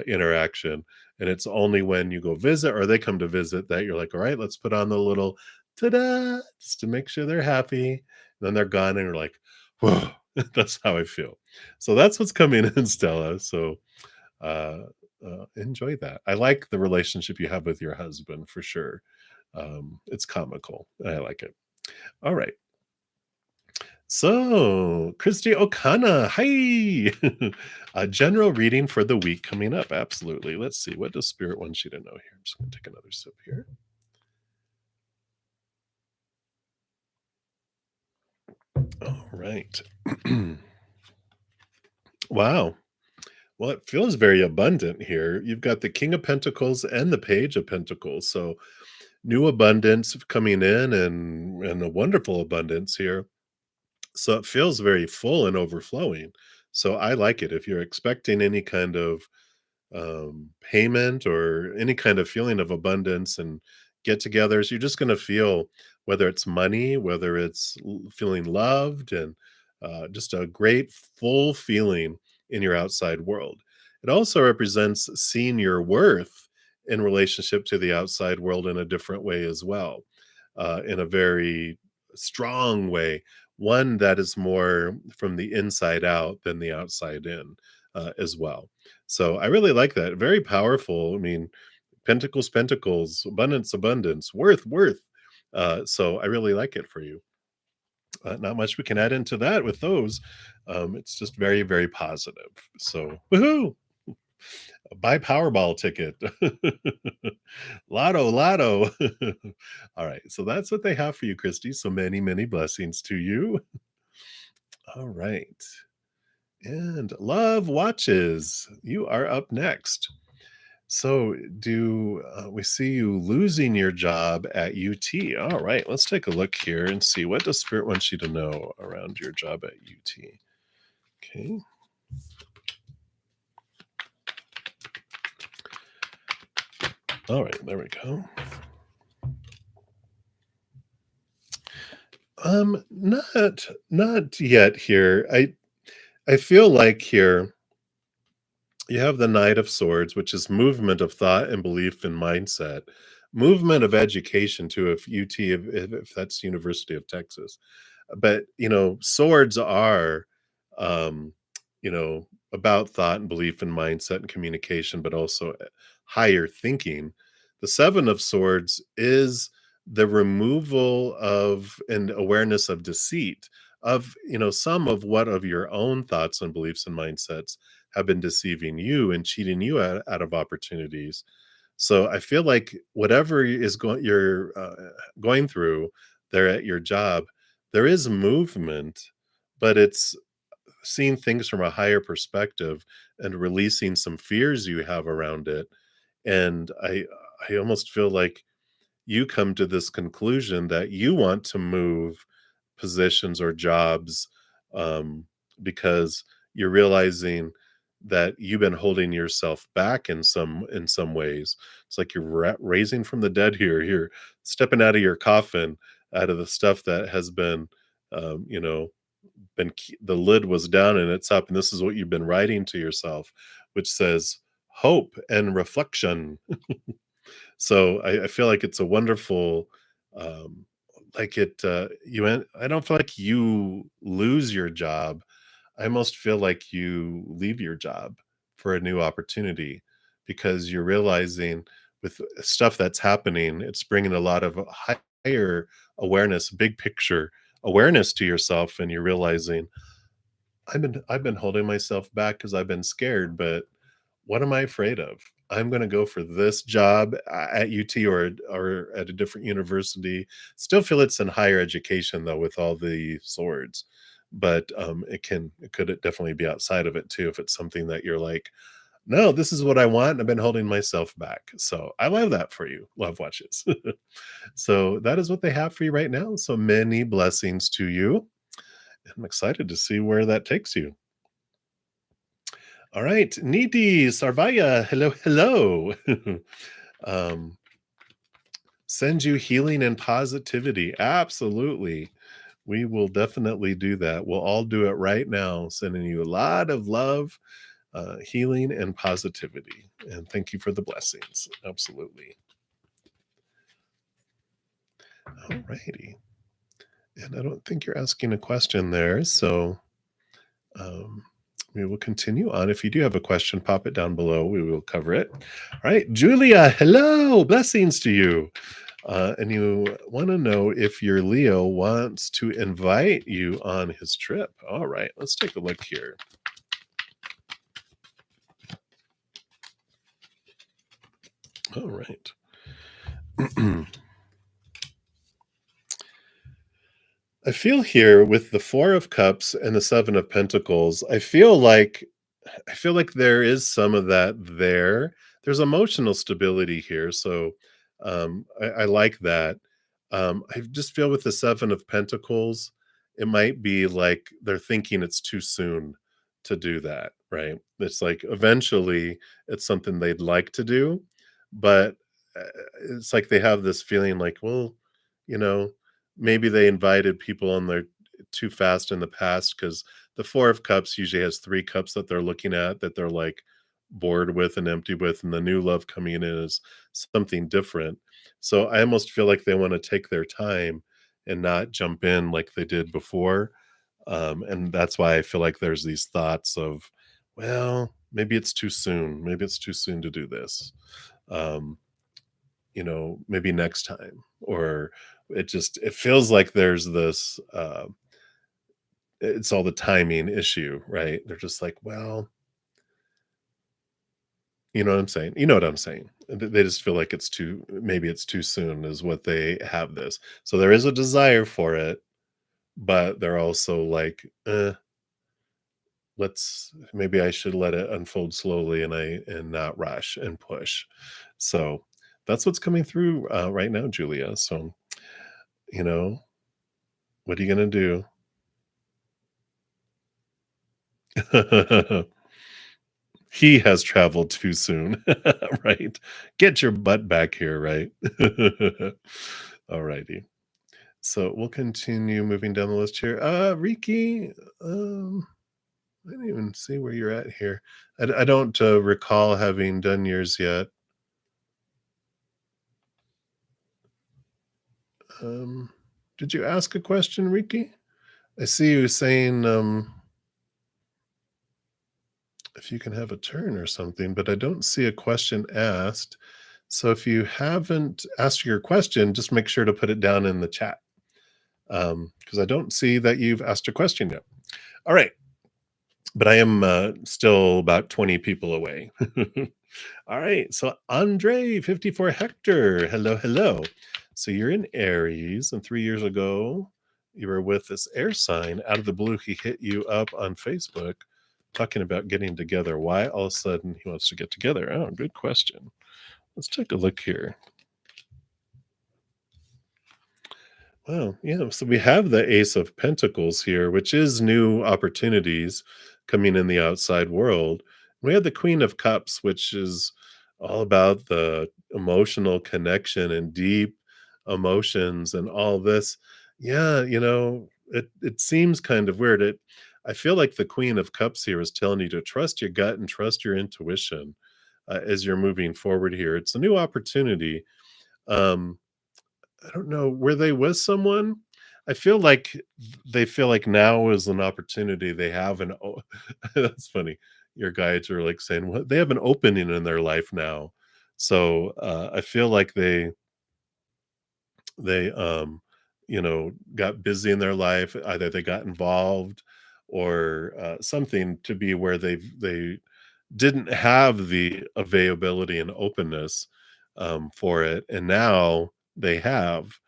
interaction. And it's only when you go visit or they come to visit that you're like, all right, let's put on the little ta-da just to make sure they're happy. And then they're gone and you're like, whoa, that's how I feel. So that's what's coming in, Stella. So uh, enjoy that. I like the relationship you have with your husband for sure. It's comical. I like it. All right. So, Christy Okana, hi! A general reading for the week coming up. Absolutely. Let's see. What does Spirit want you to know here? I'm just going to take another sip here. All right. Wow. Well, it feels very abundant here. You've got the King of Pentacles and the Page of Pentacles. So, new abundance coming in, and a wonderful abundance here. So, it feels very full and overflowing. So I like it. If you're expecting any kind of payment or any kind of feeling of abundance and get-togethers, you're just going to feel, whether it's money, whether it's feeling loved, and just a great full feeling in your outside world. It also represents seeing your worth in relationship to the outside world in a different way as well, in a very strong way, one that is more from the inside out than the outside in, as well. So I really like that. Very powerful. I mean, pentacles, pentacles, abundance, abundance, worth, worth. So I really like it for you. Not much we can add into that with those. It's just very, very positive. So woohoo! Buy Powerball ticket. Lotto, lotto. All right. So that's what they have for you, Christy. So many, many blessings to you. All right. And love watches. You are up next. So, do we see you losing your job at UT? All right, let's take a look here and see, what does Spirit want you to know around your job at UT. Okay. All right, there we go. Not yet here. I feel like here you have the Knight of Swords, which is movement of thought and belief and mindset, movement of education too, if UT, if that's University of Texas. But swords are, um, about thought and belief and mindset and communication, but also higher thinking. The Seven of Swords is the removal of and awareness of deceit, of some of what of your own thoughts and beliefs and mindsets have been deceiving you and cheating you out of opportunities. So I feel like whatever is going you're going through there at your job, there is movement, but it's seeing things from a higher perspective and releasing some fears you have around it. And I almost feel like you come to this conclusion that you want to move positions or jobs, um, because you're realizing that you've been holding yourself back in some ways. It's like you're raising from the dead here. You're stepping out of your coffin, out of the stuff that has been, um, you know, the lid was down and it's up, and this is what you've been writing to yourself, which says hope and reflection. So I feel like it's a wonderful, um, like it, I don't feel like you lose your job. I almost feel like you leave your job for a new opportunity, because you're realizing with stuff that's happening, it's bringing a lot of higher awareness, big picture awareness to yourself, and you're realizing I've been holding myself back because I've been scared, but what am I afraid of? I'm gonna go for this job at UT or at a different university. Still feel it's in higher education though with all the swords, but, it could definitely be outside of it too if it's something that you're like, "No, this is what I want, and I've been holding myself back." So, I love that for you, love watches. So, that is what they have for you right now, so many blessings to you. I'm excited to see where that takes you. All right, Niti, Sarvaya, hello, hello. um, Send you healing and positivity. Absolutely. We will definitely do that. We'll all do it right now, sending you a lot of love, healing, and positivity. And thank you for the blessings. Absolutely. All righty. And I don't think you're asking a question there. So Um, we will continue on. If you do have a question, pop it down below. We will cover it. All right, Julia, hello, blessings to you. And you want to know if your Leo wants to invite you on his trip. All right, let's take a look here. All right. I feel here with the Four of Cups and the Seven of Pentacles, I feel like there is some of that there. There's emotional stability here, so I like that. I just feel with the Seven of Pentacles, it might be like they're thinking it's too soon to do that, right? It's like eventually it's something they'd like to do, but uh, it's like they have this feeling like, well, you know, maybe they invited people on there too fast in the past because the Four of Cups usually has three cups that they're looking at that they're like bored with and empty with, and the new love coming in is something different. So I almost feel like they want to take their time and not jump in like they did before. And that's why I feel like there's these thoughts of, well, maybe it's too soon. Maybe it's too soon to do this. Um, maybe next time. Or it feels like there's this it's all the timing issue, right? They're just like, well, you know what I'm saying? You know what I'm saying? They just feel like maybe it's too soon is what they have this. So there is a desire for it, but they're also like, let's maybe I should let it unfold slowly and not rush and push. So that's what's coming through right now, Julia. So, you know, what are you gonna do? He has traveled too soon, right? Get your butt back here, right? Alrighty. So we'll continue moving down the list here. Riki, I didn't even see where you're at here. I don't recall having done yours yet. Um, did you ask a question, Riki? I see you saying if you can have a turn or something, but I don't see a question asked. So if you haven't asked your question, just make sure to put it down in the chat because I don't see that you've asked a question yet. All right, but I am still about 20 people away. All right, so Andre 54 Hector, hello, hello. So you're in Aries, and 3 years ago, you were with this air sign. Out of the blue, he hit you up on Facebook talking about getting together. Why all of a sudden he wants to get together? Oh, good question. Let's take a look here. Well, yeah, so we have the Ace of Pentacles here, which is new opportunities coming in the outside world. We have the Queen of Cups, which is all about the emotional connection and deep emotions and all this. Yeah, it seems kind of weird. I feel like the Queen of Cups here is telling you to trust your gut and trust your intuition as you're moving forward here. It's a new opportunity. Um, I don't know, were they with someone? I feel like they feel like now is an opportunity they have that's funny. Your guides are like saying, "What? They have an opening in their life now." So, I feel like they got busy in their life, either they got involved or, something to be where they didn't have the availability and openness, for it, and now they have.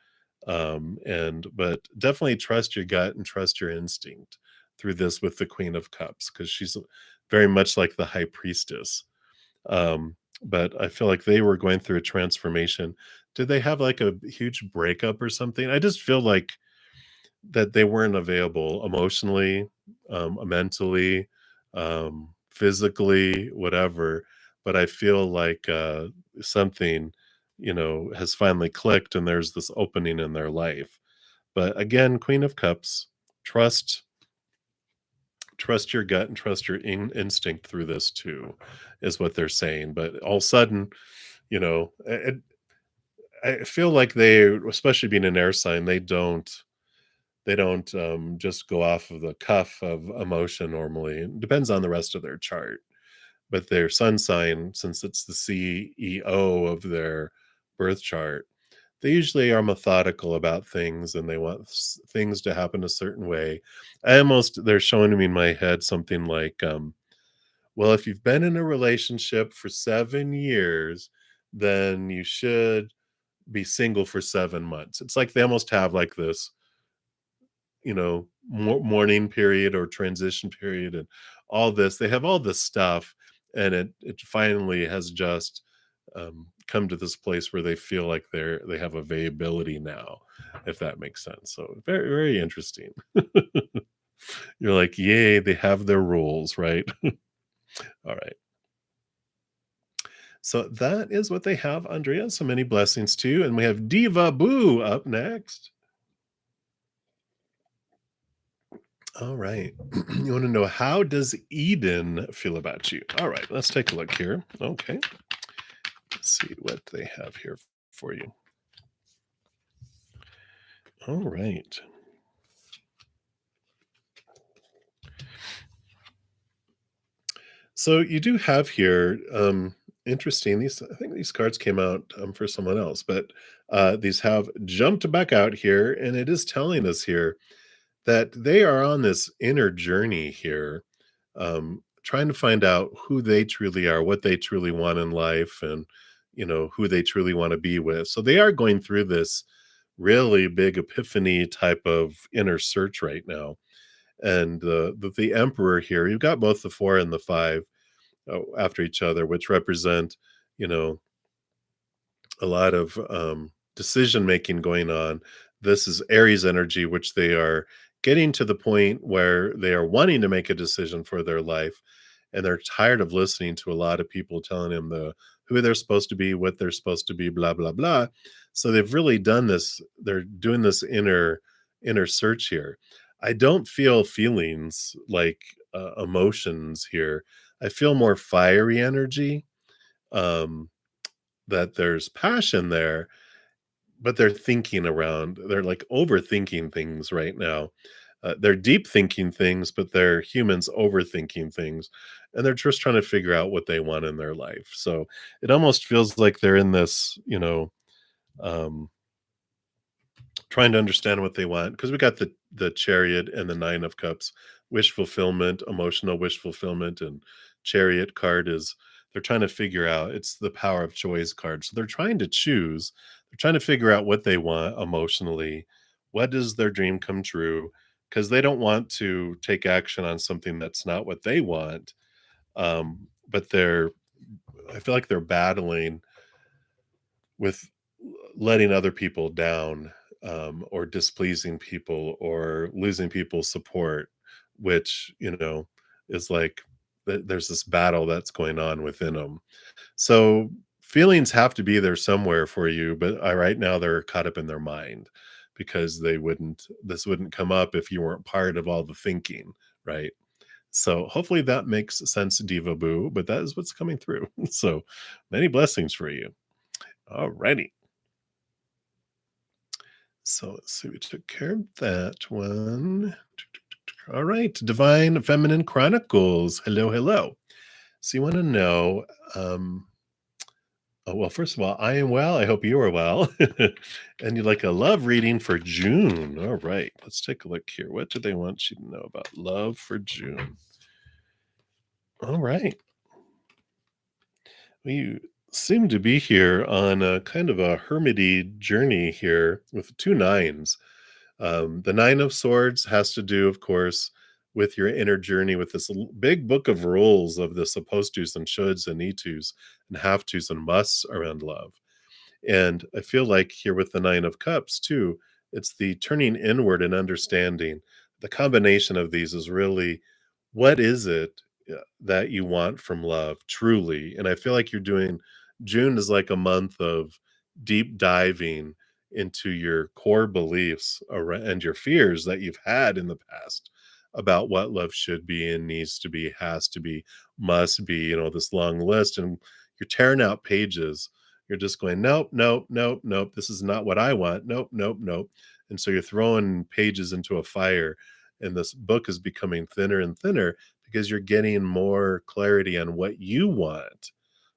But definitely trust your gut and trust your instinct through this with the Queen of Cups because she's very much like the High Priestess. But I feel like they were going through a transformation. Did they have like a huge breakup or something? I just feel like that they weren't available emotionally, mentally, physically, whatever. But I feel like something, has finally clicked and there's this opening in their life. But again, Queen of Cups, trust trust your gut and trust your instinct through this too, is what they're saying. But all of a sudden, you know, I feel like they, especially being an air sign, they don't just go off of the cuff of emotion normally. It depends on the rest of their chart. But their sun sign, since it's the CEO of their birth chart, they usually are methodical about things and they want things to happen a certain way. They're showing me in my head something like, well, if you've been in a relationship for 7 years, then you should be single for 7 months. It's like they almost have like this mourning period or transition period and all this. They have all this stuff, and it finally has just come to this place where they feel like they have availability now, if that makes sense. So very very interesting. You're like, "Yay, they have their rules," right? All right. So that is what they have, Andrea. So many blessings to you. And we have Diva Boo up next. All right. You want to know, how does Eden feel about you? All right, let's take a look here. Okay. Let's see what they have here for you. All right. So you do have here, interesting. These, I think these cards came out for someone else, but these have jumped back out here, and it is telling us here that they are on this inner journey here, trying to find out who they truly are, what they truly want in life, and who they truly want to be with. So they are going through this really big epiphany type of inner search right now. And the emperor here, you've got both the four and the five after each other, which represent, you know, a lot of decision making going on. This is Aries energy, which they are getting to the point where they are wanting to make a decision for their life, and they're tired of listening to a lot of people telling them who they're supposed to be, what they're supposed to be, blah blah blah. So they've really done this. They're doing this inner search here. I don't feel feelings like emotions here. I feel more fiery energy. Um, that there's passion there, but they're like overthinking things right now. They're deep thinking things, but they're humans overthinking things, and they're just trying to figure out what they want in their life. So it almost feels like they're in this, um, trying to understand what they want, because we got the chariot and the nine of cups, wish fulfillment, emotional wish fulfillment, and chariot card is, they're trying to figure out, it's the power of choice card. So they're trying to choose, they're trying to figure out what they want emotionally, what does their dream come true, because they don't want to take action on something that's not what they want. But they're, I feel like they're battling with letting other people down, or displeasing people, or losing people's support, which, is like, there's this battle that's going on within them. So feelings have to be there somewhere for you, but right now they're caught up in their mind, because this wouldn't come up if you weren't part of all the thinking, right? So hopefully that makes sense, Diva Boo, but that is what's coming through. So many blessings for you. All righty. So let's see, we took care of that one. All right, Divine Feminine Chronicles. Hello, hello. So you want to know, oh, well, first of all, I am well. I hope you are well. And you'd like a love reading for June. All right, let's take a look here. What do they want you to know about love for June? All right. Well, you seem to be here on a kind of a hermity journey here with two nines. The Nine of Swords has to do, of course, with your inner journey with this big book of rules of the supposed tos and shoulds and need tos and have tos and musts around love. And I feel like here with the Nine of Cups too, it's the turning inward and understanding. The combination of these is really, what is it that you want from love truly? And I feel like you're doing, June is like a month of deep diving into your core beliefs and your fears that you've had in the past about what love should be and needs to be, has to be, must be, this long list. And you're tearing out pages, you're just going, nope, nope, nope, nope. This is not what I want. Nope, nope, nope. And so you're throwing pages into a fire, and this book is becoming thinner and thinner because you're getting more clarity on what you want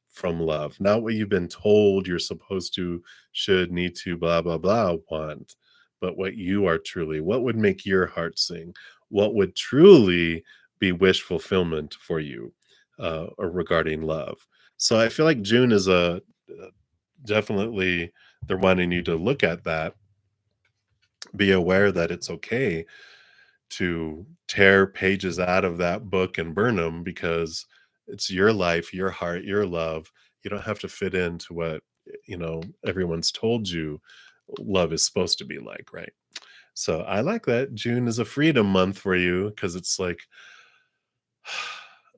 from love, not what you've been told you're supposed to, should, need to, blah, blah, blah, want, but what you are truly, what would make your heart sing, what would truly be wish fulfillment for you, or regarding love. So I feel like June is a definitely, they're wanting you to look at that, be aware that it's okay to tear pages out of that book and burn them, because it's your life, your heart, your love. You don't have to fit into what, everyone's told you love is supposed to be like, right? So I like that. June is a freedom month for you because it's like,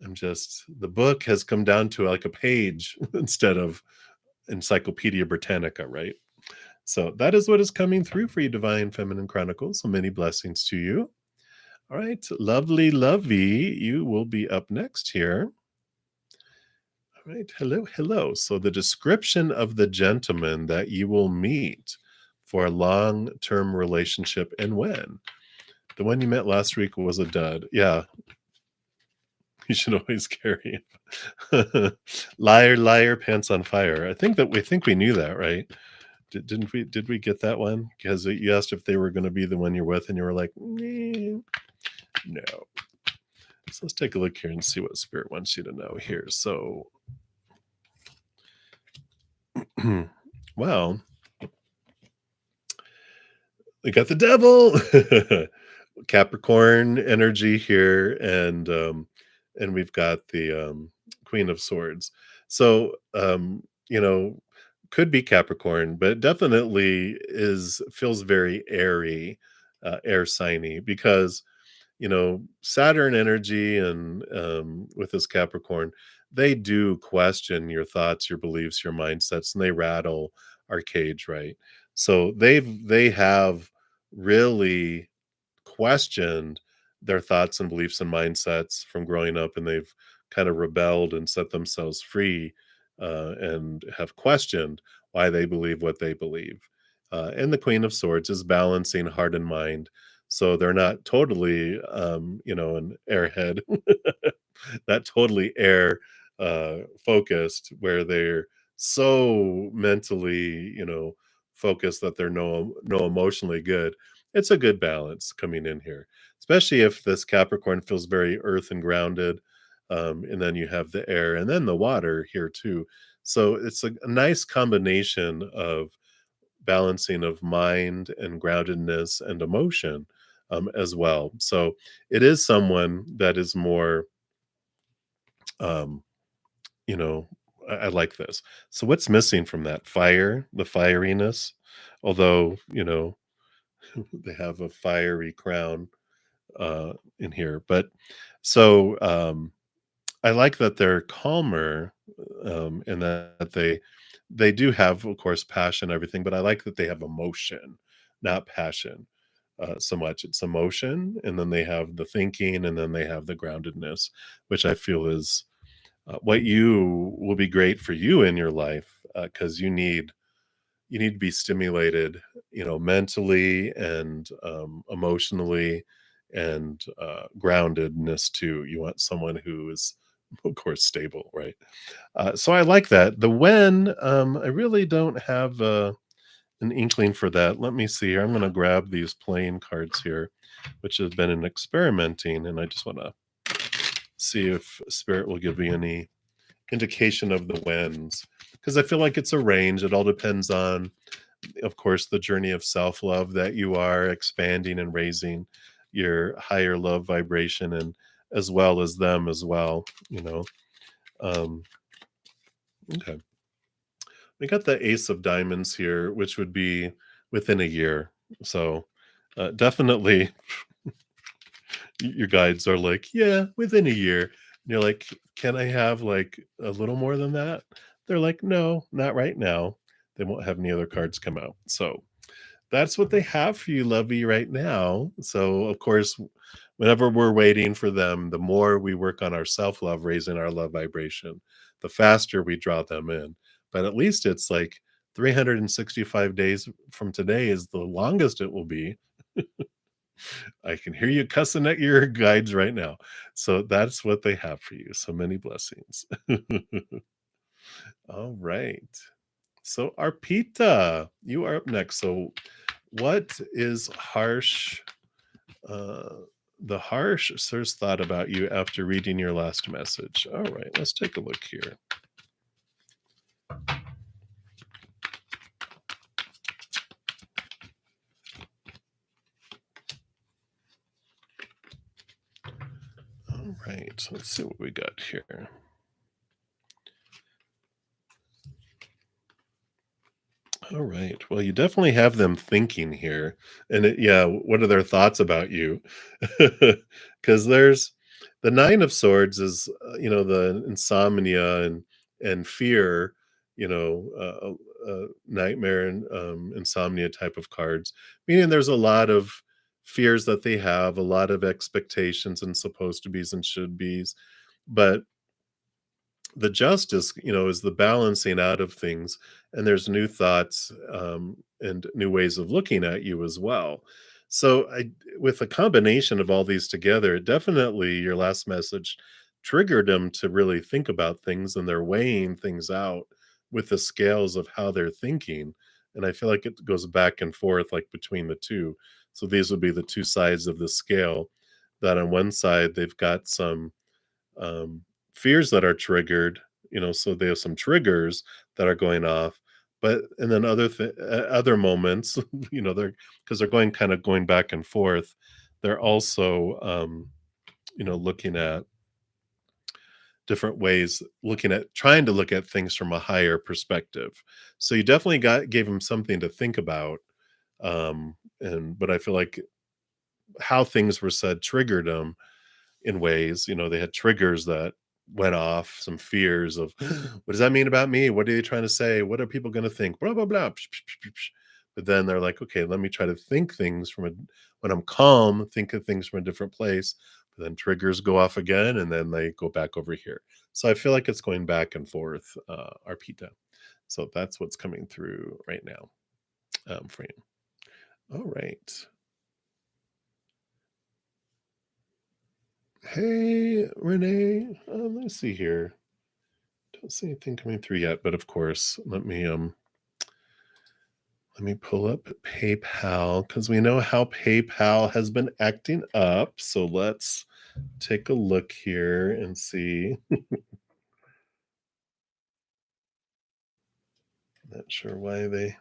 I'm just, the book has come down to like a page instead of Encyclopedia Britannica, right? So that is what is coming through for you, Divine Feminine Chronicles. So many blessings to you. All right, lovely, lovey, you will be up next here. All right, hello, hello. So the description of the gentleman that you will meet for a long-term relationship and when. The one you met last week was a dud. Yeah, you should always carry it. Liar, liar, pants on fire. I think we knew that, right? Didn't we? Did we get that one? Because you asked if they were going to be the one you're with, and you were like, "Nah, no." So let's take a look here and see what Spirit wants you to know here. So, well, we got the devil, Capricorn energy here, and we've got the Queen of Swords. So, you know, could be Capricorn, but definitely is feels very airy, air signy because Saturn energy and with this Capricorn, they do question your thoughts, your beliefs, your mindsets, and they rattle our cage, right? So they have really questioned their thoughts and beliefs and mindsets from growing up, and they've kind of rebelled and set themselves free, and have questioned why they believe what they believe. And the Queen of Swords is balancing heart and mind, so they're not totally, an airhead, not totally air focused, where they're so mentally, focused that they're no emotionally good. It's a good balance coming in here, especially if this Capricorn feels very earth and grounded. And then you have the air and then the water here too. So it's a nice combination of balancing of mind and groundedness and emotion, as well. So it is someone that is more, um, you know, I like this. So what's missing from that? Fire, the fieriness, although, they have a fiery crown in here. But so I like that they're calmer, and that they do have, of course, passion, and everything. But I like that they have emotion, not passion. So much it's emotion, and then they have the thinking, and then they have the groundedness, which I feel is what you will be great for you in your life, because you need to be stimulated, mentally and emotionally and groundedness too. You want someone who is, of course, stable, right? So I like that. The when, I really don't have an inkling for that. Let me see here. I'm going to grab these playing cards here, which has been an experimenting, and I just want to see if Spirit will give me any indication of the whens, because I feel like it's a range. It all depends on, of course, the journey of self love that you are expanding and raising your higher love vibration, and as well as them as well. Um, okay. We got the Ace of Diamonds here, which would be within a year. So definitely your guides are like, yeah, within a year. And you're like, can I have like a little more than that? They're like, no, not right now. They won't have any other cards come out. So that's what they have for you, lovey, right now. So, of course, whenever we're waiting for them, the more we work on our self love, raising our love vibration, the faster we draw them in. But at least it's like 365 days from today is the longest it will be. I can hear you cussing at your guides right now. So that's what they have for you. So many blessings. All right. So, Arpita, you are up next. So, what is uh, the harsh Sir's thought about you after reading your last message? All right, let's take a look here. All right, let's see what we got here. All right. Well, you definitely have them thinking here. And yeah, what are their thoughts about you? Because there's the Nine of Swords is, the insomnia and fear, nightmare and insomnia type of cards, meaning there's a lot of fears that they have, a lot of expectations and supposed to be's and should be's. But the justice, is the balancing out of things, and there's new thoughts and new ways of looking at you as well. So, with a combination of all these together, definitely your last message triggered them to really think about things, and they're weighing things out with the scales of how they're thinking. And I feel like it goes back and forth, like between the two. So, these would be the two sides of the scale. That on one side, they've got some um, fears that are triggered, so they have some triggers that are going off. But and then other moments, they're because they're going back and forth. They're also, looking at different ways, looking at trying to look at things from a higher perspective. So you definitely got gave them something to think about. And but I feel like how things were said triggered them in ways, they had triggers that went off, some fears of what does that mean about me? What are they trying to say? What are people going to think? Blah, blah, blah. Psh, psh, psh, psh. But then they're like, okay, let me try to think things when I'm calm, think of things from a different place. But then triggers go off again and then they go back over here. So I feel like it's going back and forth, Arpita. So that's what's coming through right now for you. All right. Hey, Renee. Let's see here. Don't see anything coming through yet, but of course, let me pull up PayPal because we know how PayPal has been acting up. So let's take a look here and see. Not sure why they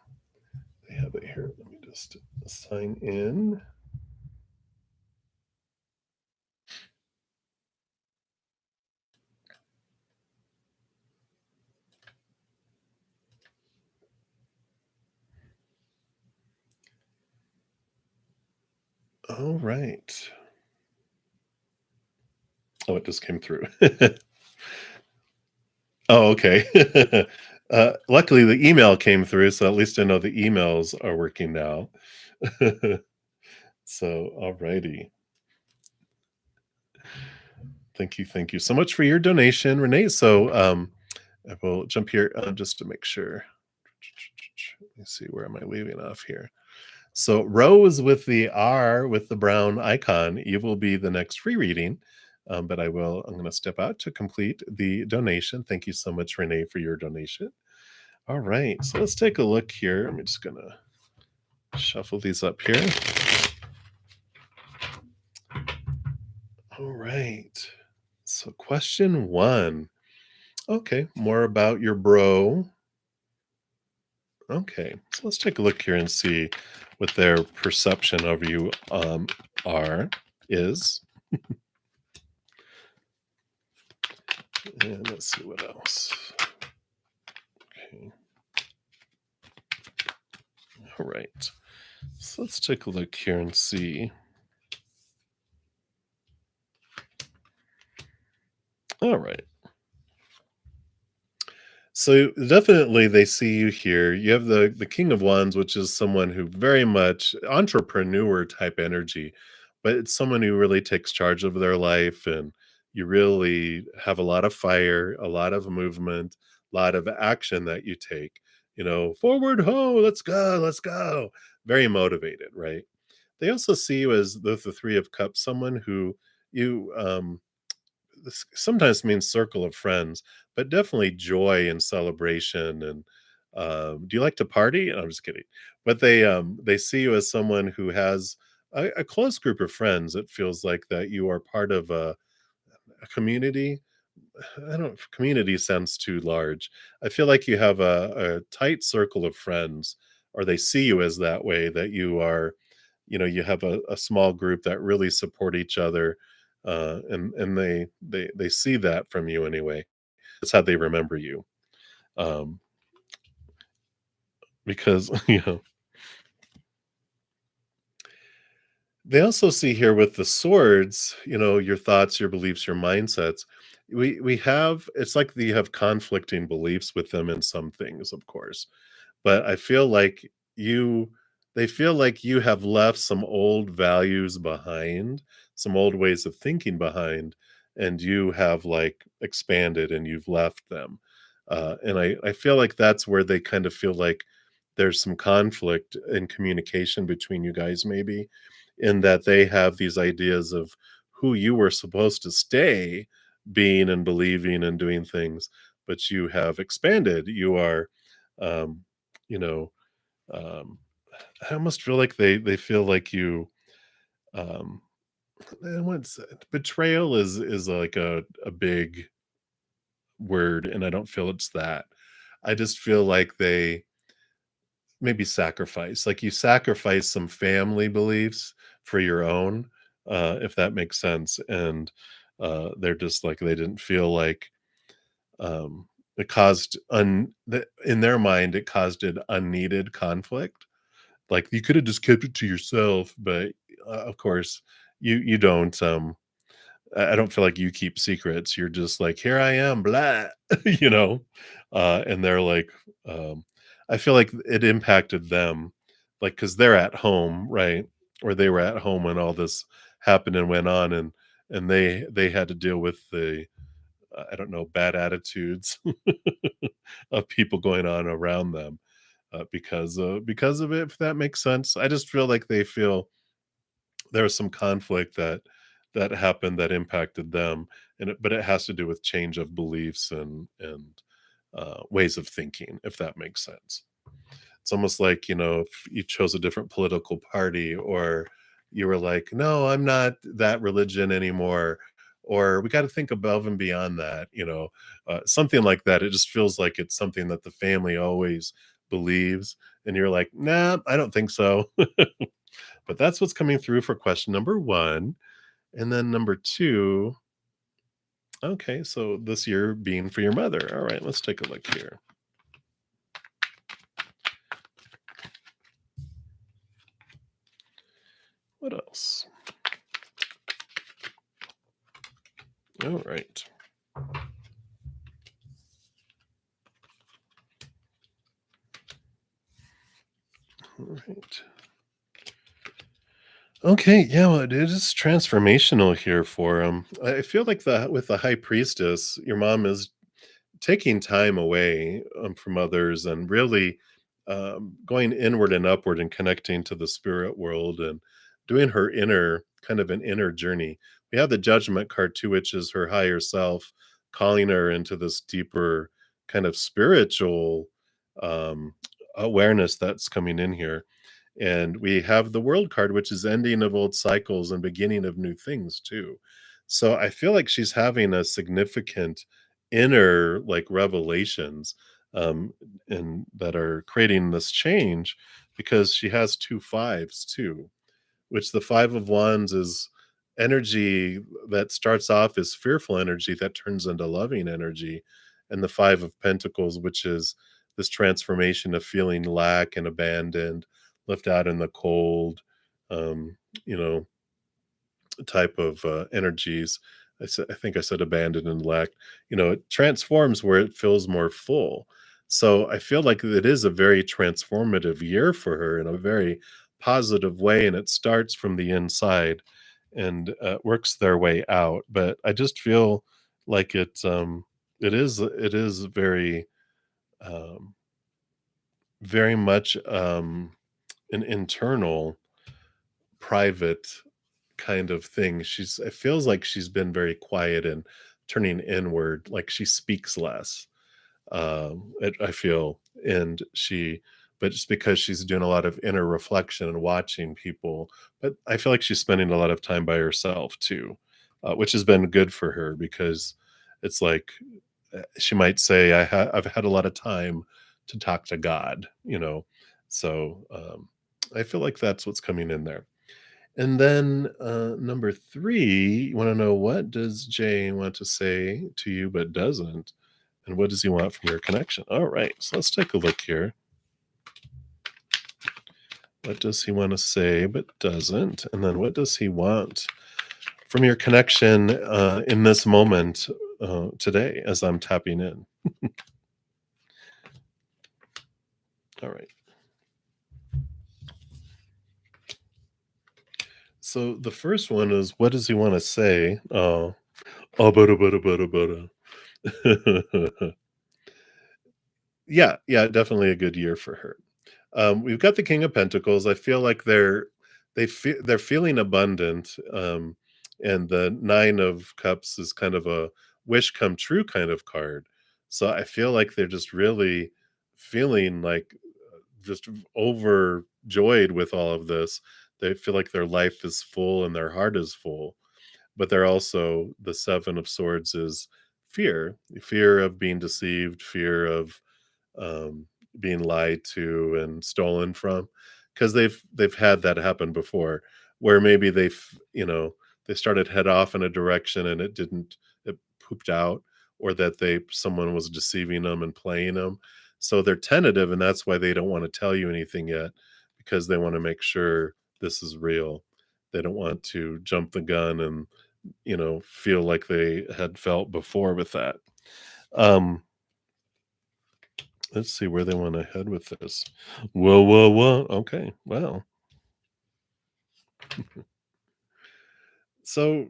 have it here. Let me just sign in. All right. Oh, it just came through. Oh, okay. Luckily, the email came through, so at least I know the emails are working now. So, alrighty. Thank you so much for your donation, Renee. So, I will jump here just to make sure. Let me see, where am I leaving off here? So, Rose with the R with the brown icon, you will be the next free reading. But I'm going to step out to complete the donation. Thank you so much, Renee, for your donation. All right, so let's take a look here. I'm just going to shuffle these up here. All right. So, question one. Okay, more about your bro. Okay, so let's take a look here and see what their perception of you are is. And let's see what else. Okay. All right. So let's take a look here and see. All right. So definitely they see you here. You have the King of Wands, which is someone who very much entrepreneur type energy, but it's someone who really takes charge of their life and you really have a lot of fire, a lot of movement, a lot of action that you take. Forward ho, let's go, let's go. Very motivated, right? They also see you as the Three of Cups, someone who you this sometimes means circle of friends, but definitely joy and celebration. And do you like to party? I'm just kidding. But they see you as someone who has a close group of friends. It feels like that you are part of a community. I don't. Community sounds too large. I feel like you have a tight circle of friends, or they see you as that way. That you are, you have a small group that really support each other, and they see that from you anyway. That's how they remember you. Um, because, they also see here with the swords, your thoughts, your beliefs, your mindsets. We have it's like you have conflicting beliefs with them in some things, of course. But I feel like you they feel like you have left some old values behind, some old ways of thinking behind, and you have, like, expanded and you've left them. And I feel like that's where they kind of feel like there's some conflict in communication between you guys maybe, in that they have these ideas of who you were supposed to stay being and believing and doing things, but you have expanded. You are, um, you know, um, I almost feel like they feel like you, um, what's betrayal is like a big word, and I don't feel it's that. I just feel like they maybe sacrifice, like you sacrifice some family beliefs for your own, if that makes sense. And they're just like they didn't feel like it caused in their mind it caused an unneeded conflict. Like you could have just kept it to yourself, but of course you don't. I don't feel like you keep secrets. You're just like, "Here I am, blah," you know? And they're like, um I feel like it impacted them, like because 'cause they're at home, right? Or they were at home when all this happened and went on, and they had to deal with the, I don't know, bad attitudes of people going on around them, because of it, if that makes sense. I just feel like they feel there was some conflict that happened that impacted them, but it has to do with change of beliefs and ways of thinking, if that makes sense. It's almost like, if you chose a different political party, or you were like, no, I'm not that religion anymore, or we got to think above and beyond that, something like that. It just feels like it's something that the family always believes, and you're like, nah, I don't think so. But that's what's coming through for question number one. And then number two, okay, so this year being for your mother. All right, let's take a look here. What else? All right. All right. Okay, yeah, well, it is transformational here for him. I feel like the with the high priestess, your mom is taking time away, from others, and really, going inward and upward and connecting to the spirit world and doing her inner kind of an inner journey. We have the judgment card too, which is her higher self calling her into this deeper kind of spiritual, um, awareness that's coming in here. And we have the world card, which is ending of old cycles and beginning of new things too. So I feel like she's having a significant inner like revelations, um and that are creating this change, because she has two fives too, which the five of wands is energy that starts off as fearful energy that turns into loving energy, and the five of pentacles, which is this transformation of feeling lack and abandoned, left out in the cold, um you know type of energies. I think I said abandoned and lack. It transforms where it feels more full. So I feel like it is a very transformative year for her in a very positive way, and it starts from the inside and works their way out. But I just feel like it is um, very much an internal, private kind of thing. It feels like she's been very quiet and turning inward, like she speaks less. I feel, and but just because she's doing a lot of inner reflection and watching people, but I feel like she's spending a lot of time by herself too, which has been good for her, because it's like she might say, I've had a lot of time to talk to God, So I feel like that's what's coming in there. And then, number 3, you wanna know, what does Jay want to say to you but doesn't, and what does he want from your connection? Alright, so let's take a look here. What does he want to say but doesn't? And then what does he want from your connection in this moment today as I'm tapping in? All right. So the first one is, what does he want to say? Oh, butter. Yeah, yeah, definitely a good year for her. We've got the King of Pentacles. I feel like they're feeling abundant, and the Nine of Cups is kind of a wish come true kind of card. So I feel like they're just really feeling like just overjoyed with all of this. They feel like their life is full and their heart is full, but they're also the Seven of Swords is fear of being deceived, fear of um, being lied to and stolen from, because they've had that happen before, where maybe they started head off in a direction and it pooped out, or that they someone was deceiving them and playing them. So they're tentative, and that's why they don't want to tell you anything yet, because they want to make sure this is real. They don't want to jump the gun and feel like they had felt before with that. Um, let's see where they want to head with this. Whoa, whoa, whoa. Okay, well, so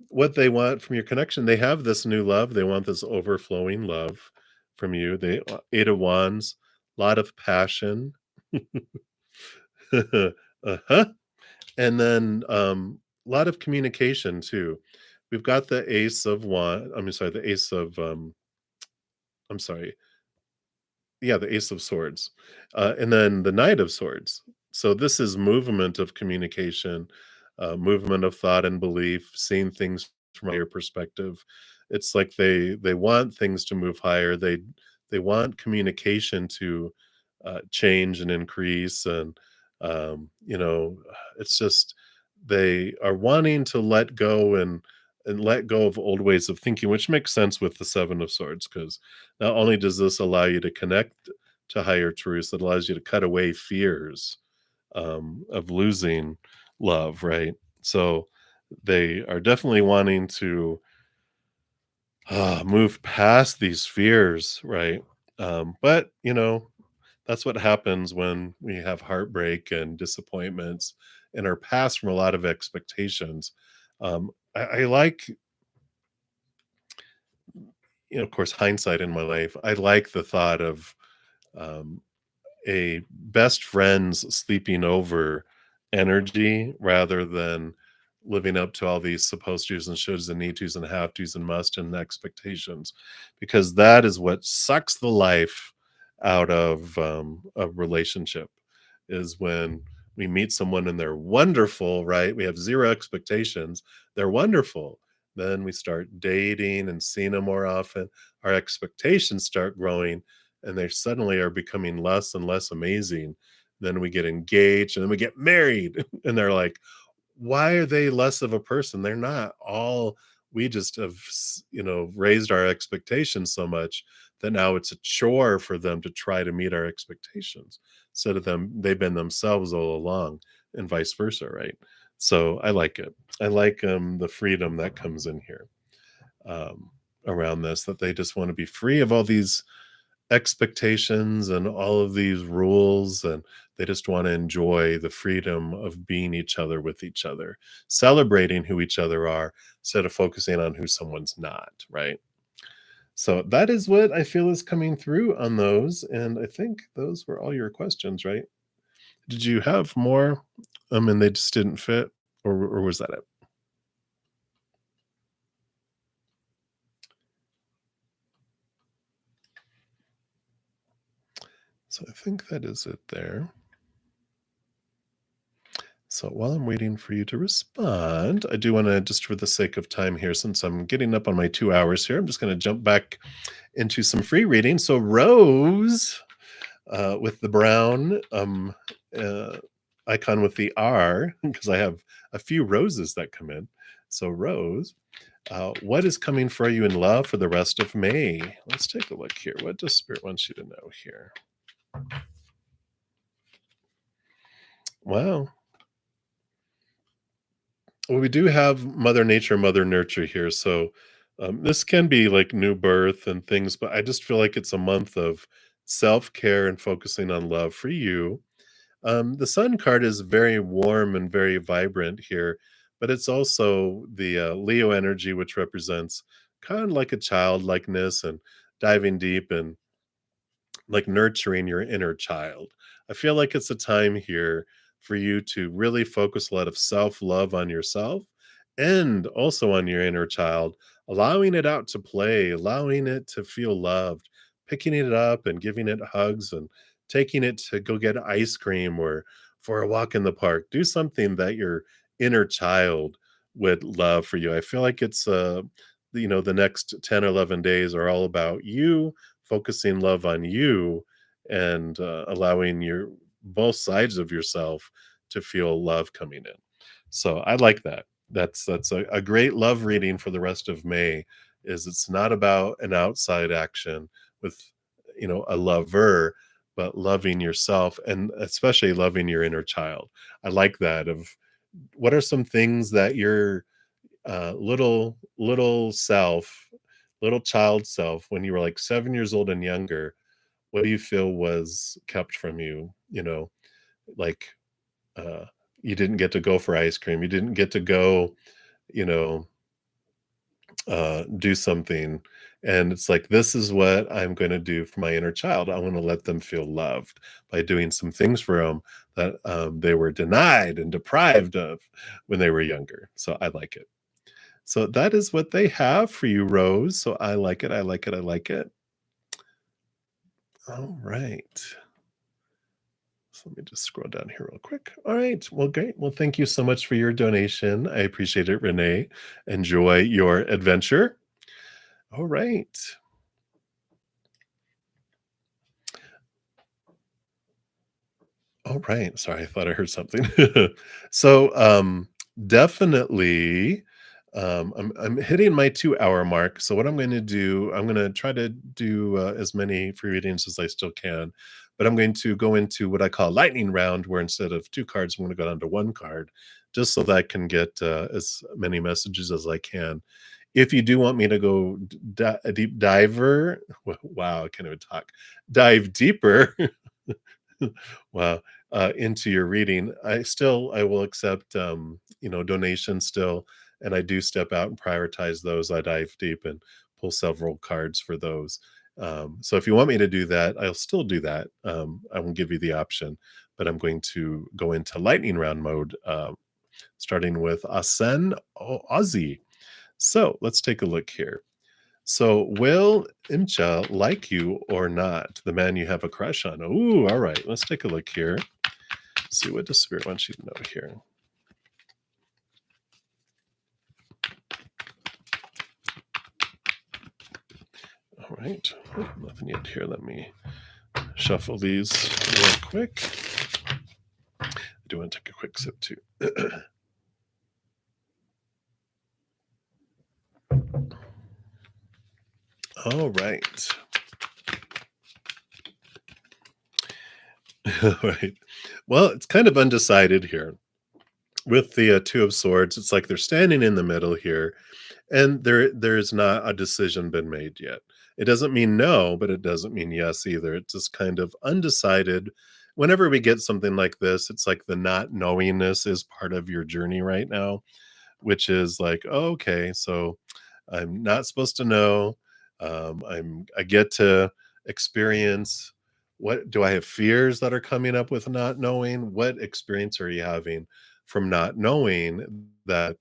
what they want from your connection, they have this new love. They want this overflowing love from you. They Eight of Wands, a lot of passion. Uh-huh. And then a lot of communication too. We've got the Ace of Wand. I mean, sorry, the Ace of I'm sorry, yeah, the Ace of Swords, and then the Knight of Swords. So this is movement of communication, movement of thought and belief, seeing things from your perspective. It's like they want things to move higher. They want communication to change and increase, and it's just they are wanting to let go and let go of old ways of thinking, which makes sense with the Seven of Swords, because not only does this allow you to connect to higher truths, it allows you to cut away fears of losing love, right? So they are definitely wanting to move past these fears, right? But that's what happens when we have heartbreak and disappointments and are past from a lot of expectations. I like, of course, hindsight in my life. I like the thought of um, a best friend's sleeping over energy rather than living up to all these supposed tos and shoulds and need tos and have tos and must and expectations, because that is what sucks the life out of a relationship, is when we meet someone and they're wonderful, right? We have zero expectations. They're wonderful. Then we start dating and seeing them more often. Our expectations start growing, and they suddenly are becoming less and less amazing. Then we get engaged and then we get married. And they're like, why are they less of a person? They're not all, we just have, raised our expectations so much that now it's a chore for them to try to meet our expectations instead of they've been themselves all along, and vice versa, right? So I like it. I like the freedom that comes in here um, around this, that they just want to be free of all these expectations and all of these rules, and they just want to enjoy the freedom of being each other with each other, celebrating who each other are instead of focusing on who someone's not, right? So that is what I feel is coming through on those, and I think those were all your questions, right? Did you have more and they just didn't fit, or was that it? So I think that is it there. So while I'm waiting for you to respond, I do want to, just for the sake of time here, since I'm getting up on my 2 hours here, I'm just going to jump back into some free reading. So Rose, with the brown uh, icon with the R, because I have a few roses that come in. So Rose, what is coming for you in love for the rest of May? Let's take a look here. What does Spirit want you to know here? Wow. Well, we do have Mother Nature, Mother Nurture here. So this can be like new birth and things, but I just feel like it's a month of self care and focusing on love for you. The Sun card is very warm and very vibrant here, but it's also the Leo energy, which represents kind of like a childlikeness and diving deep and like nurturing your inner child. I feel like it's a time here for you to really focus a lot of self love on yourself and also on your inner child, allowing it out to play, allowing it to feel loved, picking it up and giving it hugs and taking it to go get ice cream or for a walk in the park. Do something that your inner child would love for you. I feel like it's the next 10 or 11 days are all about you focusing love on you and allowing your both sides of yourself to feel love coming in. So I like that. That's a great love reading for the rest of May. Is it's not about an outside action with a lover, but loving yourself and especially loving your inner child. I like that. Of what are some things that your little self, little child self, when you were like 7 years old and younger, what do you feel was kept from you? Like uh, you didn't get to go for ice cream. You didn't get to go, you know, do something. And it's like, this is what I'm going to do for my inner child. I want to let them feel loved by doing some things for them that they were denied and deprived of when they were younger. So I like it. So that is what they have for you, Rose. So I like it. I like it. I like it. All right. So let me just scroll down here real quick. All right. Well, great. Well, thank you so much for your donation. I appreciate it, Renee. Enjoy your adventure. All right. All right. Sorry, I thought I heard something. So, definitely, I'm hitting my 2 hour mark. So what I'm going to do, I'm going to try to do as many free readings as I still can, but I'm going to go into what I call lightning round, where instead of two cards, I'm going to go down to one card, just so that I can get as many messages as I can. If you do want me to go a deep diver, wow, I can't even talk, dive deeper. Wow, into your reading. I will accept, donations still, and I do step out and prioritize those. I dive deep and pull several cards for those. So if you want me to do that, I'll still do that. I will give you the option, but I'm going to go into lightning round mode, starting with Asen Ozzy. So let's take a look here. So, will Imcha like you or not? The man you have a crush on. Ooh, all right. Let's take a look here. See what the spirit wants you to know here. All right. Oh, nothing yet here. Let me shuffle these real quick. I do want to take a quick sip too. All right. All right. Well, it's kind of undecided here with the Two of Swords. It's like they're standing in the middle here, and there's not a decision been made yet. It doesn't mean no, but it doesn't mean yes either. It's just kind of undecided. Whenever we get something like this, it's like the not knowingness is part of your journey right now, which is like, oh, okay, so I'm not supposed to know. I get to experience. What do I have fears that are coming up with not knowing? What experience are you having from not knowing that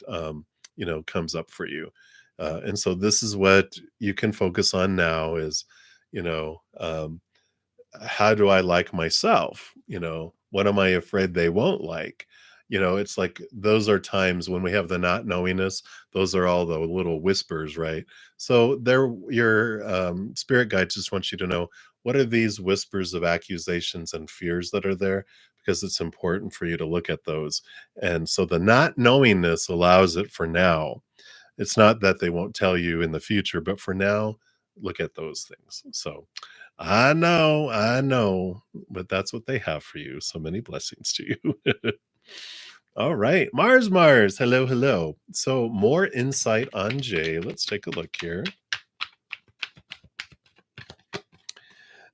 comes up for you? And so this is what you can focus on now is, you know, um, how do I like myself? What am I afraid they won't like? It's like those are times when we have the not knowingness. Those are all the little whispers, right? So they're your spirit guide just wants you to know what are these whispers of accusations and fears that are there, because it's important for you to look at those. And so the not knowingness allows it for now. It's not that they won't tell you in the future, but for now, look at those things. So I know, but that's what they have for you. So many blessings to you. All right, Mars, hello, hello. So more insight on Jay. Let's take a look here.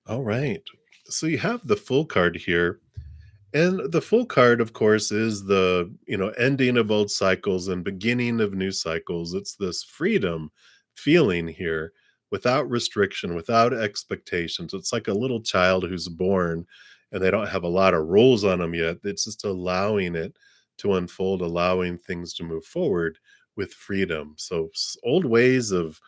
All right. So you have the full card here. And the full card, of course, is the, ending of old cycles and beginning of new cycles. It's this freedom feeling here without restriction, without expectations. It's like a little child who's born and they don't have a lot of rules on them yet. It's just allowing it to unfold, allowing things to move forward with freedom. So old ways of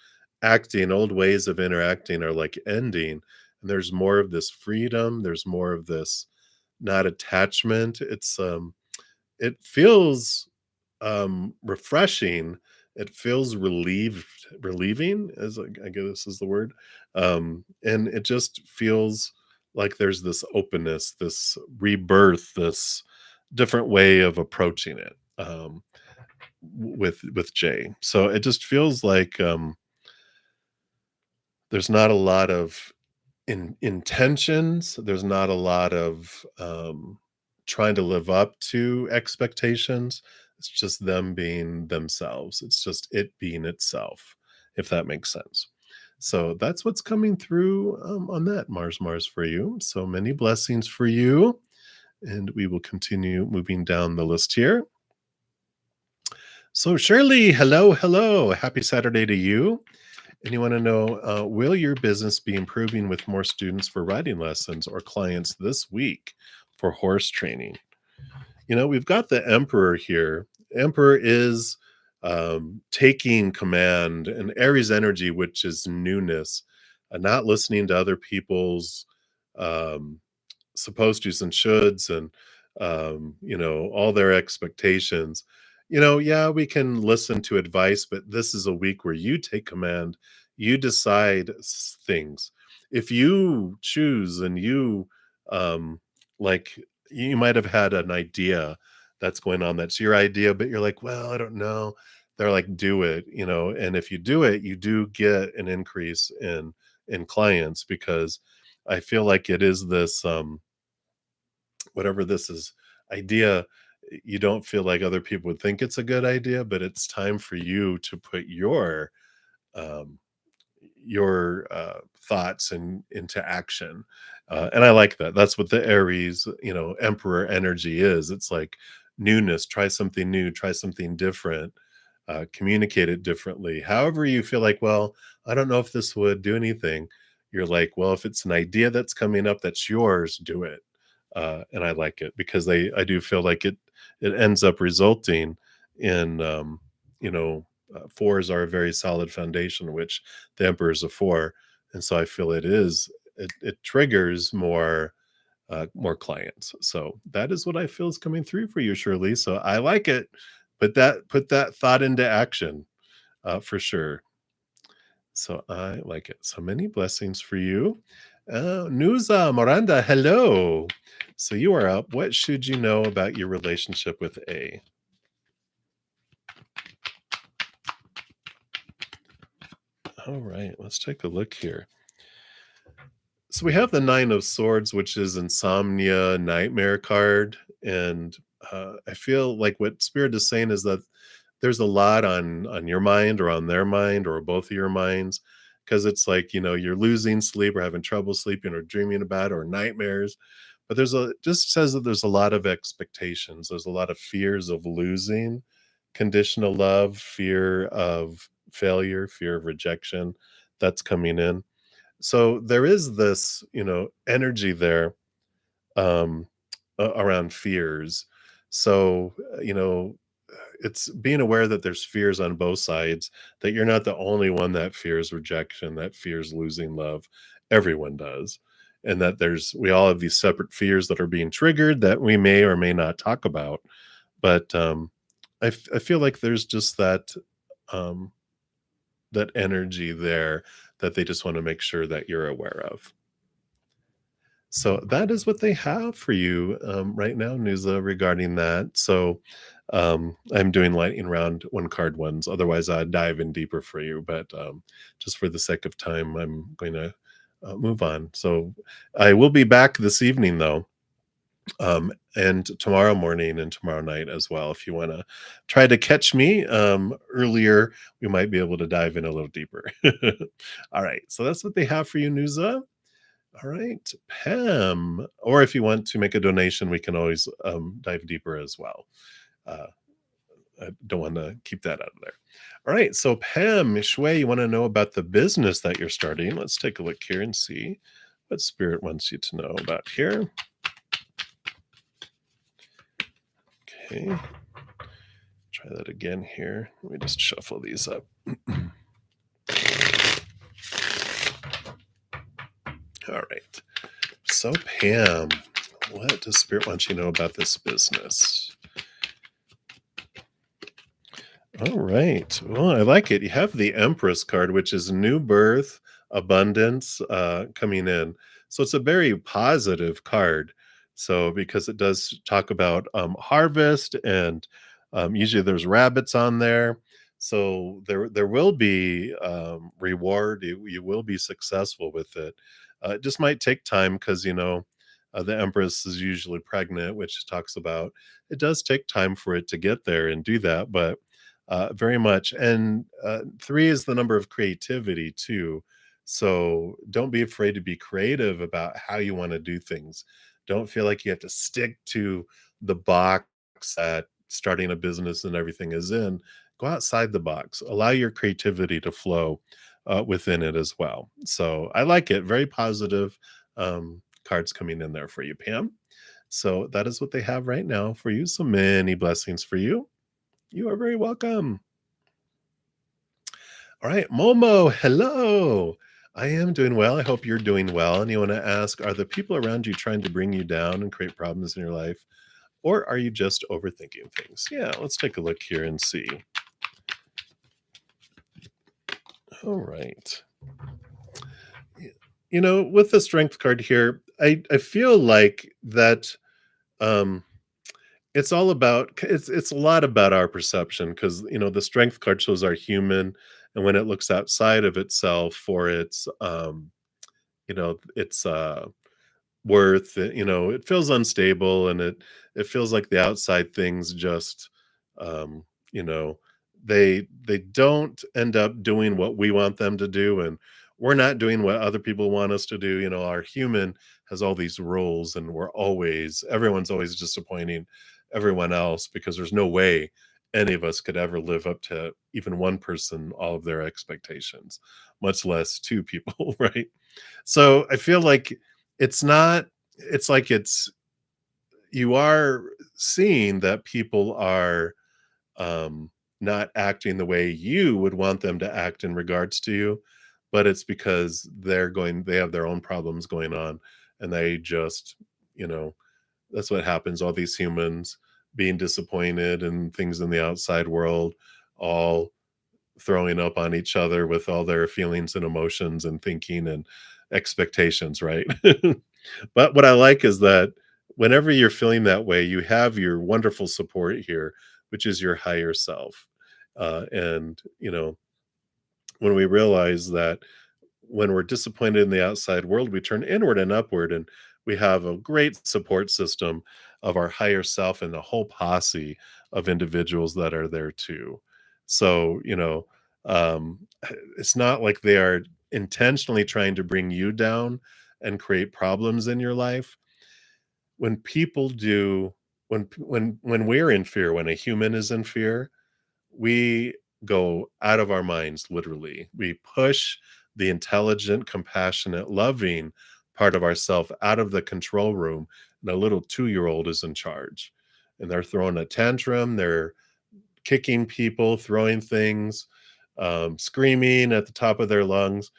acting, old ways of interacting are like ending. And there's more of this freedom, there's more of this not attachment. It feels refreshing. It feels relieving, as I guess this is the word. And it just feels like there's this openness, this rebirth, this different way of approaching it. With Jay. So it just feels like there's not a lot of intentions. There's not a lot of trying to live up to expectations. It's just them being themselves. It's just it being itself, if that makes sense. So that's what's coming through on that Mars for you. So many blessings for you. And we will continue moving down the list here. So, Shirley, hello, hello. Happy Saturday to you. And you want to know, will your business be improving with more students for riding lessons or clients this week for horse training? We've got the Emperor here. Emperor is taking command, and Aries energy, which is newness, not listening to other people's um, supposed tos and shoulds and all their expectations. Yeah, we can listen to advice, but this is a week where you take command, you decide things. If you choose and you like you might have had an idea that's going on, that's your idea, but you're like, well, I don't know. They're like, do it, and if you do it, you do get an increase in clients, because I feel like it is this whatever this is idea, you don't feel like other people would think it's a good idea, but it's time for you to put um, your thoughts into action. And I like that. That's what the Aries, Emperor energy is. It's like newness. Try something new. Try something different. Communicate it differently. However, you feel like, well, I don't know if this would do anything. You're like, well, if it's an idea that's coming up that's yours, do it. And I like it because I do feel like it ends up resulting in fours are a very solid foundation, which the Emperor is a four, and so I feel it triggers more clients. So that is what I feel is coming through for you, Shirley. So I like it. Put that thought into action, for sure. So I like it. So many blessings for you. Nusa Miranda, hello. So you are up. What should you know about your relationship with A? All right, let's take a look here. So we have the Nine of Swords, which is insomnia, nightmare card, and I feel like what Spirit is saying is that there's a lot on your mind or on their mind or both of your minds, because it's like you're losing sleep or having trouble sleeping or dreaming about it, or nightmares. But just says that there's a lot of expectations. There's a lot of fears of losing conditional love, fear of failure, fear of rejection that's coming in. So there is this, energy there um, around fears. So, it's being aware that there's fears on both sides, that you're not the only one that fears rejection, that fears losing love. Everyone does. And that we all have these separate fears that are being triggered that we may or may not talk about. But I feel like there's just um, that energy there that they just want to make sure that you're aware of. So that is what they have for you right now, Nusa, regarding that. So I'm doing lightning round one card ones. Otherwise, I'd dive in deeper for you. But just for the sake of time, I'm going to move on. So I will be back this evening though, and tomorrow morning and tomorrow night as well. If you want to try to catch me earlier, we might be able to dive in a little deeper. All right, so that's what they have for you, Nuza. All right, Pam. Or if you want to make a donation, we can always dive deeper as well. Uh, I don't want to keep that out of there. All right, so Pam, Shui, you want to know about the business that you're starting? Let's take a look here and see what Spirit wants you to know about here. Okay, try that again here. Let me just shuffle these up. All right. So, Pam, what does Spirit want you to know about this business? All right. Well, I like it. You have the Empress card, which is new birth, abundance coming in. So it's a very positive card. So because it does talk about harvest, and usually there's rabbits on there. So there will be reward. You will be successful with it. It just might take time because the Empress is usually pregnant, which talks about it does take time for it to get there and do that, but very much. And three is the number of creativity too. So don't be afraid to be creative about how you want to do things. Don't feel like you have to stick to the box that starting a business and everything is in. Go outside the box. Allow your creativity to flow within it as well. So I like it. Very positive cards coming in there for you, Pam. So that is what they have right now for you. So many blessings for you. You are very welcome. All right, Momo, hello. I am doing well. I hope you're doing well. And you want to ask, are the people around you trying to bring you down and create problems in your life? Or are you just overthinking things? Yeah, let's take a look here and see. All right. With the strength card here, I feel like that um it's a lot about our perception, because the strength card shows our human, and when it looks outside of itself for its worth, it feels unstable, and it feels like the outside things just um you know they don't end up doing what we want them to do, and we're not doing what other people want us to do. Our human has all these roles, and everyone's always disappointing everyone else, because there's no way any of us could ever live up to even one person all of their expectations, much less two people. Right? So I feel like it's not it's like it's you are seeing that people are um not acting the way you would want them to act in regards to you, but it's because they have their own problems going on, and they just you know that's what happens. All these humans being disappointed and things in the outside world, all throwing up on each other with all their feelings and emotions and thinking and expectations, right? But what I like is that whenever you're feeling that way, you have your wonderful support here, which is your higher self. And when we realize that when we're disappointed in the outside world, we turn inward and upward, and we have a great support system of our higher self and the whole posse of individuals that are there too. So, um, it's not like they are intentionally trying to bring you down and create problems in your life. When people do, when we're in fear, when a human is in fear, we go out of our minds, literally. We push the intelligent, compassionate, loving part of ourself out of the control room, and a little 2-year-old is in charge. And they're throwing a tantrum, they're kicking people, throwing things, screaming at the top of their lungs,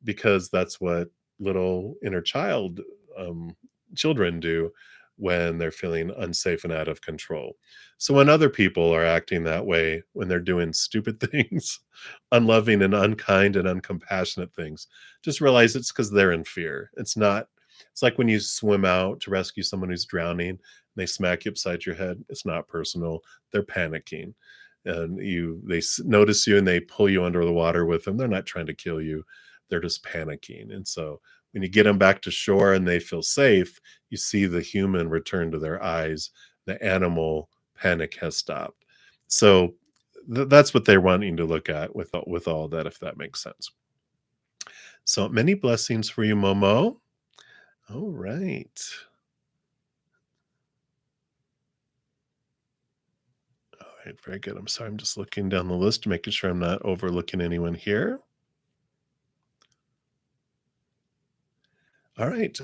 because that's what little inner child um, children do when they're feeling unsafe and out of control. So when other people are acting that way, when they're doing stupid things, unloving and unkind and uncompassionate things, just realize it's because they're in fear. It's not. It's like when you swim out to rescue someone who's drowning and they smack you upside your head. It's not personal. They're panicking, and notice you and they pull you under the water with them. They're not trying to kill you. They're just panicking. And so when you get them back to shore and they feel safe, you see the human return to their eyes. The animal panic has stopped. So that's what they're wanting to look at with all that, if that makes sense. So many blessings for you, Momo. All right. All right, very good. I'm sorry, I'm just looking down the list, making sure I'm not overlooking anyone here. All right.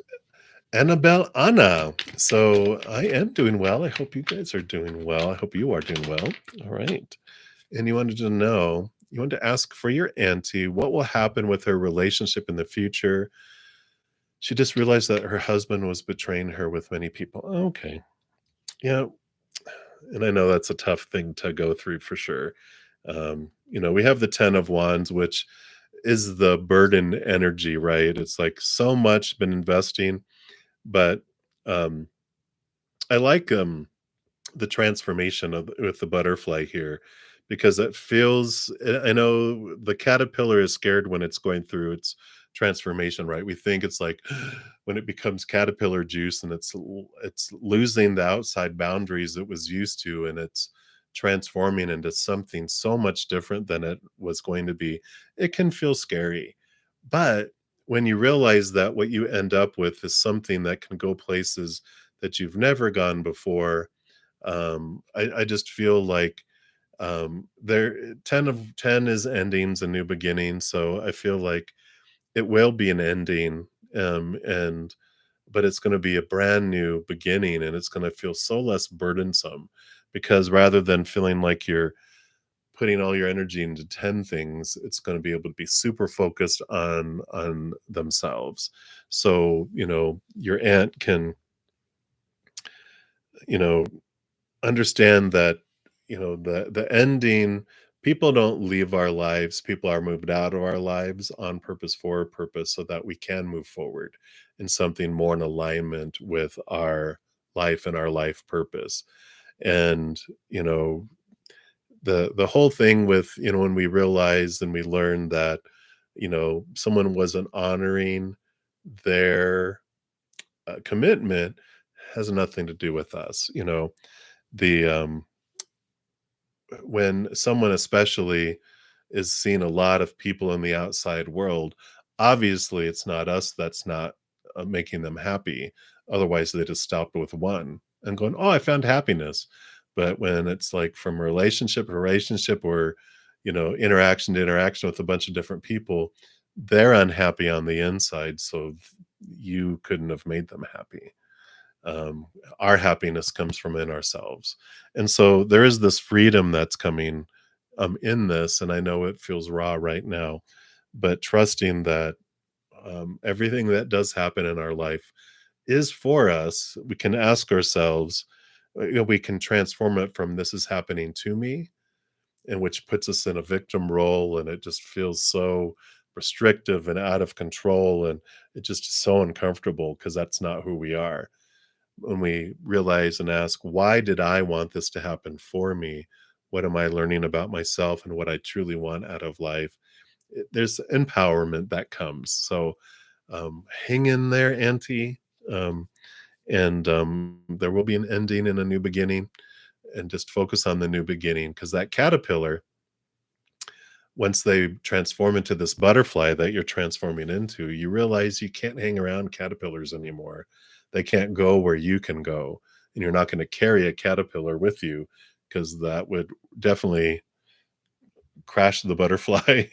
Annabelle Anna. So I am doing well. I hope you guys are doing well. I hope you are doing well. All right. And you wanted to ask for your auntie what will happen with her relationship in the future. She just realized that her husband was betraying her with many people. Okay. Yeah. And I know that's a tough thing to go through for sure. We have the 10 of Wands, which is the burden energy, right? It's like so much been investing, but um, I like the transformation of with the butterfly here because it feels I know the caterpillar is scared when it's going through its transformation, right? We think it's like when it becomes caterpillar juice and it's losing the outside boundaries it was used to, and it's transforming into something so much different than it was going to be. It can feel scary. But when you realize that what you end up with is something that can go places that you've never gone before, I just feel like there 10 of 10 is endings and new beginnings, so I feel like it will be an ending, and but it's going to be a brand new beginning, and it's going to feel so less burdensome because rather than feeling like you're putting all your energy into 10 things, it's going to be able to be super focused on themselves. So your aunt can you know understand that the ending, people don't leave our lives, people are moved out of our lives on purpose, for a purpose, so that we can move forward in something more in alignment with our life and our life purpose. And the whole thing with when we realize and we learn that someone wasn't honoring their commitment, has nothing to do with us. The When someone especially is seeing a lot of people in the outside world, obviously it's not us that's not making them happy. Otherwise, they just stopped with one and going, "Oh, I found happiness." But when it's like from relationship to relationship, or interaction to interaction with a bunch of different people, they're unhappy on the inside. So you couldn't have made them happy. um, our happiness comes from in ourselves, and so there is this freedom that's coming in this, and I know it feels raw right now, but trusting that everything that does happen in our life is for us. We can ask ourselves, we can transform it from "this is happening to me," and which puts us in a victim role, and it just feels so restrictive and out of control, and it just is so uncomfortable because that's not who we are. When we realize and ask, why did I want this to happen for me? What am I learning about myself and what I truly want out of life? There's empowerment that comes. So hang in there, Auntie. And there will be an ending and a new beginning. And just focus on the new beginning, because that caterpillar, once they transform into this butterfly that you're transforming into, you realize you can't hang around caterpillars anymore. They can't go where you can go. And you're not going to carry a caterpillar with you, because that would definitely crash the butterfly.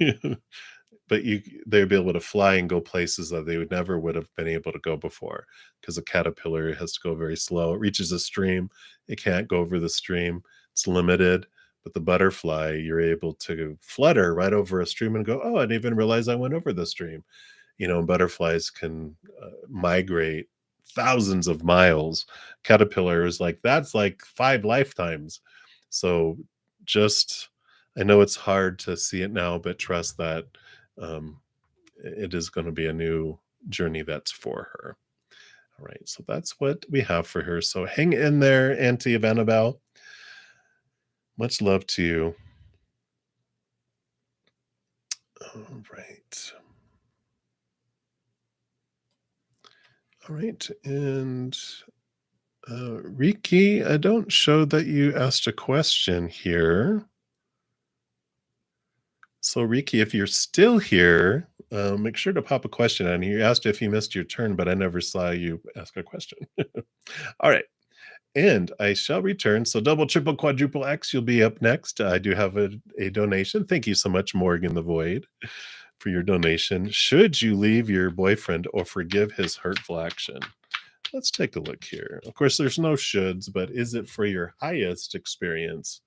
But they'd be able to fly and go places that they would have been able to go before, because a caterpillar has to go very slow. It reaches a stream, it can't go over the stream, it's limited. But the butterfly, you're able to flutter right over a stream and go, "Oh, I didn't even realize I went over the stream." And butterflies can migrate thousands of miles. Caterpillars, like, that's like 5 lifetimes. So just, I know it's hard to see it now, but trust that um, it is going to be a new journey that's for her. All right, so that's what we have for her. So hang in there, Auntie of Annabelle. Much love to you. All right. All right. And Riki, I don't show that you asked a question here. So, Riki, if you're still here, make sure to pop a question on. You asked if you missed your turn, but I never saw you ask a question. All right. And I shall return. So, double, triple, quadruple X, you'll be up next. I do have a donation. Thank you so much, Morgan the Void, for your donation. Should you leave your boyfriend or forgive his hurtful action? Let's take a look here. Of course, there's no shoulds, but is it for your highest experience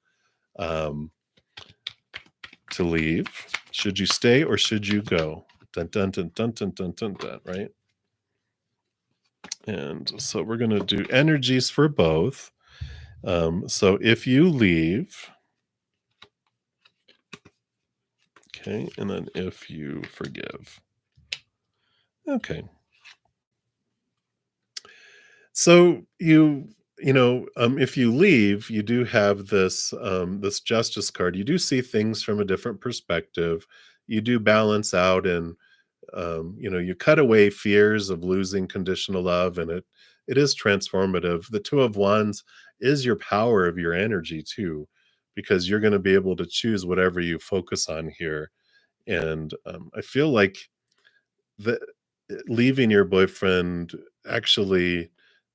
um, to leave? Should you stay or should you go? Dun dun dun dun dun dun dun dun, right? And so we're going to do energies for both. So if you leave, okay, and then if you forgive. Okay. So if you leave, you do have this justice card. You do see things from a different perspective. You do balance out, and you cut away fears of losing conditional love, and it is transformative. The Two of Wands is your power of your energy too, because you're going to be able to choose whatever you focus on here. And I feel like the leaving your boyfriend actually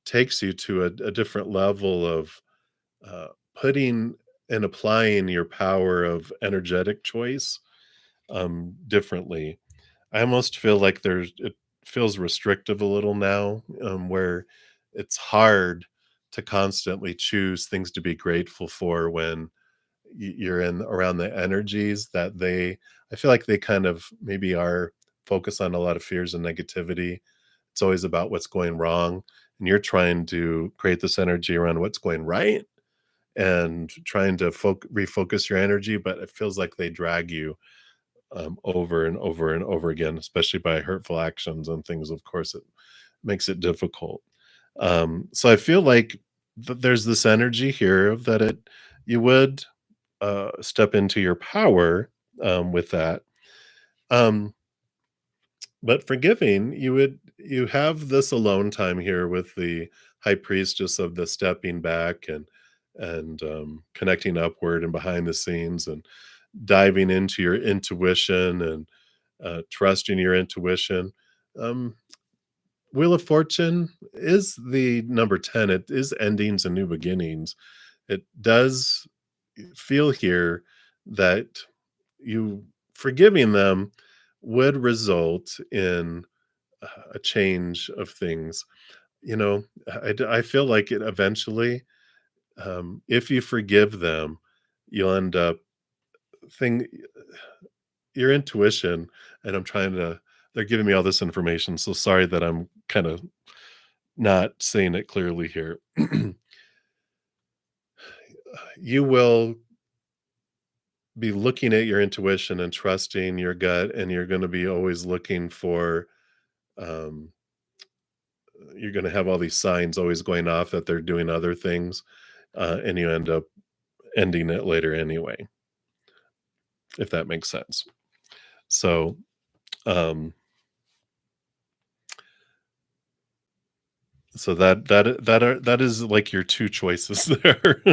takes you to a different level of uh, putting and applying your power of energetic choice differently. I almost feel like it feels restrictive a little now, where it's hard to constantly choose things to be grateful for when you're in around the energies that I feel like they kind of maybe are focused on a lot of fears and negativity. It's always about what's going wrong, and you're trying to create this energy around what's going right and trying to refocus your energy, but it feels like they drag you over and over and over again, especially by hurtful actions and things. Of course, it makes it difficult. So I feel like there's this energy here of that you would step into your power with that. Um, but forgiving, you have this alone time here with the high priestess of the stepping back and connecting upward and behind the scenes and diving into your intuition and trusting your intuition. Um, Wheel of Fortune is the number 10. It is endings and new beginnings. It does feel here that you forgiving them would result in a change of things. I feel like it eventually, if you forgive them, you'll end up thing your intuition, and they're giving me all this information, so sorry that I'm kind of not saying it clearly here. You will be looking at your intuition and trusting your gut, and you're going to be always looking for um, you're going to have all these signs always going off that they're doing other things, and you end up ending it later anyway, if that makes sense. So um that is like your two choices there.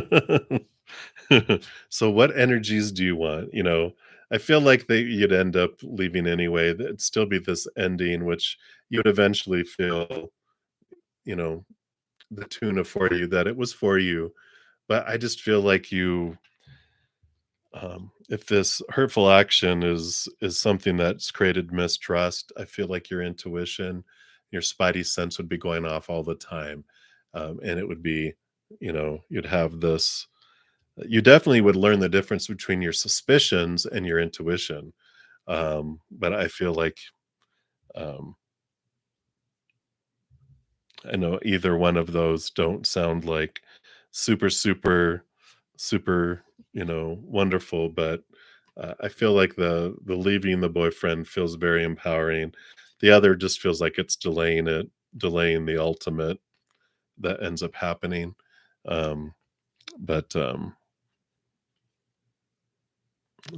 So what energies do you want? I feel like you'd end up leaving anyway. It'd still be this ending, which you would eventually feel, you know, the tuna for you, that it was for you. But I just feel like if this hurtful action is something that's created mistrust, I feel like your intuition, your spidey sense would be going off all the time, and it would be, you'd have this. You definitely would learn the difference between your suspicions and your intuition, but I feel like um, I know either one of those don't sound like super, super, super, wonderful. But I feel like the leaving the boyfriend feels very empowering. The other just feels like it's delaying the ultimate that ends up happening. Um, but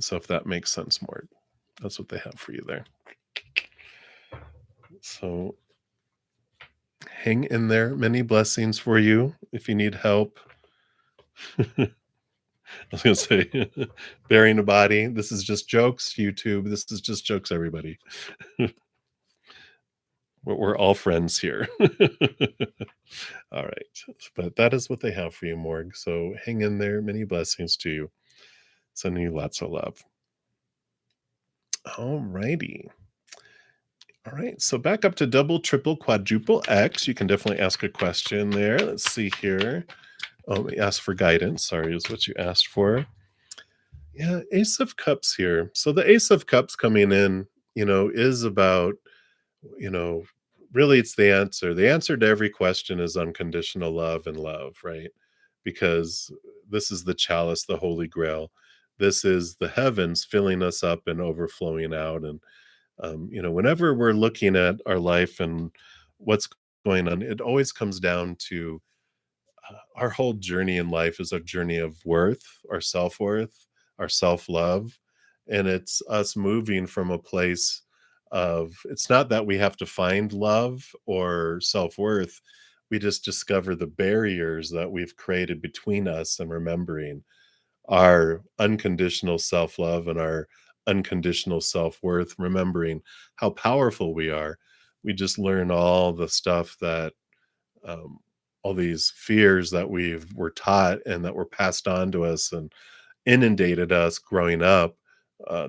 so if that makes sense more, that's what they have for you there. So Hang in there. Many blessings for you. If you need help, I was going to say, burying a body. This is just jokes, YouTube. This is just jokes, everybody. We're all friends here. All right. But that is what they have for you, Morg. So hang in there. Many blessings to you. Sending you lots of love. All righty. All right. So back up to double, triple, quadruple X. You can definitely ask a question there. Let's see here. Oh, ask for guidance. Sorry, is what you asked for. Yeah, Ace of Cups here. So the Ace of Cups coming in, is about, you know, really it's the answer. The answer to every question is unconditional love and love, right? Because this is the chalice, the Holy Grail. This is the heavens filling us up and overflowing out. And, whenever we're looking at our life and what's going on, it always comes down to our whole journey in life is a journey of worth, our self worth, our self love. And it's us moving from a place of, it's not that we have to find love or self worth. We just discover the barriers that we've created between us and remembering our unconditional self love and our unconditional self worth, remembering how powerful we are. We just learn all the stuff that um, all these fears that were taught and that were passed on to us and inundated us growing up,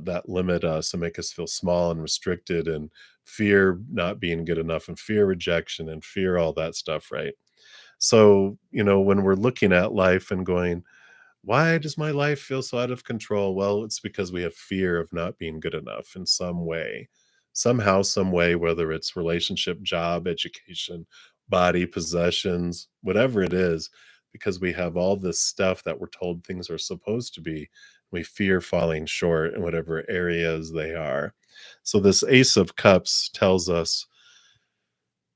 that limit us and make us feel small and restricted and fear not being good enough and fear rejection and fear all that stuff, right? So when we're looking at life and going, why does my life feel so out of control? Well, it's because we have fear of not being good enough in some way, somehow, some way, whether it's relationship, job, education, body, possessions, whatever it is, because we have all this stuff that we're told things are supposed to be. We fear falling short in whatever areas they are. So, this Ace of Cups tells us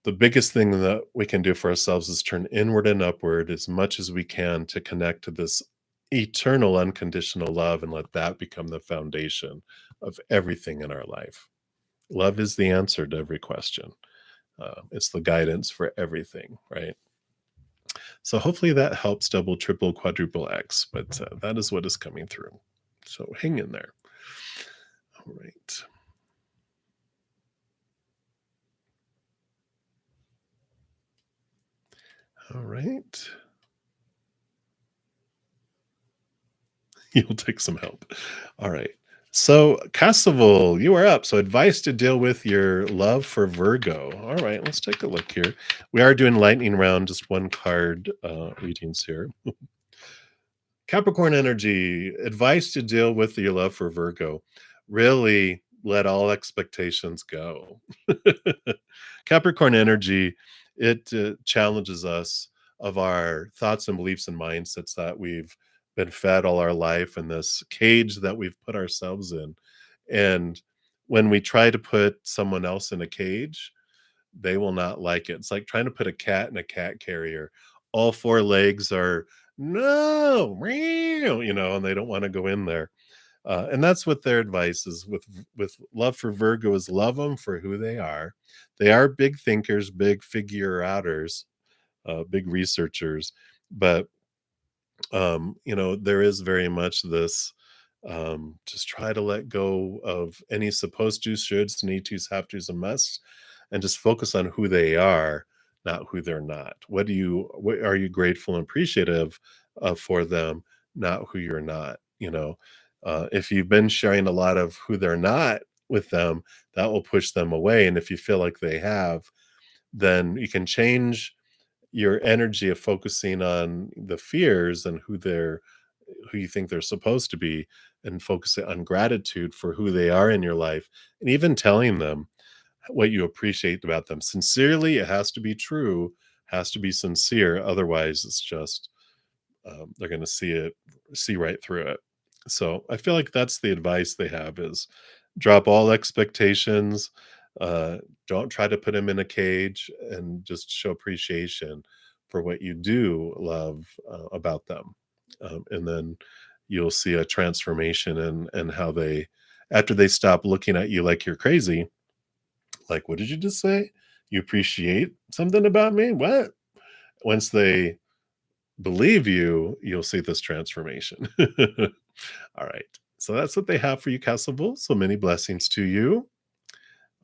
the biggest thing that we can do for ourselves is turn inward and upward as much as we can to connect to this eternal unconditional love and let that become the foundation of everything in our life. Love is the answer to every question. It's the guidance for everything, right? So hopefully that helps double, triple, quadruple X, but that is what is coming through. So hang in there. All right. All right. You'll take some help. All right. So, Cassivel, you are up. So, advice to deal with your love for Virgo. All right, let's take a look here. We are doing lightning round, just one card readings here. Capricorn energy, advice to deal with your love for Virgo. Really let all expectations go. Capricorn energy, it challenges us of our thoughts and beliefs and mindsets that we've been fed all our life and this cage that we've put ourselves in. And when we try to put someone else in a cage, they will not like it. It's like trying to put a cat in a cat carrier. All four legs are no, meow, and they don't want to go in there. And that's what their advice is with love for Virgo is love them for who they are. They are big thinkers, big figure outers, big researchers, but there is very much this just try to let go of any supposed to, shoulds, need tos, have tos, and musts, and just focus on who they are, not who they're not. What are you grateful and appreciative of for them, not who you're not? If you've been sharing a lot of who they're not with them, that will push them away. And if you feel like they have, then you can change your energy of focusing on the fears and who you think they're supposed to be and focusing on gratitude for who they are in your life and even telling them what you appreciate about them sincerely. It has to be true, has to be sincere, otherwise it's just they're going to see right through it. So I feel like that's the advice they have is drop all expectations, uh, don't try to put them in a cage, and just show appreciation for what you do love about them. And then you'll see a transformation in how they, after they stop looking at you like you're crazy, like, what did you just say? You appreciate something about me? What? Once they believe you, you'll see this transformation. All right. So that's what they have for you, Castle. So many blessings to you.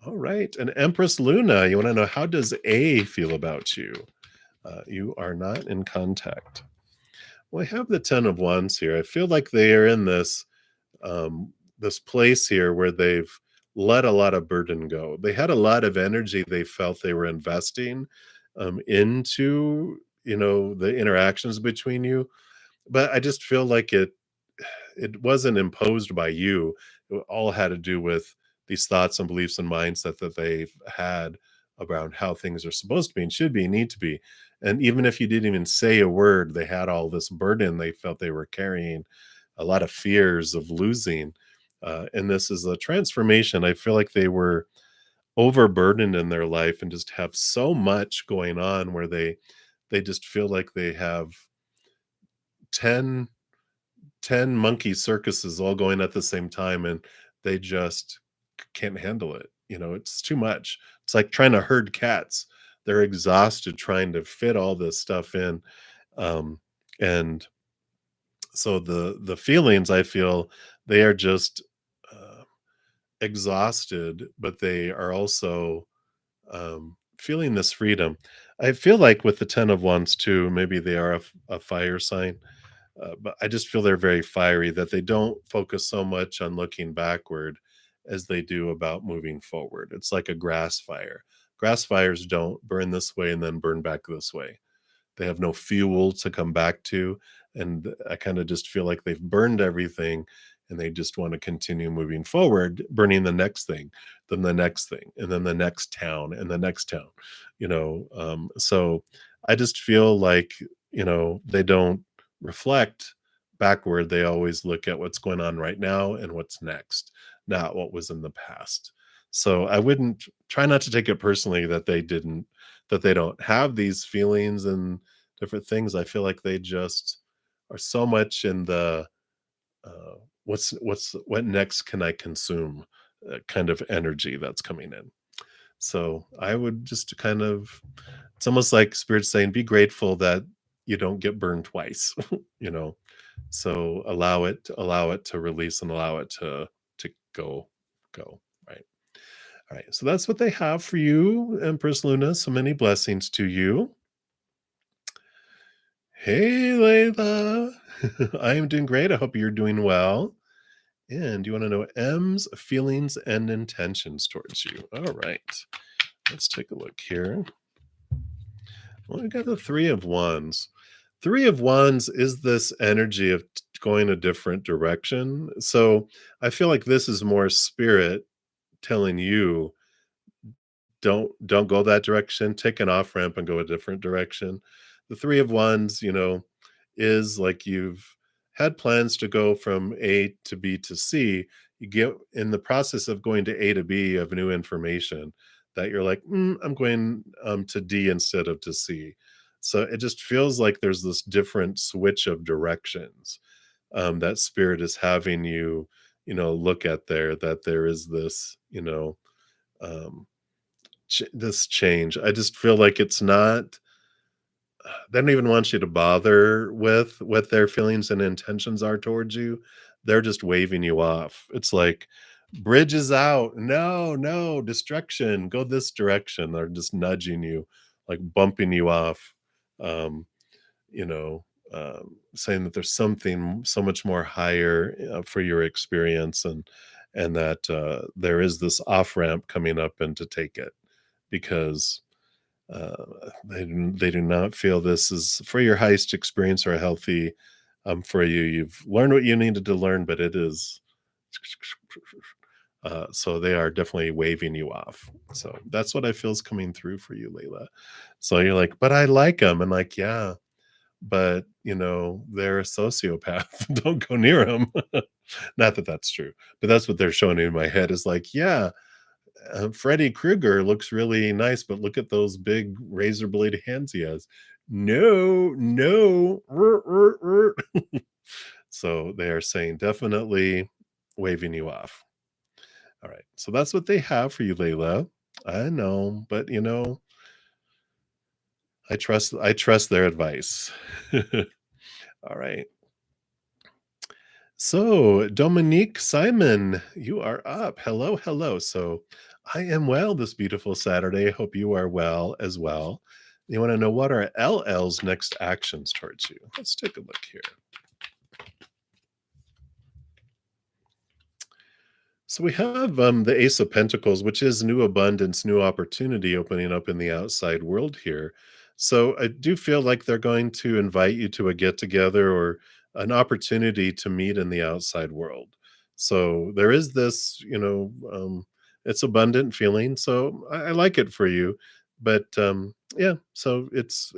All right. And Empress Luna, you want to know, how does A feel about you? You are not in contact. Well, I have the 10 of Wands here. I feel like they are in this place here where they've let a lot of burden go. They had a lot of energy they felt they were investing into, the interactions between you, but I just feel like it wasn't imposed by you. It all had to do with these thoughts and beliefs and mindset that they've had around how things are supposed to be and should be, need to be. And even if you didn't even say a word, they had all this burden they felt they were carrying, a lot of fears of losing. And this is a transformation. I feel like they were overburdened in their life and just have so much going on where they just feel like they have 10 10 monkey circuses all going at the same time, and they just can't handle it. It's too much. It's like trying to herd cats. They're exhausted trying to fit all this stuff in. And so the feelings I feel, they are just uh, exhausted, but they are also feeling this freedom. I feel like with the 10 of Wands too, maybe they are a fire sign. But I just feel they're very fiery, that they don't focus so much on looking backward as they do about moving forward. It's like a grass fire. Grass fires don't burn this way and then burn back this way. They have no fuel to come back to, and I kinda just feel like they've burned everything, and they just wanna continue moving forward, burning the next thing, then the next thing, and then the next town, and the next town, so I just feel like, they don't reflect backward. They always look at what's going on right now and what's next, not what was in the past. So I wouldn't try not to take it personally that they don't have these feelings and different things. I feel like they just are so much in the uh, what next can I consume kind of energy that's coming in. So I would just kind of, it's almost like spirit saying, be grateful that you don't get burned twice, you know. So allow it to release and allow it to go. Right. All right. So that's what they have for you, Empress Luna. So many blessings to you. Hey, Layla. I am doing great. I hope you're doing well. And you want to know M's feelings and intentions towards you. All right. Let's take a look here. Well, we got the Three of Wands. Three of Wands is this energy of going a different direction. So I feel like this is more spirit telling you, don't go that direction, take an off ramp and go a different direction. The Three of Wands, is like you've had plans to go from A to B to C. You get in the process of going to A to B of new information that you're like, I'm going to D instead of to C. So it just feels like there's this different switch of directions that spirit is having you, look at there, that there is this, um, this change. I just feel like it's not, they don't even want you to bother with what their feelings and intentions are towards you. They're just waving you off. It's like, bridges out. No, no, destruction. Go this direction. They're just nudging you, like bumping you off. Um, saying that there's something so much more higher for your experience, and that there is this off ramp coming up and to take it because they do not feel this is for your highest experience or healthy for you. You've learned what you needed to learn, but it is so they are definitely waving you off. So that's what I feel is coming through for you, Layla. So you're like, but I like them, and like, yeah, but they're a sociopath. Don't go near them. Not that that's true, but that's what they're showing me in my head is like, yeah, Freddy Krueger looks really nice, but look at those big razor blade hands he has. No, no. So they are saying definitely waving you off. All right. So that's what they have for you, Layla. I know, but I trust their advice. All right. So, Dominique Simon, you are up. Hello, hello. So, I am well this beautiful Saturday. Hope you are well as well. You want to know what are LL's next actions towards you? Let's take a look here. So we have the Ace of Pentacles, which is new abundance, new opportunity opening up in the outside world here. So I do feel like they're going to invite you to a get together or an opportunity to meet in the outside world. So there is this, it's abundant feeling. So I like it for you, but yeah. So it's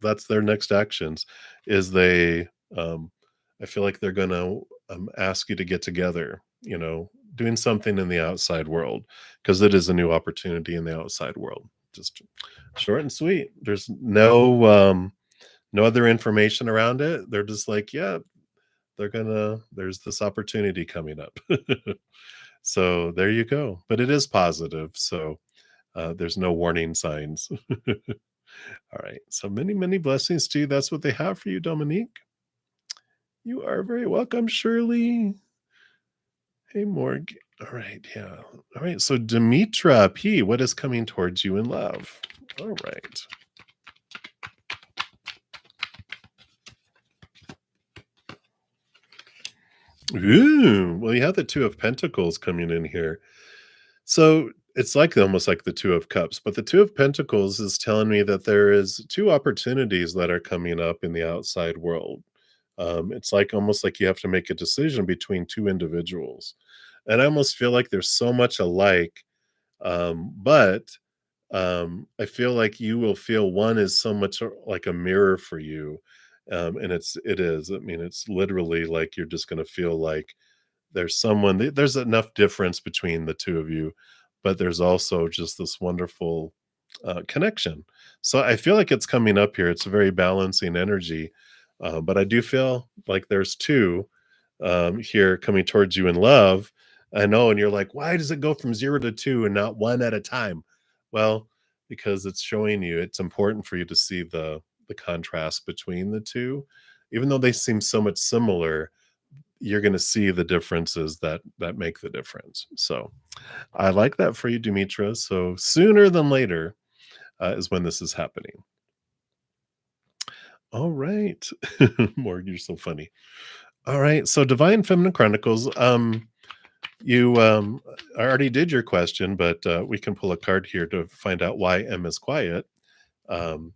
that's their next actions. Is they um, I feel like they're going to ask you to get together. Doing something in the outside world because it is a new opportunity in the outside world. Just short and sweet. There's no other information around it. They're just like, yeah, there's this opportunity coming up. So there you go. But it is positive. So there's no warning signs. All right. So many, many blessings to you. That's what they have for you, Dominique. You are very welcome, Shirley. Hey, Morg. All right, yeah. All right, so Demetra P, what is coming towards you in love? All right. Ooh, well, you have the Two of Pentacles coming in here. So it's like almost like the Two of Cups, but the Two of Pentacles is telling me that there is two opportunities that are coming up in the outside world. It's like almost like you have to make a decision between two individuals. And I almost feel like there's so much alike, but I feel like you will feel one is so much like a mirror for you. And it is. I mean, it's literally like you're just going to feel like there's enough difference between the two of you, but there's also just this wonderful connection. So I feel like it's coming up here. It's a very balancing energy. But I do feel like there's two here coming towards you in love. I know, and you're like, why does it go from 0 to 2 and not one at a time? Well, because it's showing you it's important for you to see the contrast between the two. Even though they seem so much similar, you're going to see the differences that make the difference. So I like that for you, Demetra. So sooner than later is when this is happening. All right. Morg, you're so funny. All right. So Divine Feminine Chronicles. You I already did your question, but we can pull a card here to find out why M is quiet. Um,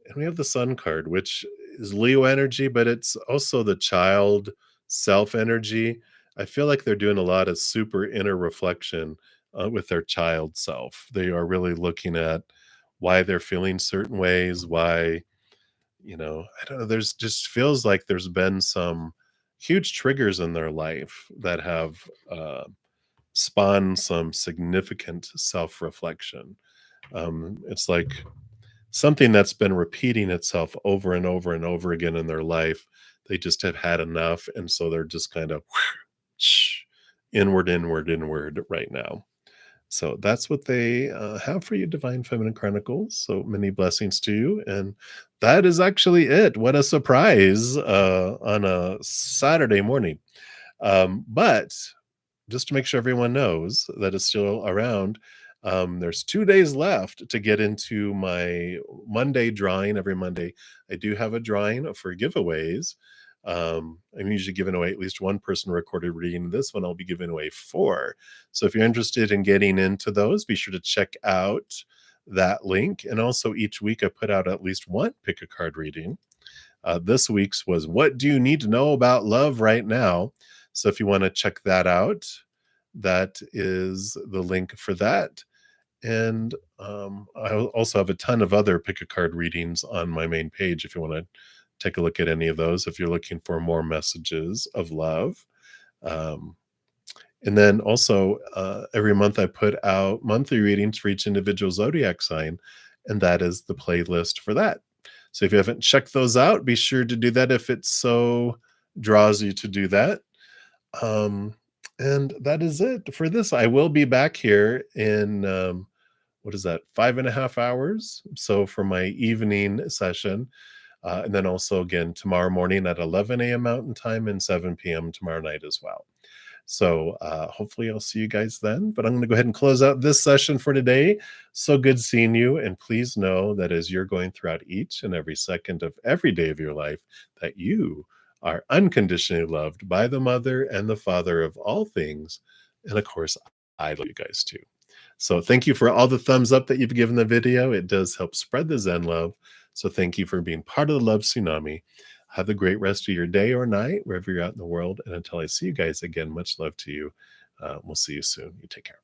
and we have the Sun card, which is Leo energy, but it's also the child self energy. I feel like they're doing a lot of super inner reflection with their child self. They are really looking at why they're feeling certain ways, why, I don't know, there's just feels like there's been some huge triggers in their life that have spawned some significant self reflection. It's like something that's been repeating itself over and over and over again in their life. They just have had enough. And so they're just kind of inward, inward, inward right now. So that's what they have for you, Divine Feminine Chronicles. So many blessings to you. And that is actually it. What a surprise on a Saturday morning. But just to make sure everyone knows that it's still around, there's 2 days left to get into my Monday drawing. Every Monday, I do have a drawing for giveaways. I'm usually giving away at least one person recorded reading. This one I'll be giving away four. So if you're interested in getting into those, be sure to check out that link. And also each week I put out at least one pick a card reading. This week's was What Do You Need to Know About Love Right Now? So if you want to check that out, that is the link for that. And I also have a ton of other pick a card readings on my main page if you want to take a look at any of those, if you're looking for more messages of love. Um, and then also, every month I put out monthly readings for each individual zodiac sign, and that is the playlist for that. So if you haven't checked those out, be sure to do that if it so draws you to do that. Um, and that is it for this. I will be back here in what is that, 5.5 hours. So for my evening session, and then also again tomorrow morning at 11 a.m. Mountain Time and 7 p.m. tomorrow night as well. So hopefully I'll see you guys then. But I'm going to go ahead and close out this session for today. So good seeing you. And please know that as you're going throughout each and every second of every day of your life, that you are unconditionally loved by the mother and the father of all things. And of course, I love you guys too. So thank you for all the thumbs up that you've given the video. It does help spread the Zen love. So thank you for being part of the love tsunami. Have a great rest of your day or night, wherever you're out in the world. And until I see you guys again, much love to you. We'll see you soon. You take care.